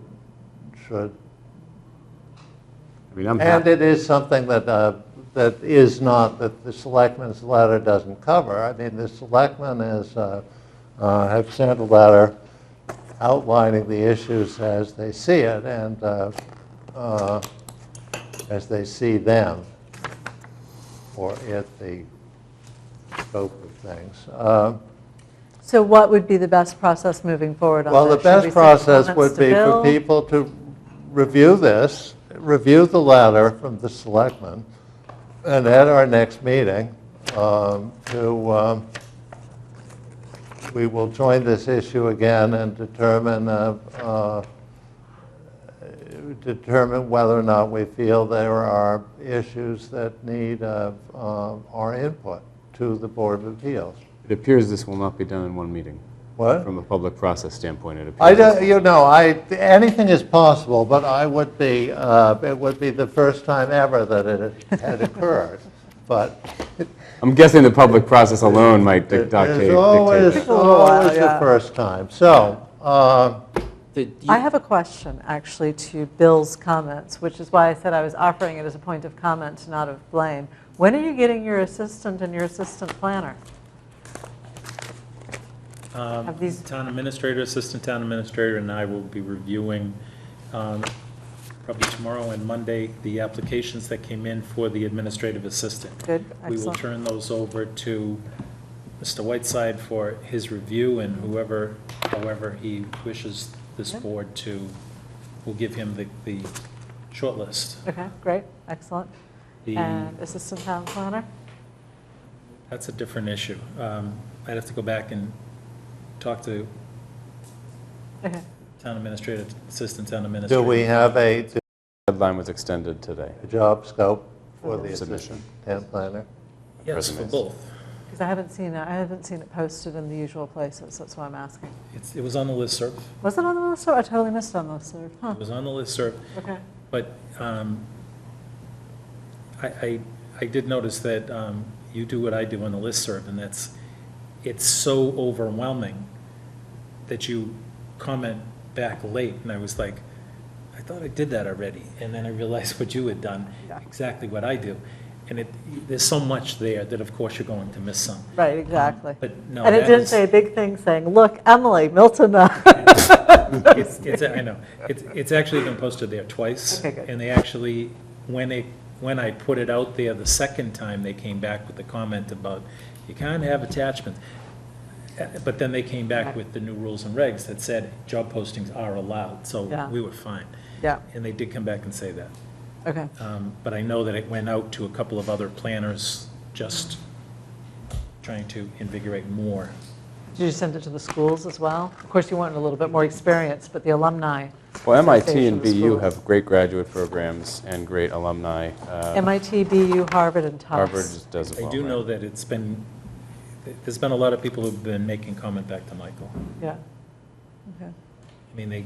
I mean, I'm And happy. it is something that the selectmen's letter doesn't cover. I mean, the selectmen have sent a letter outlining the issues as they see it and as they see them, or the scope of things. So what would be the best process moving forward on Well, the this? Should we best send process comments would to be for Bill? people to review this, review the letter from the selectmen, and at our next meeting, we will join this issue again and determine whether or not we feel there are issues that need our input to the Board of Appeals. It appears this will not be done in one meeting. What? From a public process standpoint, it I appears. don't, anything is possible, but it would be the first time ever that it had occurred. but I'm guessing the public process alone might dictate there's always, that. always the yeah. first time. So, I have a question, actually, to Bill's comments, which is why I said I was offering it as a point of comment, not of blame. When are you getting your assistant and your assistant planner? Have these- Town administrator, assistant town administrator, and I will be reviewing probably tomorrow and Monday the applications that came in for the administrative assistant. Good, We will excellent. turn those over to Mr. Whiteside for his review, and however he wishes this Yep. board to, will give him the shortlist. Okay, great, excellent. The- And assistant town planner? That's a different issue. I'd have to go back and talk to Okay. town administrator, assistant town do administrator. we have a Deadline was extended today. job scope for the Submission. assistant town planner? Yes, for resumes. both. Because I haven't seen it posted in the usual places, that's why I'm asking. It was on the listserv. Was it on the listserv? I totally missed it on the listserv. Huh, It was on the listserv. okay. But I did notice that you do what I do on the listserv, and it's so overwhelming that you comment back late, and I was like, I thought I did that already, and then I realized what you had done, Yeah. exactly what I do. And there's so much there that of course you're going to miss some. Right, exactly. But no, And it that didn't is- say a big thing saying, look, Emily, Milton. I know, it's actually been posted there twice. Okay, good. And they actually, when I put it out there the second time, they came back with the comment about, you can't have attachments. But then they came back with the new rules and regs that said job postings are allowed, so Yeah. we were fine. Yeah, And they did come back and say that. okay. But I know that it went out to a couple of other planners, just trying to invigorate more. Did you send it to the schools as well? Of course, you wanted a little bit more experience, but the alumni. Well, MIT Association and of BU Schools. have great graduate programs and great alumni. MIT, BU, Harvard, and Tufts. Harvard just does it I well. do right? know that there's been a lot of people who've been making comment back to Michael. Yeah. Okay. I mean, they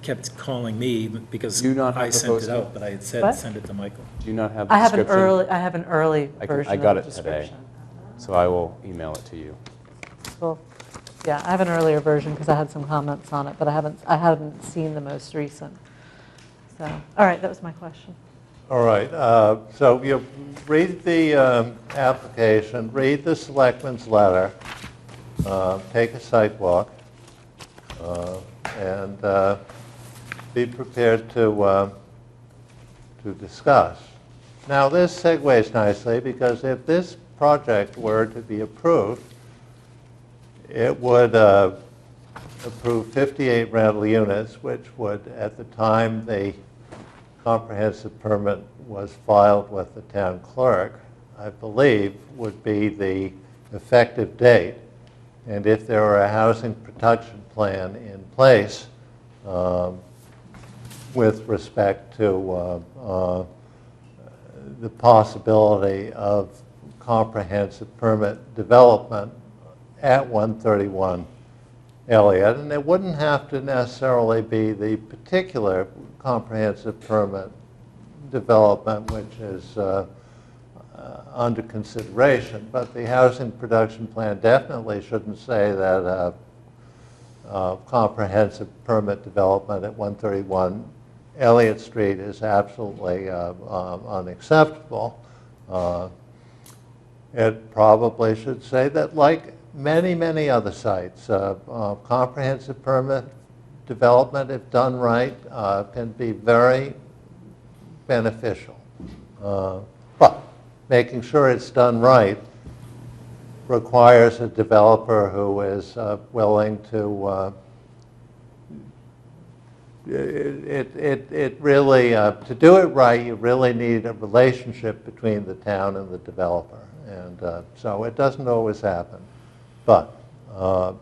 kept calling me because Do you not have I the sent it posting? out, but I had said, What? send it to Michael. Do you not have the I have an description? early I version got of the it today. description. So I will email it to you. Well, yeah, I have an earlier version because I had some comments on it, but I haven't seen the most recent. So, all right, that was my question. All right, so you read the application, read the selectman's letter, take a site walk, and be prepared to discuss. Now, this segues nicely because if this project were to be approved, it would approve 58 rental units, which would, at the time the comprehensive permit was filed with the town clerk, I believe, would be the effective date. And if there were a housing production plan in place with respect to the possibility of comprehensive permit development at 131 Elliott, and it wouldn't have to necessarily be the particular comprehensive permit development which is under consideration, but the housing production plan definitely shouldn't say that comprehensive permit development at 131 Elliott Street is absolutely unacceptable. It probably should say that, like many, many other sites, comprehensive permit development, if done right, can be very beneficial. But making sure it's done right requires a developer who is willing to it really, to do it right, you really need a relationship between the town and the developer. And so it doesn't always happen. But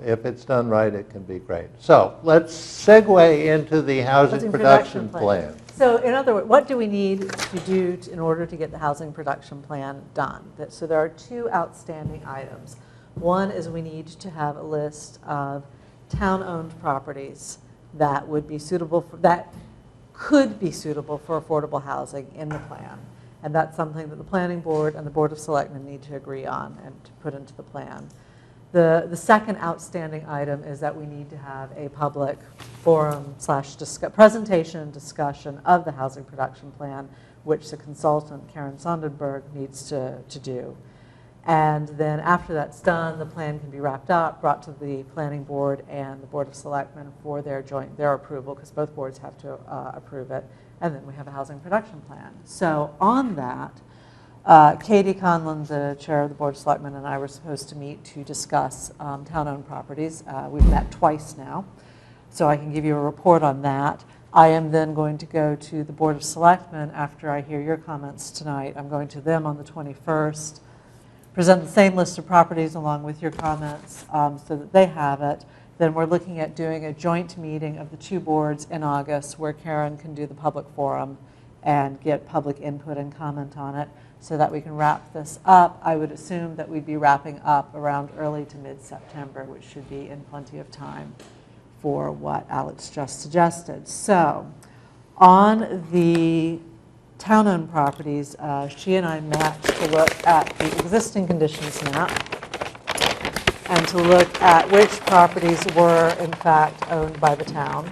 if it's done right, it can be great. So let's segue into the housing production plan. So in other words, what do we need to do in order to get the housing production plan done? So there are two outstanding items. One is we need to have a list of town-owned properties that would be suitable for, that could be suitable for affordable housing in the plan. And that's something that the planning board and the Board of Selectmen need to agree on and to put into the plan. The second outstanding item is that we need to have a public forum / presentation and discussion of the housing production plan, which the consultant, Karen Sondenberg, needs to do. And then after that's done, the plan can be wrapped up, brought to the planning board and the Board of Selectmen for their approval, because both boards have to approve it. And then we have a housing production plan. So on that, Katie Conlon, the chair of the Board of Selectmen, and I were supposed to meet to discuss town-owned properties. We've met twice now, so I can give you a report on that. I am then going to go to the Board of Selectmen after I hear your comments tonight. I'm going to them on the 21st, present the same list of properties along with your comments so that they have it. Then we're looking at doing a joint meeting of the two boards in August where Karen can do the public forum and get public input and comment on it so that we can wrap this up. I would assume that we'd be wrapping up around early to mid-September, which should be in plenty of time for what Alex just suggested. So on the town-owned properties, she and I met to look at the existing conditions map and to look at which properties were in fact owned by the town.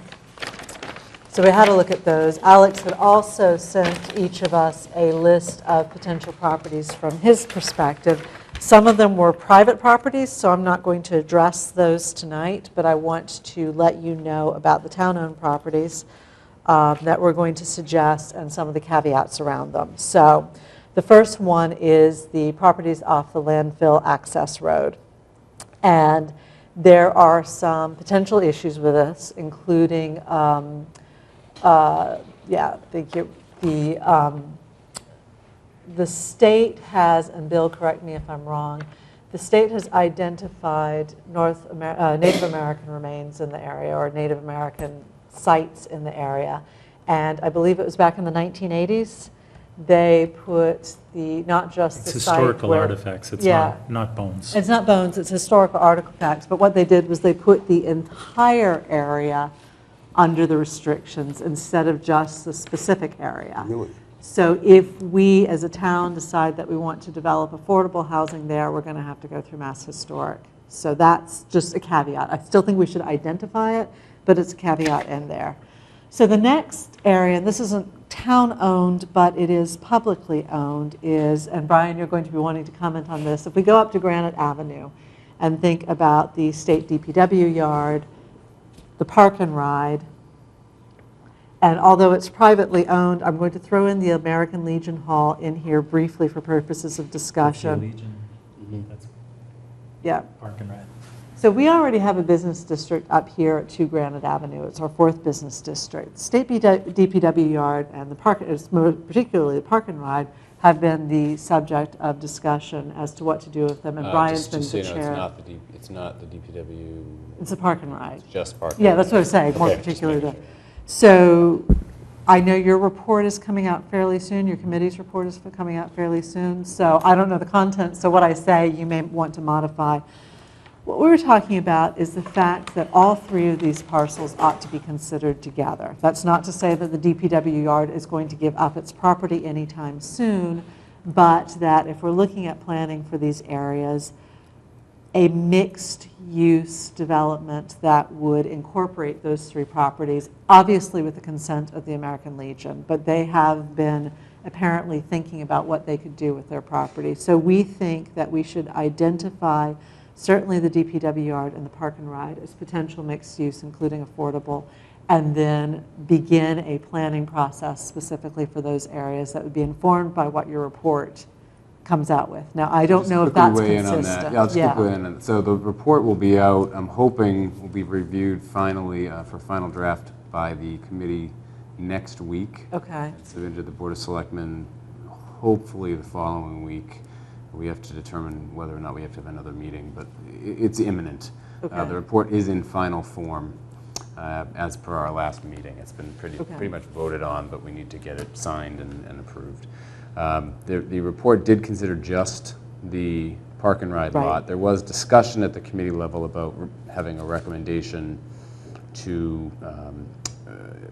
So we had a look at those. Alex had also sent each of us a list of potential properties from his perspective. Some of them were private properties, so I'm not going to address those tonight, but I want to let you know about the town-owned properties that we're going to suggest and some of the caveats around them. So the first one is the properties off the landfill access road. And there are some potential issues with this, including, thank you. The state has, and Bill, correct me if I'm wrong, the state has identified Native American remains in the area or Native American sites in the area. And I believe it was back in the 1980s, they put not just It's the site historical where, artifacts, it's yeah, not bones. It's not bones, it's historical artifacts. But what they did was they put the entire area under the restrictions instead of just the specific area. Really? So if we, as a town, decide that we want to develop affordable housing there, we're going to have to go through Mass Historic. So that's just a caveat. I still think we should identify it, but it's a caveat in there. So the next area, and this isn't town-owned, but it is publicly owned, is, and Brian, you're going to be wanting to comment on this, if we go up to Granite Avenue and think about the state DPW yard, the park and ride, and although it's privately owned, I'm going to throw in the American Legion Hall in here briefly for purposes of discussion. Legion, that's Yeah. Park and Ride. So we already have a business district up here at 2 Granite Avenue. It's our 4th business district. State DPW yard and the park, particularly the park and ride, have been the subject of discussion as to what to do with them. And Brian's been the chair. It's not the DPW. It's a park and ride. It's just park. Yeah, that's what I was saying, more Okay, just particularly making there. So I know your report is coming out fairly soon. Your committee's report is coming out fairly soon. So I don't know the content. So what I say, you may want to modify. What we were talking about is the fact that all 3 of these parcels ought to be considered together. That's not to say that the DPW yard is going to give up its property anytime soon, but that if we're looking at planning for these areas, a mixed-use development that would incorporate those 3 properties, obviously with the consent of the American Legion, but they have been apparently thinking about what they could do with their property. So we think that we should identify certainly the DPW yard and the park and ride as potential mixed use, including affordable, and then begin a planning process specifically for those areas that would be informed by what your report comes out with. Now, I don't know if that's consistent. Yeah, I'll just quickly weigh in on that. So the report will be out, I'm hoping will be reviewed finally for final draft by the committee next week. Okay. And submitted to the Board of Selectmen hopefully the following week. We have to determine whether or not we have to have another meeting, but it's imminent. Okay. The report is in final form as per our last meeting. It's been pretty much voted on, but we need to get it signed and approved. The report did consider just the park and ride lot. There was discussion at the committee level about having a recommendation to,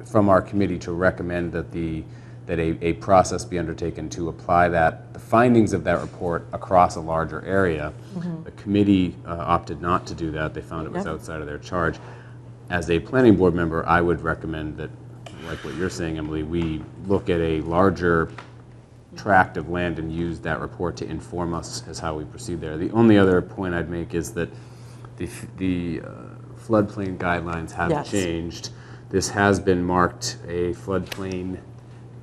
from our committee to recommend that the that a process be undertaken to apply the findings of that report across a larger area. The committee opted not to do that. They found it was Yep. outside of their charge. As a planning board member, I would recommend that, like what you're saying, Emily, we look at a larger tract of land and use that report to inform us as how we proceed there. The only other point I'd make is that the floodplain guidelines have Yes. changed. This has been marked a floodplain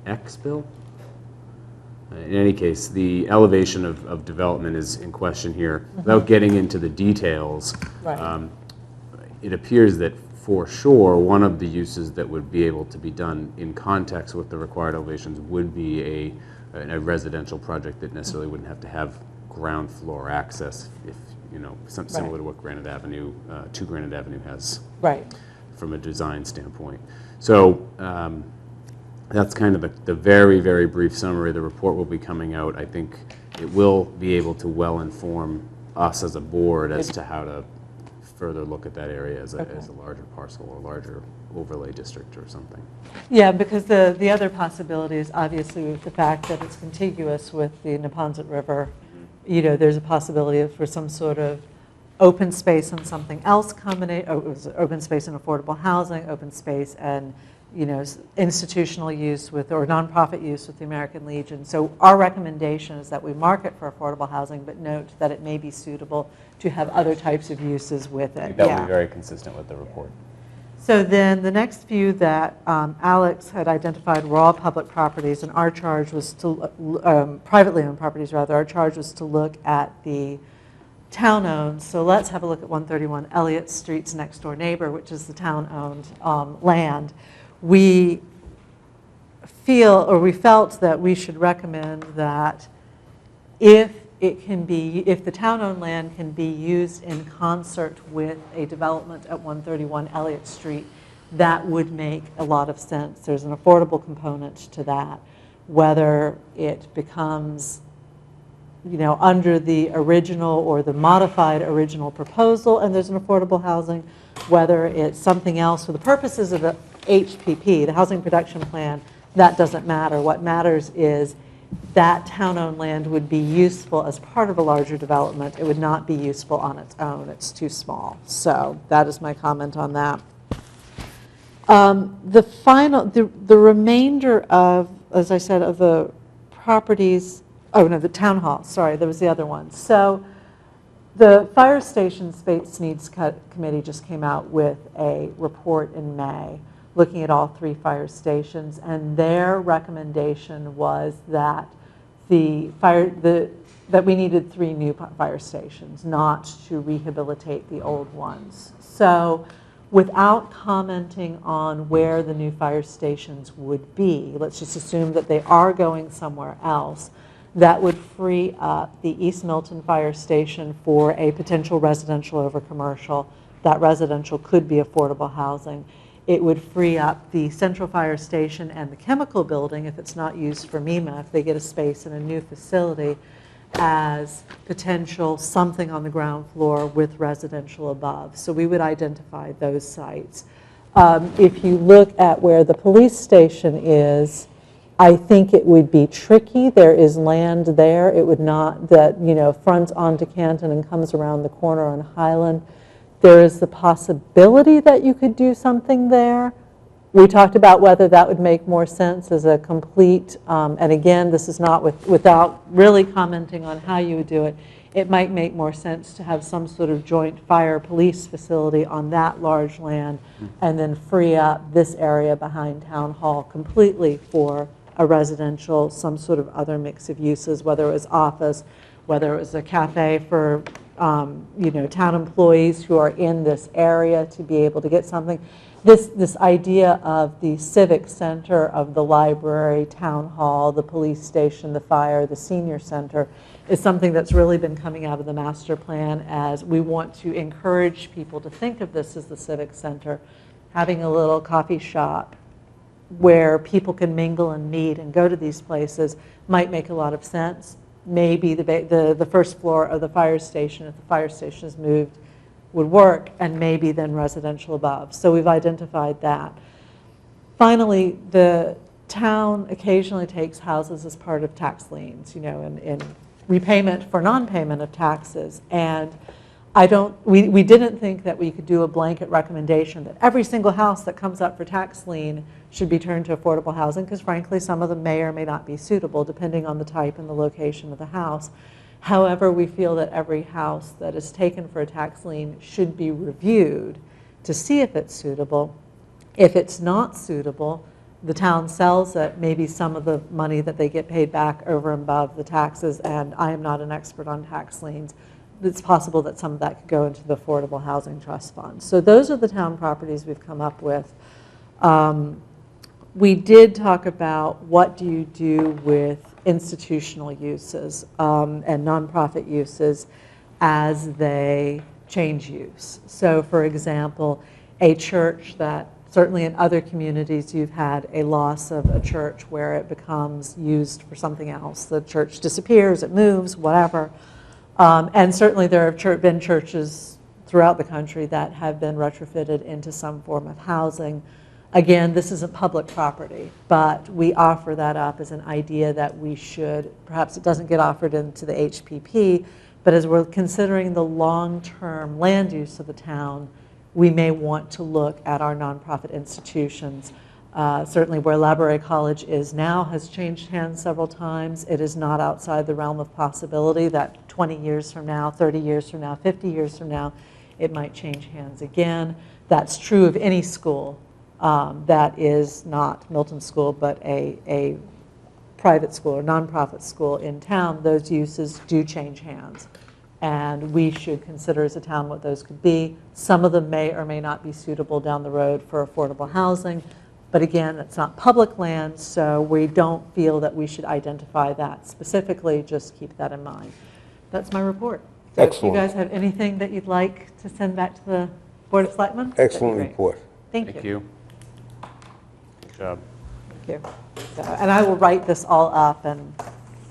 X bill. In any case, the elevation of development is in question here. Without getting into the details, Right. it appears that for sure, one of the uses that would be able to be done in context with the required elevations would be a residential project that necessarily wouldn't have to have ground floor access, if, you know, similar Right. to what Granite Avenue, 2 Granite Avenue has Right. from a design standpoint. So that's kind of the very, very brief summary. The report will be coming out. I think it will be able to well inform us as a board as to how to further look at that area as a larger parcel or larger overlay district or something. Yeah, because the other possibility is obviously with the fact that it's contiguous with the Neponset River, you know, there's a possibility for some sort of open space and something else open space and affordable housing, open space and, you know, institutional use with, or nonprofit use with the American Legion. So our recommendation is that we mark it for affordable housing, but note that it may be suitable to have other types of uses with I it. think that would Yeah. be very consistent with the report. So then the next few that Alex had identified were all public properties, and our charge was to, privately owned properties rather, our charge was to look at the town-owned. So let's have a look at 131 Elliott Street's next door neighbor, which is the town-owned land. We felt that we should recommend that if the town-owned land can be used in concert with a development at 131 Elliott Street, that would make a lot of sense. There's an affordable component to that. Whether it becomes, you know, under the original or the modified original proposal, and there's an affordable housing, whether it's something else for the purposes of the HPP, the Housing Production Plan, that doesn't matter. What matters is that town-owned land would be useful as part of a larger development. It would not be useful on its own. It's too small. So that is my comment on that. The remainder of, as I said, of the properties, oh no, the town hall, sorry, there was the other one. So the Fire Station Space Needs Committee just came out with a report in May looking at all 3 fire stations, and their recommendation was that that we needed 3 new fire stations, not to rehabilitate the old ones. So without commenting on where the new fire stations would be, let's just assume that they are going somewhere else, that would free up the East Milton Fire Station for a potential residential over commercial. That residential could be affordable housing. It would free up the Central Fire Station and the chemical building, if it's not used for MEMA, if they get a space in a new facility, as potential something on the ground floor with residential above. So we would identify those sites. If you look at where the police station is, I think it would be tricky. There is land there. It would not, that, you know, fronts onto Canton and comes around the corner on Highland. There is the possibility that you could do something there. We talked about whether that would make more sense as a complete, and again, this is not without really commenting on how you would do it. It might make more sense to have some sort of joint fire police facility on that large land and then free up this area behind Town Hall completely for a residential, some sort of other mix of uses, whether it was office, whether it was a cafe for you know, town employees who are in this area to be able to get something. This idea of the civic center of the library, town hall, the police station, the fire, the senior center is something that's really been coming out of the master plan, as we want to encourage people to think of this as the civic center, having a little coffee shop where people can mingle and meet and go to these places might make a lot of sense. Maybe the first floor of the fire station, if the fire station is moved, would work, and maybe then residential above. So we've identified that. Finally, the town occasionally takes houses as part of tax liens, in repayment for non-payment of taxes. And we didn't think that we could do a blanket recommendation that every single house that comes up for tax lien should be turned to affordable housing, because frankly, some of them may or may not be suitable depending on the type and the location of the house. However, we feel that every house that is taken for a tax lien should be reviewed to see if it's suitable. If it's not suitable, the town sells it, maybe some of the money that they get paid back over and above the taxes, and I am not an expert on tax liens. It's possible that some of that could go into the Affordable Housing Trust Fund. So those are the town properties we've come up with. We did talk about what do you do with institutional uses and nonprofit uses as they change use. So for example, a church that certainly in other communities you've had a loss of a church where it becomes used for something else. The church disappears, it moves, whatever. And certainly there have been churches throughout the country that have been retrofitted into some form of housing. Again, this isn't public property, but we offer that up as an idea that we should, perhaps it doesn't get offered into the HPP, but as we're considering the long-term land use of the town, we may want to look at our nonprofit institutions. Certainly where Library College is now has changed hands several times. It is not outside the realm of possibility that 20 years from now, 30 years from now, 50 years from now, it might change hands again. That's true of any school that is not Milton School, but a private school or nonprofit school in town. Those uses do change hands. And we should consider as a town what those could be. Some of them may or may not be suitable down the road for affordable housing. But again, it's not public land, so we don't feel that we should identify that specifically. Just keep that in mind. That's my report. So Excellent. if you guys have anything that you'd like to send back to the Board of Selectmen? that'd be Excellent great. report. Thank you. Thank you. Good job. Thank you. So, and I will write this all up and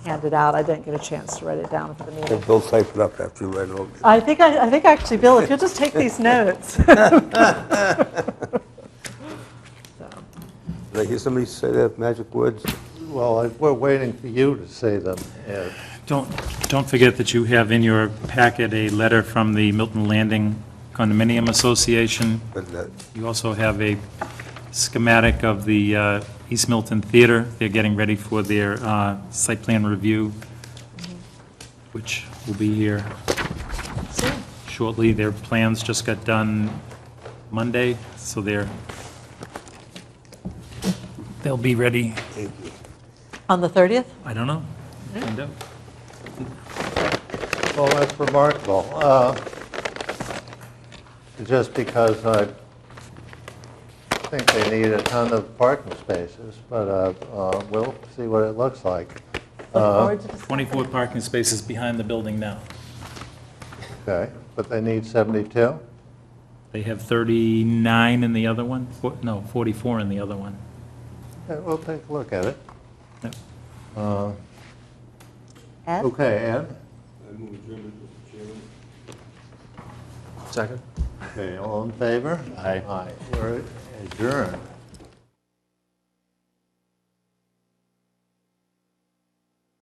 hand it out. I didn't get a chance to write it down for the meeting. Have Bill type it up after you read it over. I think actually, Bill, if you'll just take these notes. Did I hear somebody say that magic words? Well, we're waiting for you to say them, Ed. Don't forget that you have in your packet a letter from the Milton Landing Condominium Association. But You also have a schematic of the East Milton Theater. They're getting ready for their site plan review, which will be here shortly. Their plans just got done Monday, so they'll be ready, On the 30th? I don't know. Find out. Well, that's remarkable. Just because I think they need a ton of parking spaces, but we'll see what it looks like. Look forward to discussing. 24 parking spaces behind the building now. Okay, but they need 72? They have 39 in the other one, 44 in the other one. Okay, we'll take a look at it. Yep. Ed? Okay, Ed? Second? Okay, all in favor? Aye. Aye. We're adjourned.